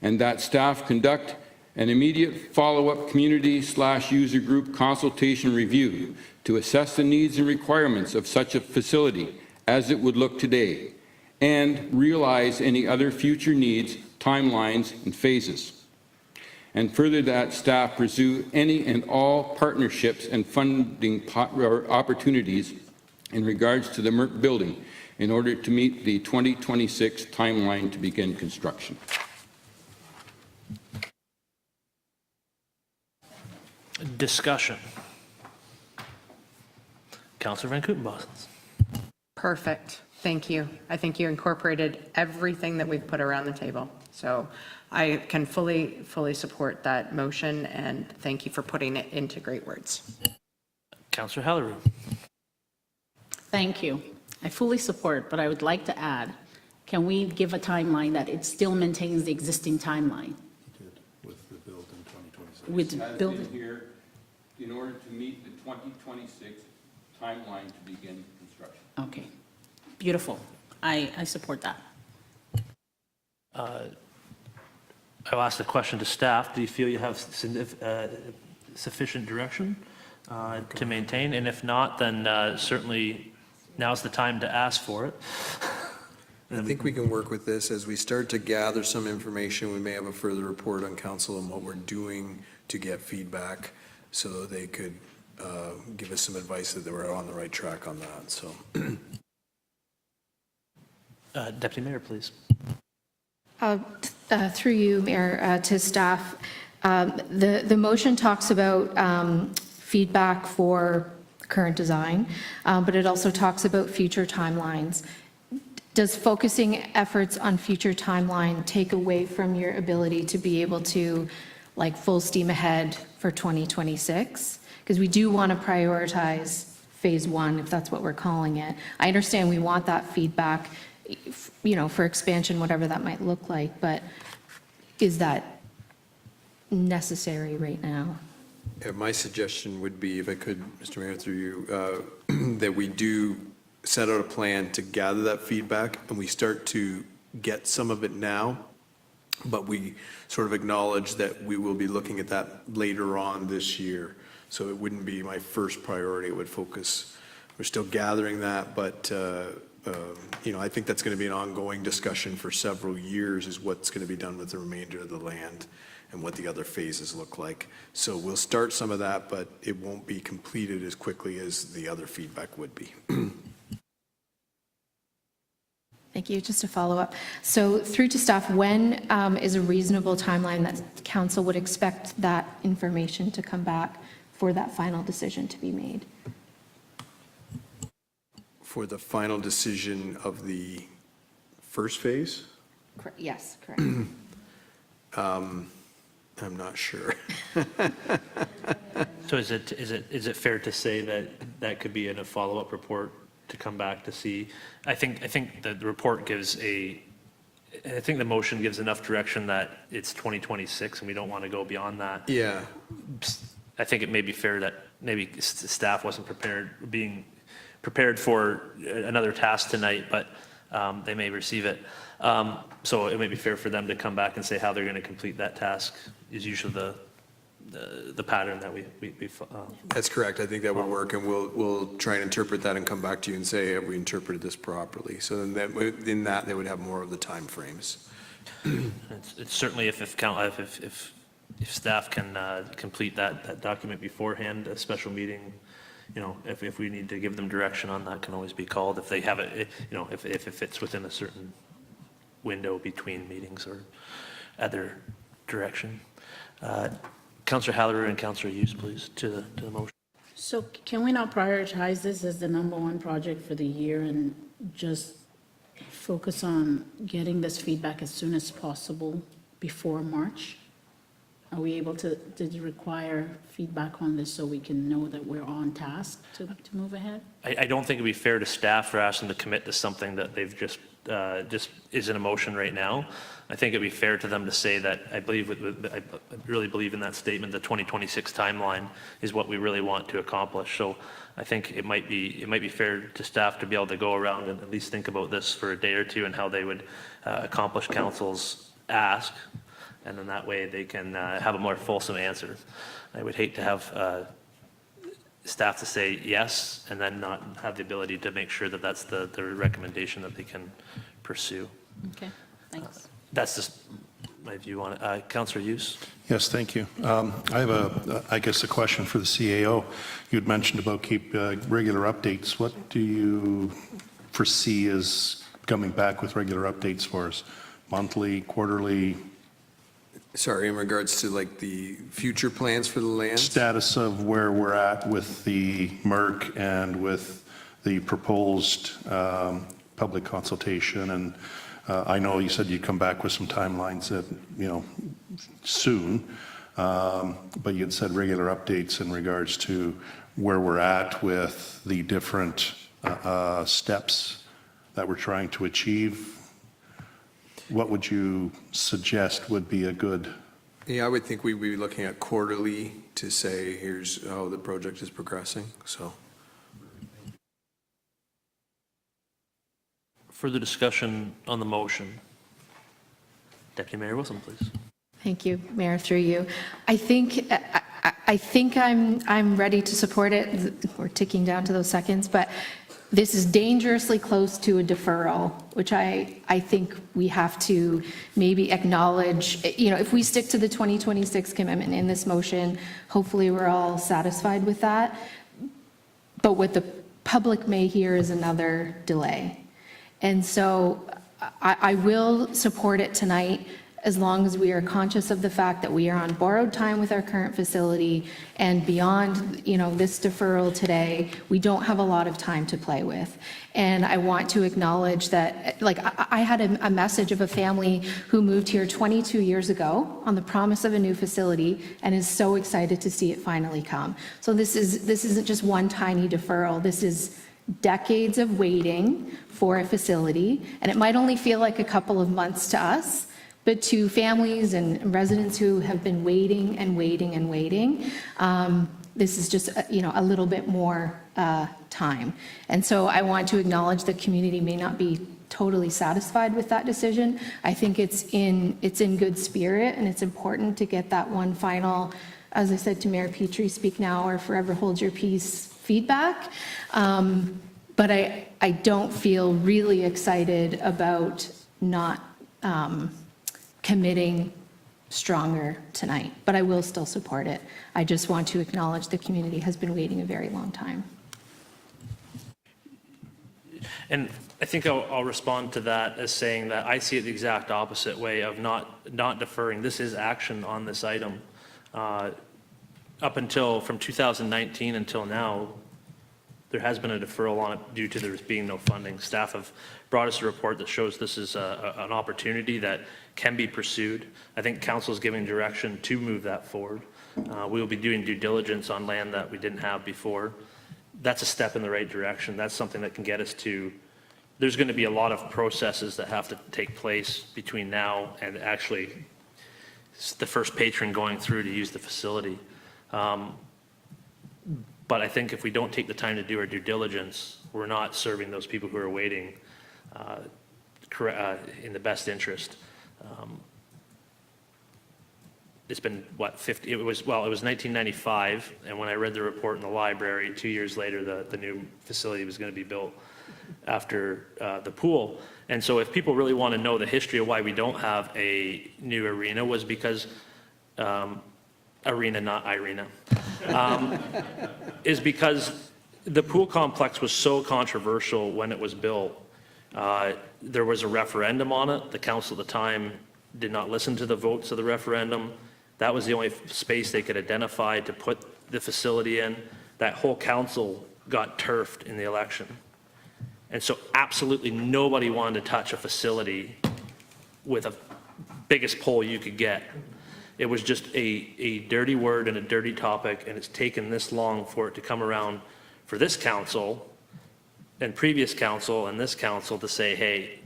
and that staff conduct An immediate follow-up community/user group consultation review to assess the needs and requirements of such a facility as it would look today, and realize any other future needs, timelines, and phases. And further, that staff pursue any and all partnerships and funding opportunities in regards to the MURC building in order to meet the 2026 timeline to begin construction. Discussion. Councillor Van Kootenbos. Perfect. Thank you. I think you incorporated everything that we've put around the table. So I can fully support that motion, and thank you for putting it into great words. Councillor Halleru. Thank you. I fully support, but I would like to add, can we give a timeline that it still maintains the existing timeline? With the build in 2026. With Has build, been here in order to meet the 2026 timeline to begin construction. okay, beautiful. I support that. I'll ask the question to staff. Do you feel you have sufficient direction to maintain? And if not, then certainly now's the time to ask for it. I think we can work with this as we start to gather some information. We may have a further report on council and what we're doing to get feedback so they could give us some advice that we're on the right track on that. So, Deputy Mayor, please. Through you, Mayor, to staff, the motion talks about feedback for current design, but it also talks about future timelines. Does focusing efforts on future timeline take away from your ability to be able to, like, full steam ahead for 2026? Because we do want to prioritize phase one, if that's what we're calling it. I understand we want that feedback, you know, for expansion, whatever that might look like, but is that necessary right now? my suggestion would be, if I could, Mr. Mayor, through you, that we do set out a plan to gather that feedback, and we start to get some of it now, but we sort of acknowledge that we will be looking at that later on this year. So it wouldn't be my first priority. It would focus, we're still gathering that, but I think that's going to be an ongoing discussion for several years, is what's going to be done with the remainder of the land and what the other phases look like. So we'll start some of that, but it won't be completed as quickly as the other feedback would be. Thank you. Just to follow up. So through to staff, when is a reasonable timeline that council would expect that information to come back for that final decision to be made? For the final decision of the first phase? Yes, correct. I'm not sure. So is it fair to say that that could be in a follow-up report to come back to see? I think the report gives I think the motion gives enough direction that it's 2026 and we don't want to go beyond that. Yeah. I think it may be fair that maybe staff wasn't being prepared for another task tonight, but they may receive it. So it may be fair for them to come back and say how they're going to complete that task is usually the pattern that we That's correct. I think that would work, and we'll try and interpret that and come back to you and say, have we interpreted this properly? So then in that, they would have more of the timeframes. It's certainly if staff can complete that document beforehand, a special meeting, if we need to give them direction on that, can always be called if they have it, if it fits within a certain window between meetings or other direction. Councillor Halleru and Councillor Hughes, please, to the motion. So can we not prioritize this as the number one project for the year and just focus on getting this feedback as soon as possible before March? Are we able to require feedback on this so we can know that we're on task to move ahead? I don't think it'd be fair to staff for asking them to commit to something that they've just is in a motion right now. I think it'd be fair to them to say that I really believe in that statement. The 2026 timeline is what we really want to accomplish. So I think it might be fair to staff to be able to go around and at least think about this for a day or two and how they would accomplish council's ask. and then that way they can have a more fulsome answer. I would hate to have staff to say yes and then not have the ability to make sure that that's the recommendation that they can pursue. Okay, thanks. That's just my view on it. Councillor Hughes? Yes, thank you. I have I guess a question for the CAO. You'd mentioned about keep regular updates. What do you foresee as coming back with regular updates for us? Monthly, quarterly? Sorry, in regards to like the future plans for the land? Status of where we're at with the MURC and with the proposed public consultation. And I know you said you'd come back with some timelines that, soon, but you'd said regular updates in regards to where we're at with the different steps that we're trying to achieve. What would you suggest would be a good? Yeah, I would think we'd be looking at quarterly to say, here's how the project is progressing, so. Further discussion on the motion. Deputy Mayor Wilson, please. Thank you, Mayor, through you. I think I'm ready to support it. We're ticking down to those seconds, but this is dangerously close to a deferral, which I think we have to maybe acknowledge. If we stick to the 2026 commitment in this motion, hopefully we're all satisfied with that. But what the public may hear is another delay. And so I will support it tonight as long as we are conscious of the fact that we are on borrowed time with our current facility, and beyond, this deferral today, we don't have a lot of time to play with. And I want to acknowledge that, I had a message of a family who moved here 22 years ago on the promise of a new facility and is so excited to see it finally come. So this isn't just one tiny deferral. This is decades of waiting for a facility, and it might only feel like a couple of months to us, but to families and residents who have been waiting and waiting and waiting, this is just a little bit more time. And so I want to acknowledge the community may not be totally satisfied with that decision. I think it's in good spirit, and it's important to get that one final, as I said to Mayor Petrie, speak now or forever hold your peace feedback. But I don't feel really excited about not committing stronger tonight, but I will still support it. I just want to acknowledge the community has been waiting a very long time. And I think I'll respond to that as saying that I see it the exact opposite way of not deferring. This is action on this item. Up until from 2019 until now, there has been a deferral on it due to there being no funding. Staff have brought us a report that shows this is an opportunity that can be pursued. I think council is giving direction to move that forward. We will be doing due diligence on land that we didn't have before. That's a step in the right direction. That's something that can get us to, there's going to be a lot of processes that have to take place between now and actually the first patron going through to use the facility. But I think if we don't take the time to do our due diligence, we're not serving those people who are waiting in the best interest. It's been, what, 50, it was 1995, and when I read the report in the library, 2 years later, the new facility was going to be built after the pool. And so if people really want to know the history of why we don't have a new arena, was because, arena, not Irina, is because the pool complex was so controversial when it was built. There was a referendum on it. The council at the time did not listen to the votes of the referendum. That was the only space they could identify to put the facility in. That whole council got turfed in the election. And so absolutely nobody wanted to touch a facility with a biggest pole you could get. It was just a dirty word and a dirty topic, and it's taken this long for it to come around for this council and previous council and this council to say, hey,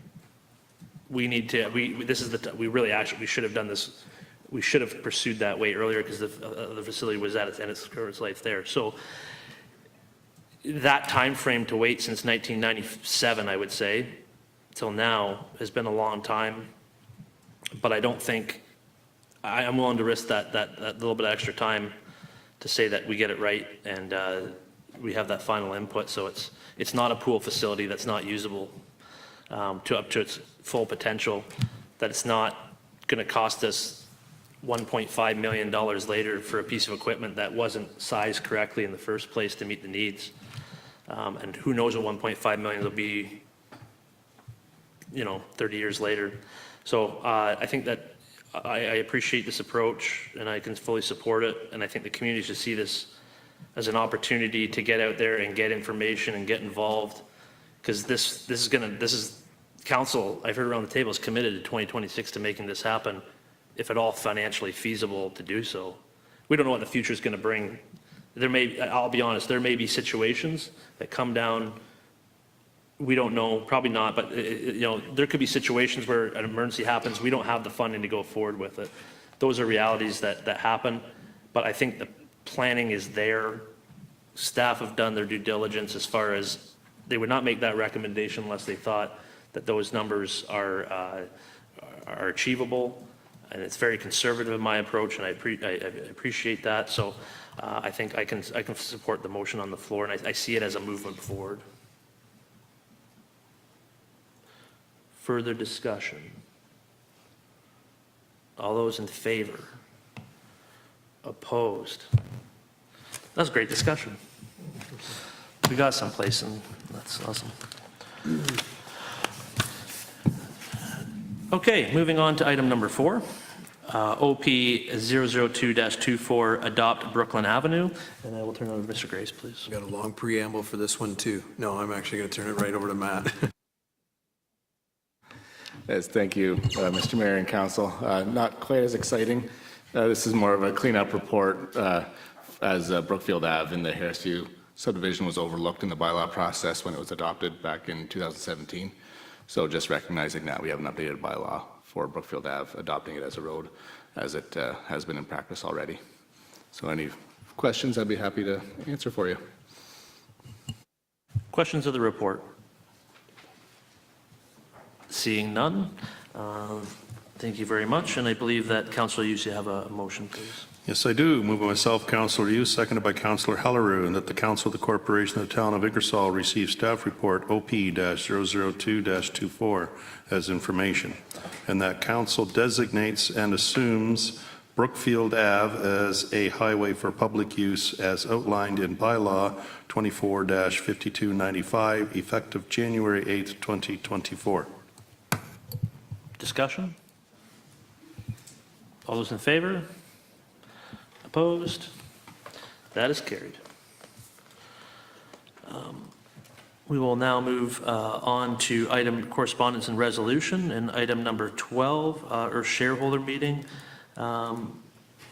we need to, we should have done this. We should have pursued that way earlier because the facility was at its end of its life there. So that time frame to wait since 1997, I would say, till now has been a long time. But I don't think I'm willing to risk that little bit of extra time to say that we get it right and we have that final input. So it's not a pool facility that's not usable up to its full potential, that it's not going to cost us $1.5 million later for a piece of equipment that wasn't sized correctly in the first place to meet the needs. And who knows what 1.5 million will be, 30 years later. So I think that I appreciate this approach and I can fully support it. And I think the community should see this as an opportunity to get out there and get information and get involved. Because this is council, I've heard around the table, is committed to 2026 to making this happen, if at all financially feasible to do so. We don't know what the future is going to bring. I'll be honest, there may be situations that come down, we don't know, probably not, but there could be situations where an emergency happens, we don't have the funding to go forward with it. Those are realities that happen, but I think the planning is there. Staff have done their due diligence as far as they would not make that recommendation unless they thought that those numbers are achievable. And it's very conservative in my approach, and I appreciate that. So I think I can support the motion on the floor, and I see it as a movement forward. Further discussion? All those in favor? Opposed? That's great discussion. We got someplace, and that's awesome. Okay, moving on to item number 4, OP 002-24, adopt Brooklyn Avenue. And I will turn it over to Mr. Grace, please. Got a long preamble for this one too. No, I'm actually going to turn it right over to Matt. Yes, thank you, Mr. Mayor and Council. Not quite as exciting. This is more of a cleanup report as Brookfield Ave in the Harrisview subdivision was overlooked in the bylaw process when it was adopted back in 2017. So just recognizing that we have an updated bylaw for Brookfield Ave, adopting it as a road as it has been in practice already. So any questions, I'd be happy to answer for you. Questions of the report? Seeing none, thank you very much. And I believe that Councillor Hughes, you have a motion, please. Yes, I do. Moved by myself, Councillor Hughes, seconded by Councillor Halleru, and that the Council of the Corporation of the Town of Ingersoll receive staff report OP-002-24 as information, and that Council designates and assumes Brookfield Ave as a highway for public use as outlined in bylaw 24-5295, effective January 8th, 2024. Discussion? All those in favor? Opposed? That is carried. We will now move on to item correspondence and resolution, and item number 12, or shareholder meeting.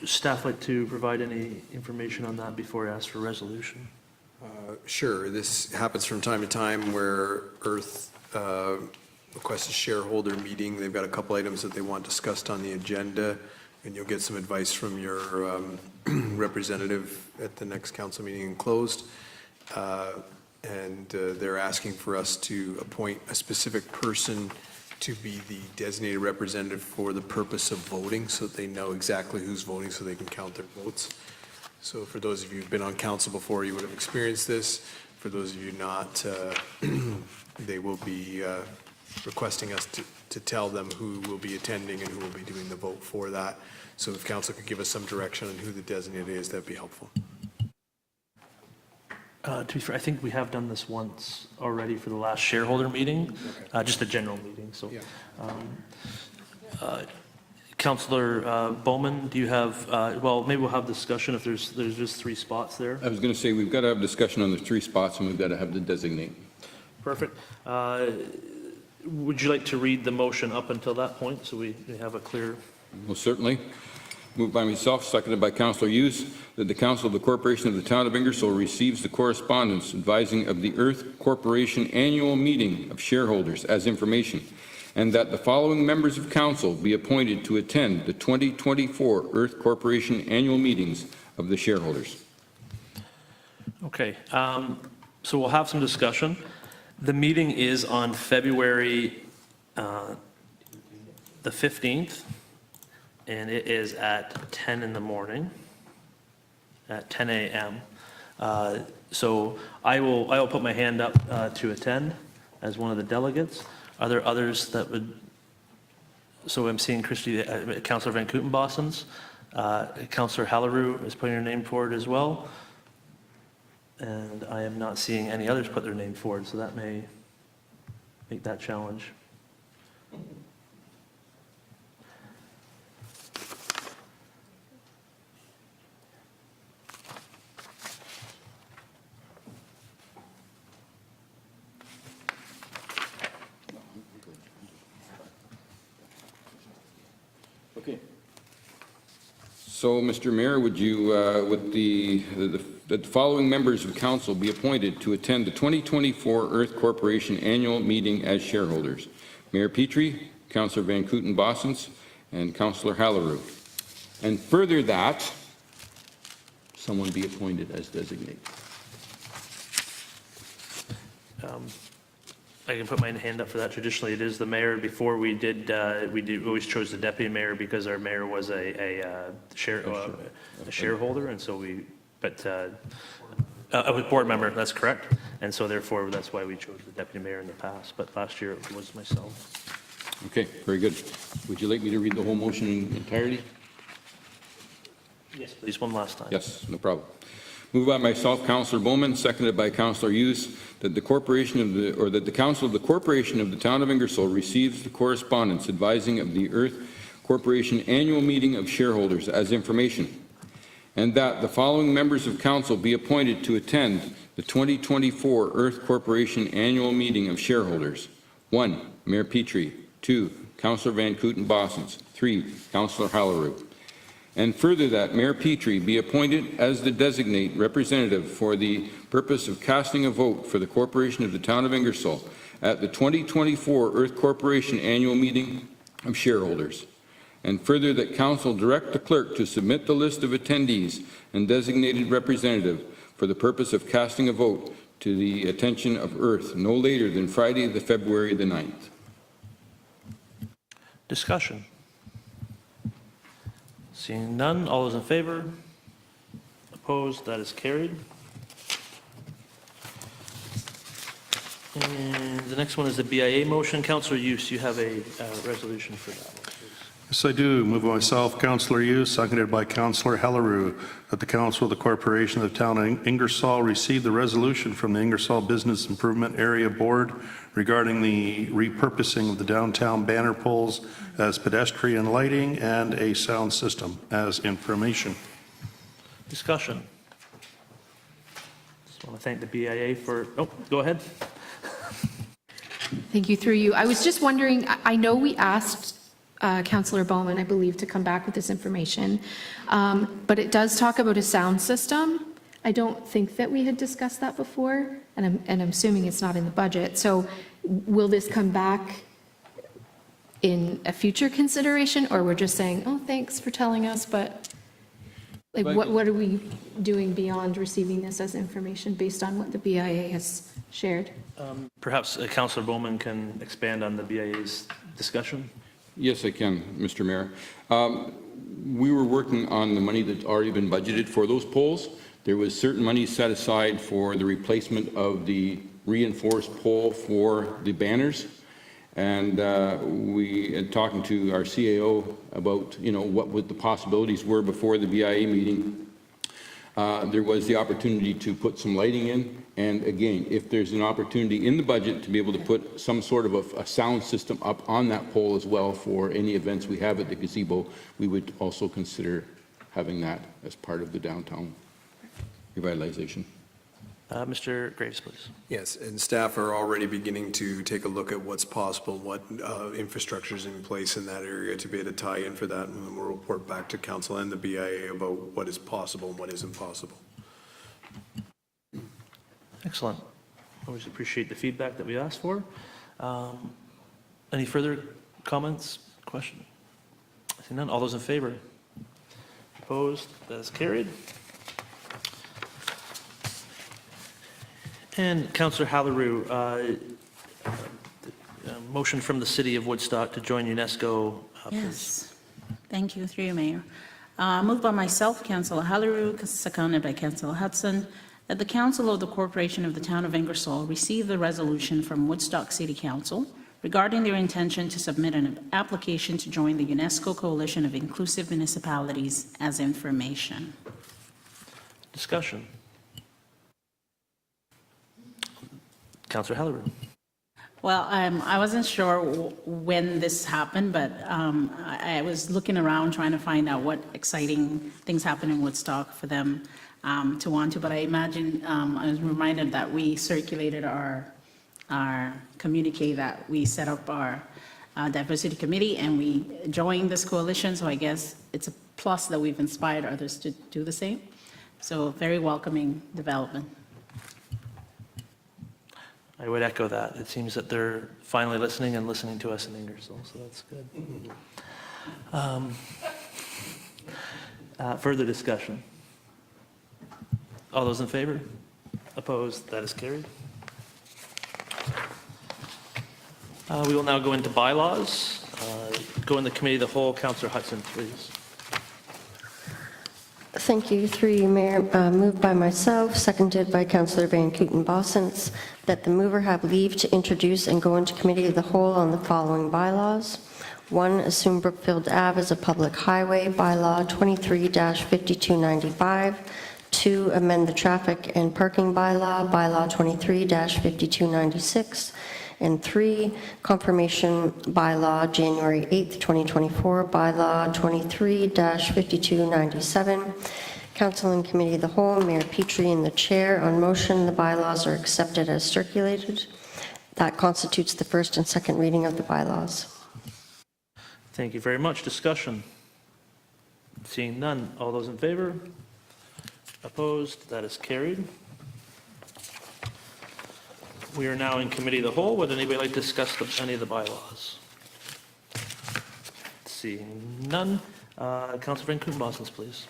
Staff like to provide any information on that before I ask for resolution? Sure. This happens from time to time where Earth requests a shareholder meeting. They've got a couple items that they want discussed on the agenda, and you'll get some advice from your representative at the next council meeting enclosed. And they're asking for us to appoint a specific person to be the designated representative for the purpose of voting, so that they know exactly who's voting so they can count their votes. So for those of you who've been on council before, you would have experienced this. For those of you not, they will be requesting us to tell them who will be attending and who will be doing the vote for that. So if council could give us some direction on who the designated is, that'd be helpful. To be fair, I think we have done this once already for the last shareholder meeting, just a general meeting. So, Councillor Bowman, do you have? Well, maybe we'll have discussion if there's just 3 spots there. I was going to say we've got to have discussion on the 3 spots, and we've got to have the designate. Perfect. Would you like to read the motion up until that point so we have a clear? Well, certainly. Moved by myself, seconded by Councillor Hughes, that the Council of the Corporation of the Town of Ingersoll receives the correspondence advising of the Earth Corporation Annual Meeting of Shareholders as information, and that the following members of Council be appointed to attend the 2024 Earth Corporation Annual Meetings of the Shareholders. Okay, so we'll have some discussion. The meeting is on February the 15th. and it is at 10 in the morning, at 10 a.m. So I will put my hand up to attend as one of the delegates. Are there others that would? So I'm seeing Councillor Van Kootenbosens. Councillor Hallerou is putting her name forward as well. And I am not seeing any others put their name forward, so that may make that challenge. Okay. So, Mr. Mayor, would you, would the following members of council be appointed to attend the 2024 Earth Corporation annual meeting as shareholders? Mayor Petrie, Councillor Van Kootenbosens, and Councillor Hallerou. And further that, someone be appointed as designate. I can put my hand up for that. Traditionally, it is the mayor. Before we always chose the deputy mayor because our mayor was a shareholder, and so a board member, that's correct. And so therefore, that's why we chose the deputy mayor in the past. But last year, it was myself. Okay, very good. Would you like me to read the whole motion in entirety? Yes, please, one last time. Yes, no problem. Moved by myself, Councillor Bowman, seconded by Councillor Hughes, that the Council of the Corporation of the Town of Ingersoll receives the correspondence advising of the Earth Corporation annual meeting of shareholders as information, and that the following members of council be appointed to attend the 2024 Earth Corporation annual meeting of shareholders. 1. Mayor Petrie. 2. Councillor Van Kootenbosens. 3. Councillor Hallerou. And further that Mayor Petrie be appointed as the designate representative for the purpose of casting a vote for the Corporation of the Town of Ingersoll at the 2024 Earth Corporation annual meeting of shareholders. And further that council direct the clerk to submit the list of attendees and designated representative for the purpose of casting a vote to the attention of Earth no later than Friday, February the 9th. Discussion. Seeing none, all those in favor? Opposed? That is carried. And the next one is the BIA motion. Councillor Hughes, you have a resolution for that one, please. Yes, I do. Move by myself, Councillor Hughes, seconded by Councillor Hallerou, that the Council of the Corporation of the Town of Ingersoll receive the resolution from the Ingersoll Business Improvement Area Board regarding the repurposing of the downtown banner poles as pedestrian lighting and a sound system as information. Discussion. Just want to thank the BIA for, go ahead. Thank you, through you. I was just wondering, I know we asked Councillor Bowman, I believe, to come back with this information, but it does talk about a sound system. I don't think that we had discussed that before, and I'm assuming it's not in the budget. So will this come back in a future consideration, or we're just saying, oh, thanks for telling us, but like, what are we doing beyond receiving this as information based on what the BIA has shared? Perhaps Councillor Bowman can expand on the BIA's discussion. Yes, I can, Mr. Mayor. We were working on the money that's already been budgeted for those poles. There was certain money set aside for the replacement of the reinforced pole for the banners. And we had talking to our CAO about, what the possibilities were before the BIA meeting. There was the opportunity to put some lighting in. And again, if there's an opportunity in the budget to be able to put some sort of a sound system up on that pole as well for any events we have at the gazebo, we would also consider having that as part of the downtown revitalization. Mr. Graves, please. Yes, and staff are already beginning to take a look at what's possible, what infrastructure is in place in that area to be able to tie in for that, and we'll report back to council and the BIA about what is possible and what isn't possible. Excellent. Always appreciate the feedback that we asked for. Any further comments, questions? I see none. All those in favor? Opposed? That is carried. And Councillor Hallerou, motion from the City of Woodstock to join UNESCO. Yes. Thank you, through you, Mayor. Moved by myself, Councillor Halleru, seconded by Councillor Hudson, that the Council of the Corporation of the Town of Ingersoll receive the resolution from Woodstock City Council regarding their intention to submit an application to join the UNESCO Coalition of Inclusive Municipalities as information. Discussion. Councillor Halleru. Well, I wasn't sure when this happened, but I was looking around trying to find out what exciting things happen in Woodstock for them to want to. But I imagine, I was reminded that we circulated our communique that we set up our diversity committee and we joined this coalition. So I guess it's a plus that we've inspired others to do the same. So very welcoming development. I would echo that. It seems that they're finally listening and listening to us in Ingersoll, so that's good. Further discussion? All those in favor? Opposed? That is carried. We will now go into bylaws. Go in the committee of the whole. Councillor Hudson, please. Thank you, through you, Mayor. Moved by myself, seconded by Councillor Van Kooten-Bossens, that the mover have leave to introduce and go into committee of the whole on the following bylaws. 1, assume Brookfield Ave as a public highway, bylaw 23-5295. 2, amend the traffic and parking bylaw, bylaw 23-5296. And 3, confirmation bylaw, January 8th, 2024, bylaw 23-5297. Council and Committee of the Whole, Mayor Petrie and the Chair. On motion, the bylaws are accepted as circulated. That constitutes the first and second reading of the bylaws. Thank you very much. Discussion? Seeing none. All those in favor? Opposed? That is carried. We are now in committee of the whole. Would anybody like to discuss any of the bylaws? Seeing none. Councillor Van Kooten-Bossens, please.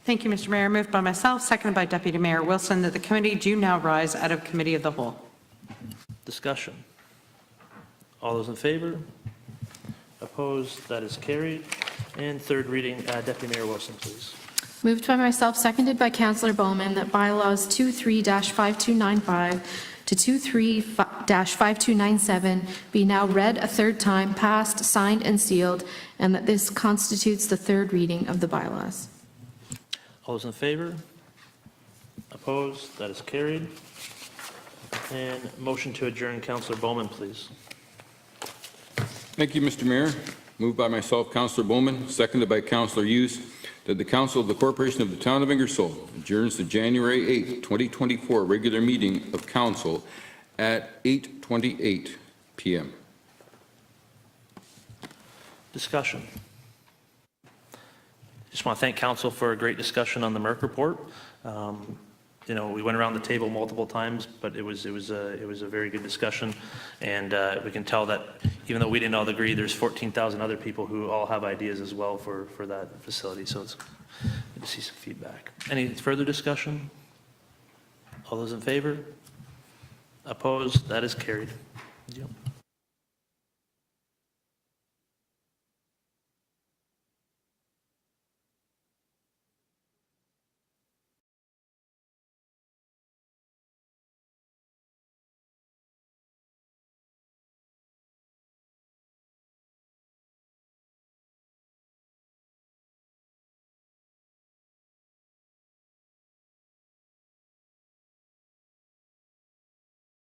Thank you, Mr. Mayor. Moved by myself, seconded by Deputy Mayor Wilson, that the committee do now rise out of committee of the whole. Discussion. All those in favor? Opposed? That is carried. And third reading, Deputy Mayor Wilson, please. Moved by myself, seconded by Councillor Bowman, that bylaws 23-5295 to 23-5297 be now read a third time, passed, signed, and sealed, and that this constitutes the third reading of the bylaws. All those in favor? Opposed? That is carried. And motion to adjourn, Councillor Bowman, please. Thank you, Mr. Mayor. Moved by myself, Councillor Bowman, seconded by Councillor Hughes, that the Council of the Corporation of the Town of Ingersoll adjourns the January 8th, 2024 regular meeting of Council at 8:28 p.m. Discussion. Just want to thank Council for a great discussion on the MURC report. You know, we went around the table multiple times, but it was a very good discussion, and we can tell that even though we didn't all agree, there's 14,000 other people who all have ideas as well for that facility. So it's good to see some feedback. Any further discussion? All those in favor? Opposed? That is carried. Yep.